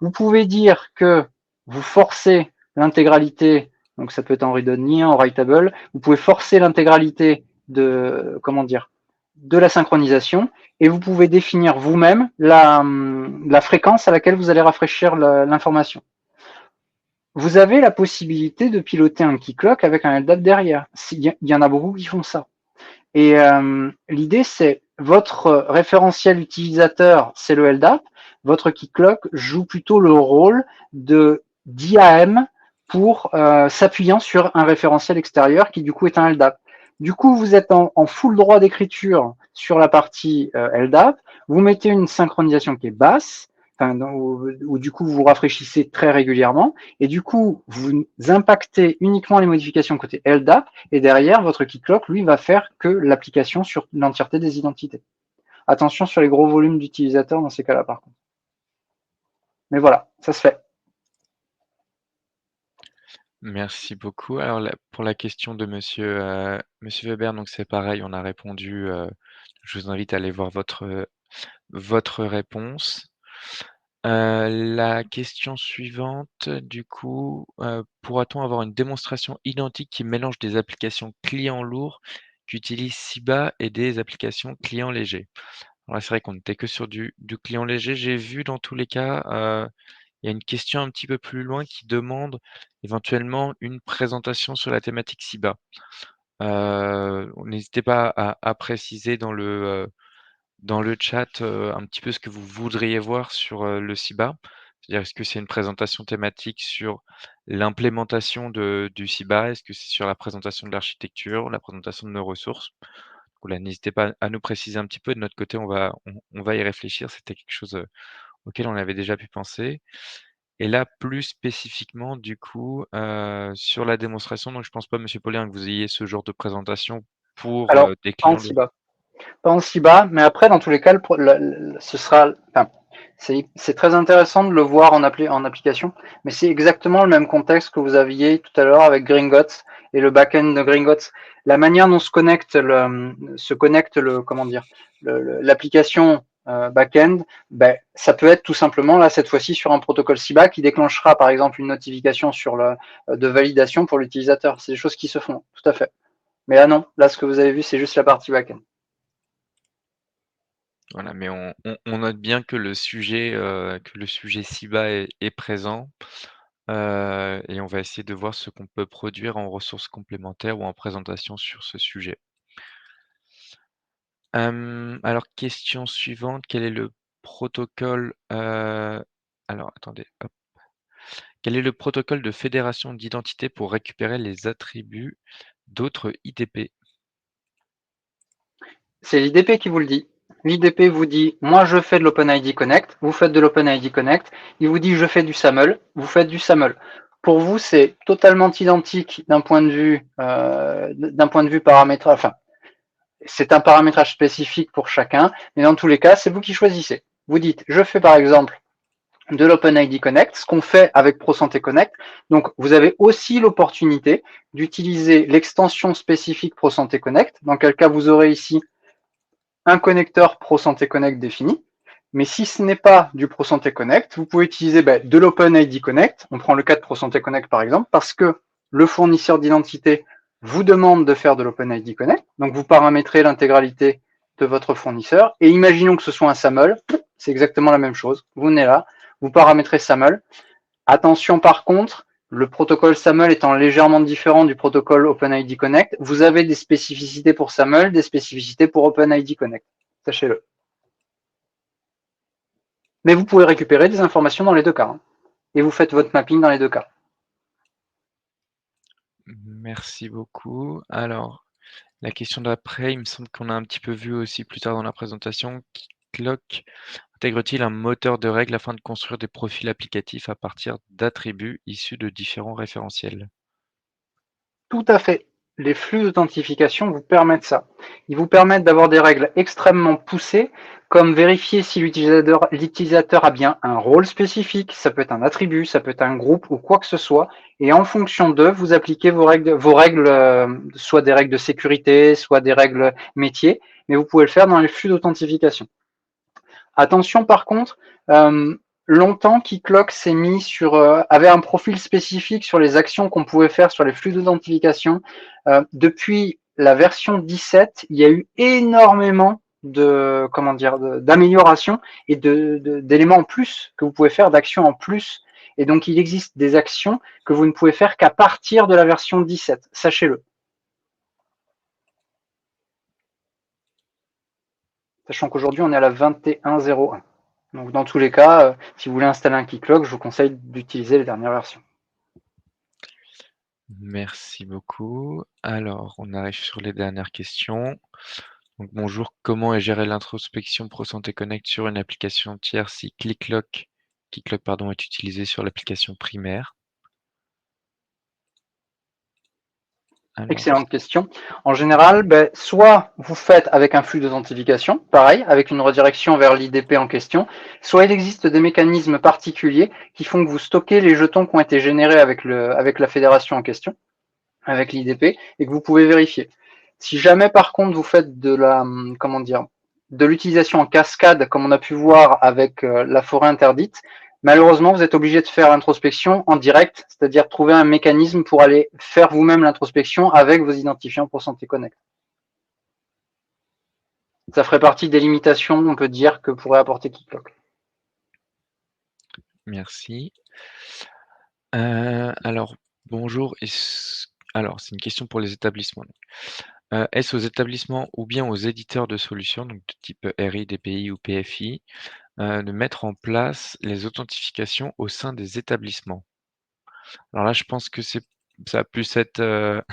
D: vous pouvez dire que vous forcez l'intégralité, donc ça peut être en read-only, en writable, vous pouvez forcer l'intégralité de, comment dire, de la synchronisation et vous pouvez définir vous-même la fréquence à laquelle vous allez rafraîchir l'information. Vous avez la possibilité de piloter un keyclock avec un LDAP derrière. Il y en a beaucoup qui font ça. Et l'idée, c'est votre référentiel utilisateur, c'est le LDAP. Votre keyclock joue plutôt le rôle d'IAM pour s'appuyant sur un référentiel extérieur qui du coup est un LDAP. Du coup, vous êtes en full droit d'écriture sur la partie LDAP. Vous mettez une synchronisation qui est basse, où du coup vous rafraîchissez très régulièrement, et du coup vous impactez uniquement les modifications côté LDAP, et derrière votre keyclock, lui, va faire que l'application sur l'entièreté des identités. Attention sur les gros volumes d'utilisateurs dans ces cas-là par contre. Mais voilà, ça se fait.
C: Merci beaucoup. Alors pour la question de monsieur Weber, donc c'est pareil, on a répondu. Je vous invite à aller voir votre réponse. La question suivante, du coup, pourra-t-on avoir une démonstration identique qui mélange des applications clients lourds qui utilisent Ciba et des applications clients légers? Alors là, c'est vrai qu'on n'était que sur du client léger. J'ai vu dans tous les cas, il y a une question un petit peu plus loin qui demande éventuellement une présentation sur la thématique Ciba. N'hésitez pas à préciser dans le chat, un petit peu ce que vous voudriez voir sur, le Ciba. C'est-à-dire, est-ce que c'est une présentation thématique sur l'implémentation du Ciba? Est-ce que c'est sur la présentation de l'architecture, la présentation de nos ressources? Voilà, n'hésitez pas à nous préciser un petit peu. De notre côté, on va y réfléchir. C'était quelque chose, auquel on avait déjà pu penser. Et là, plus spécifiquement, du coup, sur la démonstration, donc je pense pas, monsieur Paulin, que vous ayez ce genre de présentation pour,
D: Alors,
C: des
D: pas en
C: clients de
D: Ciba. Pas en Ciba, mais après, dans tous les cas, ce sera. Enfin, c'est très intéressant de le voir en application, mais c'est exactement le même contexte que vous aviez tout à l'heure avec Gringotts et le back-end de Gringotts. La manière dont se connecte comment dire, l'application back-end, ben, ça peut être tout simplement là cette fois-ci sur un protocole Ciba qui déclenchera par exemple une notification de validation pour l'utilisateur. C'est des choses qui se font, tout à fait. Mais là non, là ce que vous avez vu, c'est juste la partie back-end.
C: Voilà, mais on note bien que le sujet Ciba est présent, et on va essayer de voir ce qu'on peut produire en ressources complémentaires ou en présentation sur ce sujet. Alors question suivante, quel est le protocole, alors attendez, hop. Quel est le protocole de fédération d'identité pour récupérer les attributs d'autres IDP?
D: C'est l'IDP qui vous le dit. L'IDP vous dit, moi je fais de l'OpenID Connect, vous faites de l'OpenID Connect. Il vous dit, je fais du SAML, vous faites du SAML. Pour vous, c'est totalement identique d'un point de vue paramétrage. Enfin, c'est un paramétrage spécifique pour chacun, mais dans tous les cas, c'est vous qui choisissez. Vous dites, je fais par exemple de l'OpenID Connect, ce qu'on fait avec ProSanté Connect. Donc, vous avez aussi l'opportunité d'utiliser l'extension spécifique ProSanté Connect, dans quel cas vous aurez ici un connecteur ProSanté Connect défini. Mais si ce n'est pas du ProSanté Connect, vous pouvez utiliser de l'OpenID Connect. On prend le cas de ProSanté Connect par exemple, parce que le fournisseur d'identité vous demande de faire de l'OpenID Connect. Donc vous paramétrez l'intégralité de votre fournisseur. Et imaginons que ce soit un SAML, c'est exactement la même chose. Vous venez là, vous paramétrez SAML. Attention par contre, le protocole SAML étant légèrement différent du protocole OpenID Connect, vous avez des spécificités pour SAML, des spécificités pour OpenID Connect. Sachez-le. Mais vous pouvez récupérer des informations dans les deux cas. Hein, et vous faites votre mapping dans les deux cas.
C: Merci beaucoup. Alors, la question d'après, il me semble qu'on a un petit peu vu aussi plus tard dans la présentation, keyclock. intègre-t-il un moteur de règles afin de construire des profils applicatifs à partir d'attributs issus de différents référentiels?
D: Tout à fait. Les flux d'authentification vous permettent ça. Ils vous permettent d'avoir des règles extrêmement poussées, comme vérifier si l'utilisateur a bien un rôle spécifique, ça peut être un attribut, ça peut être un groupe ou quoi que ce soit, et en fonction d'eux, vous appliquez vos règles, soit des règles de sécurité, soit des règles métiers, mais vous pouvez le faire dans les flux d'authentification. Attention par contre, longtemps Keycloak s'est mis sur, avait un profil spécifique sur les actions qu'on pouvait faire sur les flux d'identification. Depuis la version 17, il y a eu énormément de d'améliorations et d'éléments en plus que vous pouvez faire, d'actions en plus. Et donc il existe des actions que vous ne pouvez faire qu'à partir de la version 17, sachez-le. Sachant qu'aujourd'hui on est à la 21.01. Donc dans tous les cas, si vous voulez installer un Keycloak, je vous conseille d'utiliser les dernières versions.
C: Merci beaucoup. Alors, on arrive sur les dernières questions. Donc, bonjour, comment est gérée l'introspection ProSanté Connect sur une application tierce si Keycloak est utilisé sur l'application primaire? Alors,
D: Excellente question. En général, soit vous faites avec un flux d'authentification, pareil, avec une redirection vers l'IDP en question, soit il existe des mécanismes particuliers qui font que vous stockez les jetons qui ont été générés avec la fédération en question, avec l'IDP, et que vous pouvez vérifier. Si jamais par contre vous faites de l'utilisation en cascade, comme on a pu voir avec la forêt interdite, malheureusement vous êtes obligé de faire l'introspection en direct, c'est-à-dire trouver un mécanisme pour aller faire vous-même l'introspection avec vos identifiants ProSanté Connect. Ça ferait partie des limitations, on peut dire, que pourrait apporter Keycloak.
C: merci. Alors, bonjour. Alors, c'est une question pour les établissements. Est-ce aux établissements ou bien aux éditeurs de solutions, donc de type RI, DPI ou PFI, de mettre en place les authentifications au sein des établissements? Alors là, je pense que ça a plus être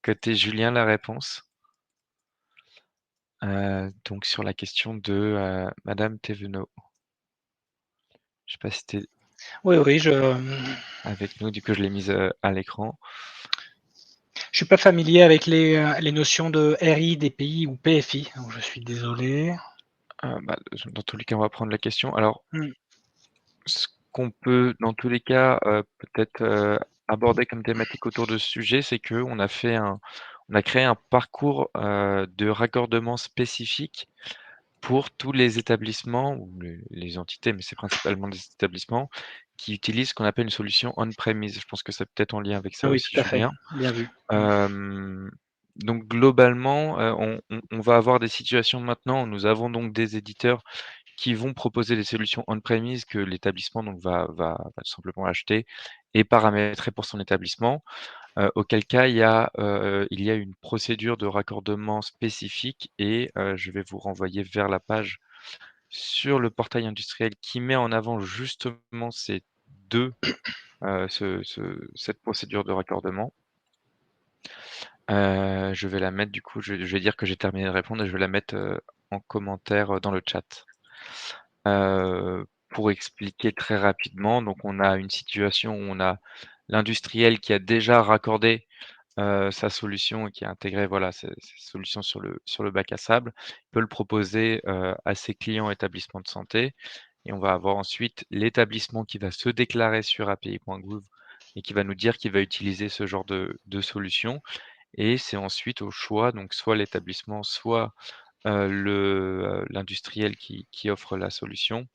C: côté Julien la réponse. Donc sur la question de Madame Thévenot. Je sais pas si tu es
B: Oui,
C: avec nous, du coup je l'ai mise à l'écran.
B: Je suis pas familier avec les notions de RI, DPI ou PFI, donc je suis désolé.
C: Dans tous les cas, on va prendre la question. Alors,
B: Mmh.
C: ce qu'on peut, dans tous les cas, peut-être aborder comme thématique autour de ce sujet, c'est qu'on a créé un parcours de raccordement spécifique pour tous les établissements ou les entités, mais c'est principalement des établissements qui utilisent ce qu'on appelle une solution on-premise. Je pense que c'est peut-être en lien avec ça
B: Ah oui,
C: aussi,
B: tout à fait,
C: Julien.
B: bien vu.
C: Donc globalement, on va avoir des situations maintenant où nous avons donc des éditeurs qui vont proposer des solutions on-premise que l'établissement donc va tout simplement acheter et paramétrer pour son établissement. Auquel cas il y a une procédure de raccordement spécifique et je vais vous renvoyer vers la page sur le portail industriel qui met en avant justement ces 2, cette procédure de raccordement. Je vais la mettre du coup, je vais dire que j'ai terminé de répondre et je vais la mettre en commentaire dans le chat. Pour expliquer très rapidement, donc on a une situation où on a l'industriel qui a déjà raccordé sa solution et qui a intégré voilà, ces solutions sur le bac à sable, peut le proposer à ses clients établissements de santé et on va avoir ensuite l'établissement qui va se déclarer sur API.gouv et qui va nous dire qu'il va utiliser ce genre de solution et c'est ensuite au choix, donc soit l'établissement, soit l'industriel qui offre la solution,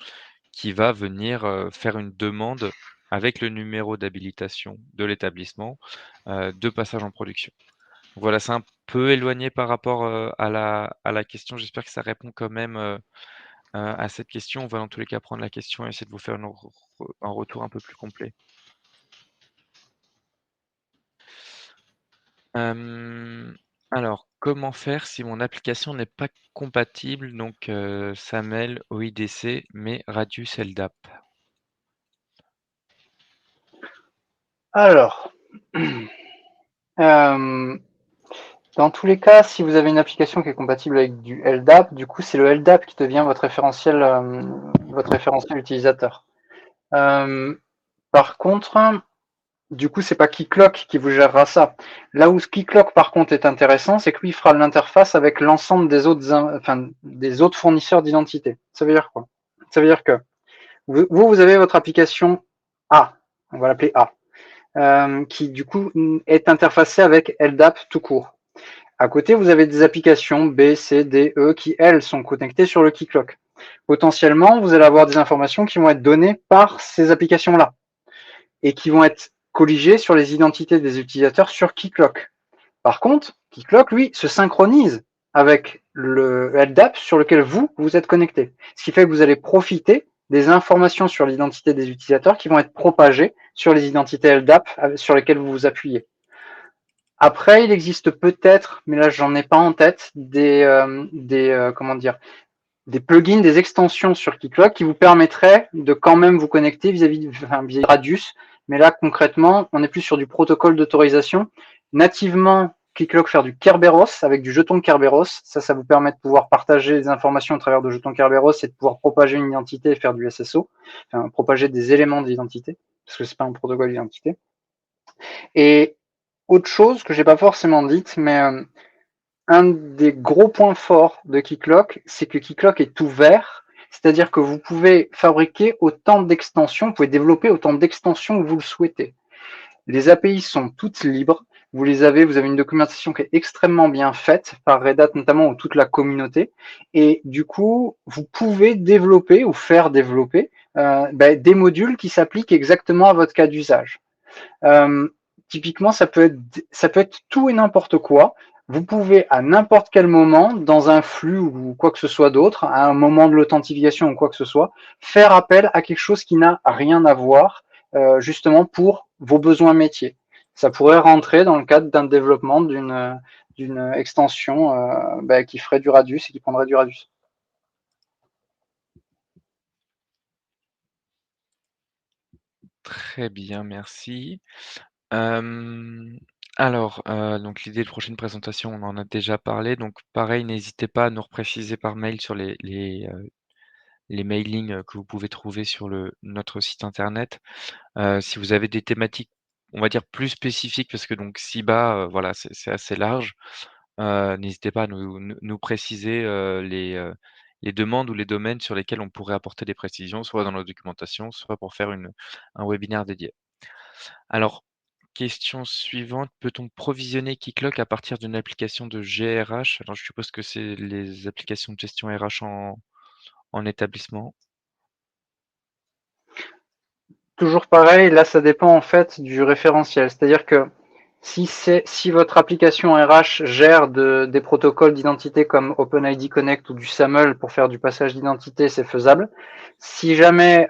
C: qui va venir faire une demande avec le numéro d'habilitation de l'établissement de passage en production. Voilà, c'est un peu éloigné par rapport à la question. J'espère que ça répond quand même à cette question. On va dans tous les cas prendre la question et essayer de vous faire un retour un peu plus complet. Alors, comment faire si mon application n'est pas compatible, donc SAML, OIDC, mais Radius LDAP?
D: Alors, Dans tous les cas, si vous avez une application qui est compatible avec du LDAP, du coup, c'est le LDAP qui devient votre référentiel utilisateur. Par contre, du coup, c'est pas Keycloak qui vous gérera ça. Là où Keycloak, par contre, est intéressant, c'est que lui, il fera l'interface avec l'ensemble des autres fournisseurs d'identité. Ça veut dire quoi? Ça veut dire que vous avez votre application A, on va l'appeler A, qui du coup est interfacée avec LDAP tout court. À côté, vous avez des applications B, C, D, E qui, elles, sont connectées sur le Keycloak. Potentiellement, vous allez avoir des informations qui vont être données par ces applications-là et qui vont être colligées sur les identités des utilisateurs sur Keycloak. Par contre, Keycloak, lui, se synchronise avec le LDAP sur lequel vous êtes connecté. Ce qui fait que vous allez profiter des informations sur l'identité des utilisateurs qui vont être propagées sur les identités LDAP sur lesquelles vous vous appuyez. Après, il existe peut-être, mais là j'en ai pas en tête, des plugins, des extensions sur Keycloak qui vous permettraient de quand même vous connecter vis-à-vis de Radius. Mais là, concrètement, on est plus sur du protocole d'autorisation. Nativement, Keycloak faire du Kerberos avec du jeton Kerberos. Ça vous permet de pouvoir partager des informations à travers de jetons Kerberos et de pouvoir propager une identité et faire du SSO, enfin, propager des éléments d'identité, parce que c'est pas un protocole d'identité. Et autre chose que j'ai pas forcément dite, mais un des gros points forts de Keycloak, c'est que Keycloak est ouvert, c'est-à-dire que vous pouvez fabriquer autant d'extensions, vous pouvez développer autant d'extensions que vous le souhaitez. Les API sont toutes libres, vous avez une documentation qui est extrêmement bien faite par Red Hat notamment, ou toute la communauté, et du coup, vous pouvez développer ou faire développer des modules qui s'appliquent exactement à votre cas d'usage. Typiquement, ça peut être tout et n'importe quoi. Vous pouvez à n'importe quel moment, dans un flux ou quoi que ce soit d'autre, à un moment de l'authentification ou quoi que ce soit, faire appel à quelque chose qui n'a rien à voir, justement pour vos besoins métiers. Ça pourrait rentrer dans le cadre d'un développement d'une extension qui ferait du Radius et qui prendrait du Radius.
C: Très bien, merci. Alors, donc l'idée de prochaine présentation, on en a déjà parlé. Donc pareil, n'hésitez pas à nous repréciser par mail sur les mailings que vous pouvez trouver sur notre site internet. Si vous avez des thématiques, on va dire plus spécifiques, parce que donc CIBA, voilà, c'est assez large. N'hésitez pas à nous préciser les demandes ou les domaines sur lesquels on pourrait apporter des précisions, soit dans notre documentation, soit pour faire un webinaire dédié. Alors, question suivante, peut-on provisionner Keycloak à partir d'une application de GRH? Alors, je suppose que c'est les applications de gestion RH en établissement.
D: Toujours pareil, là ça dépend en fait du référentiel. C'est-à-dire que si votre application RH gère des protocoles d'identité comme OpenID Connect ou du SAML pour faire du passage d'identité, c'est faisable. Si jamais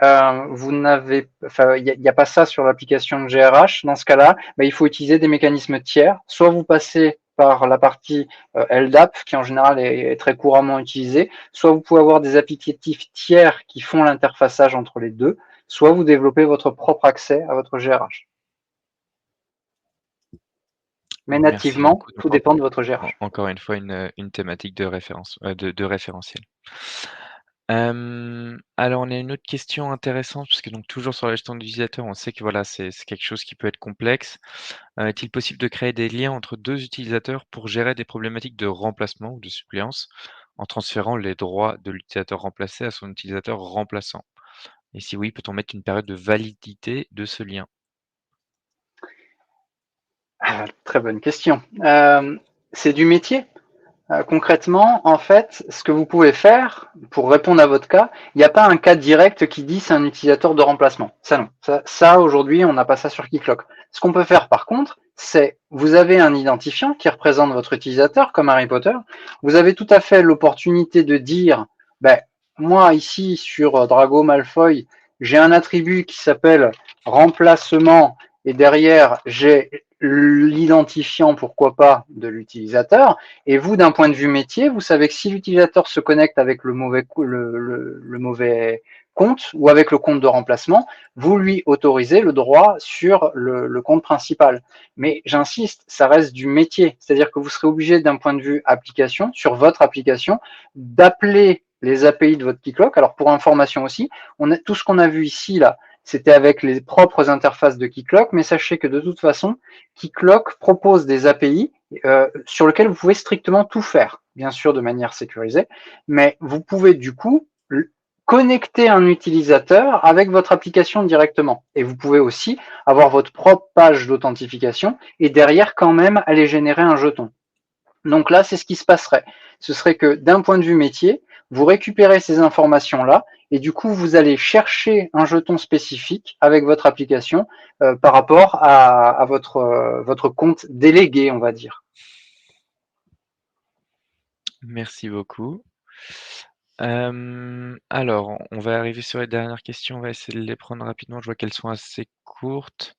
D: vous n'avez, enfin, il n'y a pas ça sur l'application de GRH, dans ce cas-là, il faut utiliser des mécanismes tiers. Soit vous passez par la partie LDAP, qui en général est très couramment utilisée, soit vous pouvez avoir des applicatifs tiers qui font l'interfaçage entre les deux, soit vous développez votre propre accès à votre GRH. Mais nativement, tout dépend de votre GRH.
C: Encore une fois, une thématique de référence, de référentiel. Alors, on a une autre question intéressante, parce que donc toujours sur la gestion d'utilisateur, on sait que voilà, c'est quelque chose qui peut être complexe. Est-il possible de créer des liens entre deux utilisateurs pour gérer des problématiques de remplacement ou de suppléance en transférant les droits de l'utilisateur remplacé à son utilisateur remplaçant? Et si oui, peut-on mettre une période de validité de ce lien?
D: Très bonne question. C'est du métier. Concrètement, en fait, ce que vous pouvez faire pour répondre à votre cas, il n'y a pas un cas direct qui dit c'est un utilisateur de remplacement. Ça non. Ça aujourd'hui, on n'a pas ça sur Keycloak. Ce qu'on peut faire par contre, c'est vous avez un identifiant qui représente votre utilisateur comme Harry Potter. Vous avez tout à fait l'opportunité de dire, moi ici sur Drago Malfoy, j'ai un attribut qui s'appelle remplacement et derrière j'ai l'identifiant, pourquoi pas, de l'utilisateur. Et vous, d'un point de vue métier, vous savez que si l'utilisateur se connecte avec le mauvais compte ou avec le compte de remplacement, vous lui autorisez le droit sur le compte principal. Mais j'insiste, ça reste du métier. C'est-à-dire que vous serez obligé d'un point de vue application, sur votre application, d'appeler les API de votre Keycloak. Alors pour information aussi, tout ce qu'on a vu ici, là, c'était avec les propres interfaces de Keycloak, mais sachez que de toute façon, Keycloak propose des API sur lesquelles vous pouvez strictement tout faire, bien sûr de manière sécurisée, mais vous pouvez du coup connecter un utilisateur avec votre application directement. Et vous pouvez aussi avoir votre propre page d'authentification et derrière quand même aller générer un jeton. Donc là, c'est ce qui se passerait. Ce serait que d'un point de vue métier, vous récupérez ces informations-là et du coup, vous allez chercher un jeton spécifique avec votre application par rapport à votre compte délégué, on va dire.
C: Merci beaucoup. Alors, on va arriver sur les dernières questions. On va essayer de les prendre rapidement. Je vois qu'elles sont assez courtes.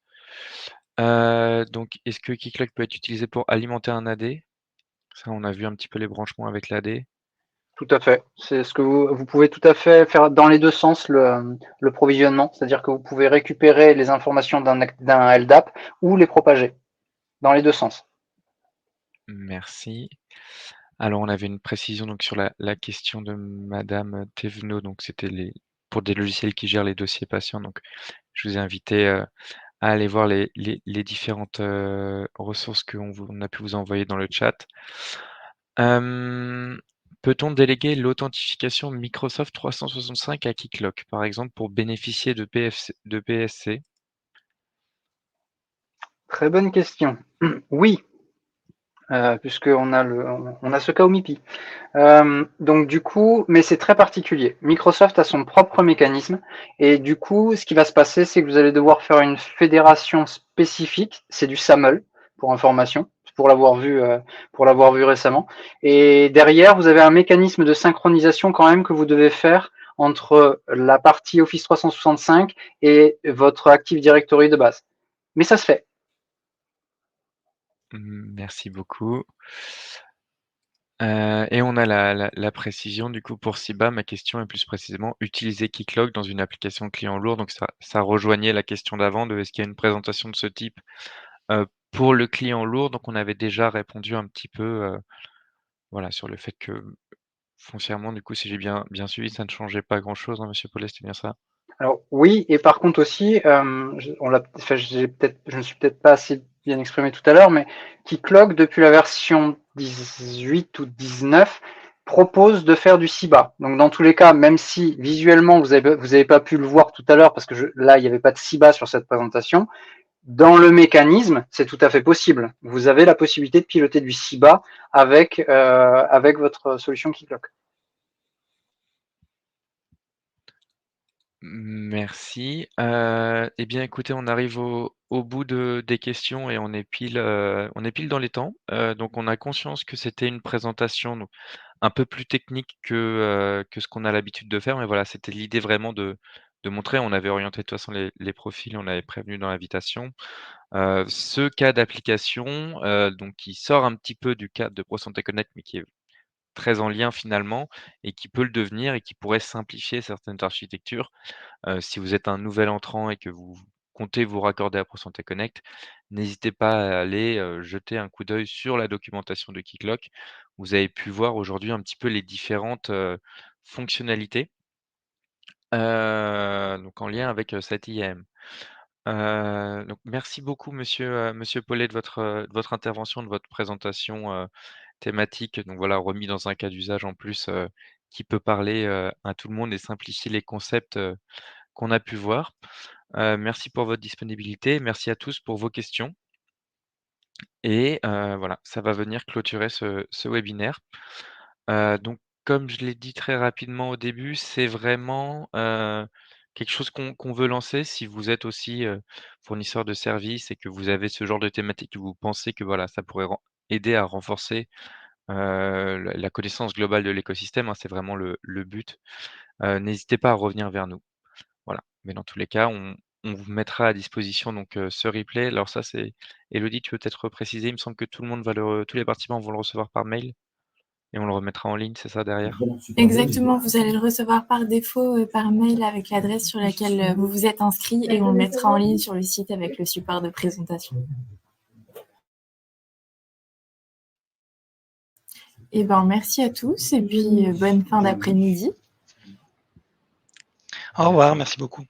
C: Donc, est-ce que Keycloak peut être utilisé pour alimenter un AD? Ça, on a vu un petit peu les branchements avec l'AD.
D: Tout à fait. C'est ce que vous pouvez tout à fait faire dans les deux sens le provisionnement, c'est-à-dire que vous pouvez récupérer les informations d'un LDAP ou les propager dans les deux sens.
C: Merci. Alors, on avait une précision donc sur la question de Madame Thévenot. Donc, c'était pour des logiciels qui gèrent les dossiers patients. Donc, je vous ai invité à aller voir les différentes ressources on a pu vous envoyer dans le chat. Peut-on déléguer l'authentification Microsoft 365 à Keycloak, par exemple, pour bénéficier de PSC?
D: Très bonne question. Oui, puisqu'on a ce cas au MIPI. Donc du coup, mais c'est très particulier. Microsoft a son propre mécanisme et du coup, ce qui va se passer, c'est que vous allez devoir faire une fédération spécifique. C'est du SAML pour information, pour l'avoir vu récemment. Et derrière, vous avez un mécanisme de synchronisation quand même que vous devez faire entre la partie Office 365 et votre Active Directory de base. Mais ça se fait.
C: Merci beaucoup. Et on a la précision du coup pour Siba. Ma question est plus précisément, utiliser Keycloak dans une application client lourd, donc ça rejoignait la question d'avant de est-ce qu'il y a une présentation de ce type, pour le client lourd? Donc on avait déjà répondu un petit peu, voilà, sur le fait que foncièrement du coup, si j'ai bien suivi, ça ne changeait pas grand-chose, hein, monsieur Paulet, c'est bien ça?
D: Alors oui, et par contre aussi, je ne suis peut-être pas assez bien exprimé tout à l'heure, mais Keycloak, depuis la version 18 ou 19, propose de faire du CIBA. Donc dans tous les cas, même si visuellement vous avez pas pu le voir tout à l'heure parce que là il n'y avait pas de CIBA sur cette présentation, dans le mécanisme, c'est tout à fait possible. Vous avez la possibilité de piloter du CIBA avec votre solution Keycloak.
C: Merci. Eh bien, écoutez, on arrive au bout des questions et on est pile dans les temps. Donc on a conscience que c'était une présentation donc un peu plus technique que ce qu'on a l'habitude de faire. Mais voilà, c'était l'idée vraiment de montrer. On avait orienté de toute façon les profils, on avait prévenu dans l'invitation. Ce cas d'application, donc qui sort un petit peu du cadre de ProSanté Connect, mais qui est très en lien finalement et qui peut le devenir et qui pourrait simplifier certaines architectures. Si vous êtes un nouvel entrant et que vous comptez vous raccorder à ProSanté Connect, n'hésitez pas à aller, jeter un coup d'œil sur la documentation de Keycloak. Vous avez pu voir aujourd'hui un petit peu les différentes, fonctionnalités, donc en lien avec, cette IAM. Donc merci beaucoup monsieur Paulet de votre intervention, de votre présentation, thématique. Donc voilà, remis dans un cas d'usage en plus, qui peut parler, à tout le monde et simplifier les concepts, qu'on a pu voir. Merci pour votre disponibilité. Merci à tous pour vos questions et voilà, ça va venir clôturer ce webinaire. Donc comme je l'ai dit très rapidement au début, c'est vraiment, quelque chose qu'on veut lancer. Si vous êtes aussi, fournisseur de services et que vous avez ce genre de thématique, que vous pensez que voilà, ça pourrait aider à renforcer, la connaissance globale de l'écosystème, hein, c'est vraiment le but. N'hésitez pas à revenir vers nous. Voilà, mais dans tous les cas, on vous mettra à disposition donc ce replay. Alors ça, c'est Élodie, tu peux peut-être préciser? Il me semble que tout le monde va tous les participants vont le recevoir par mail? et on le remettra en ligne, c'est ça derrière?
A: Exactement, vous allez le recevoir par défaut par mail avec l'adresse sur laquelle vous vous êtes inscrit et on le mettra en ligne sur le site avec le support de présentation. Et ben, merci à tous et puis bonne fin d'après-midi.
B: Au revoir, merci beaucoup.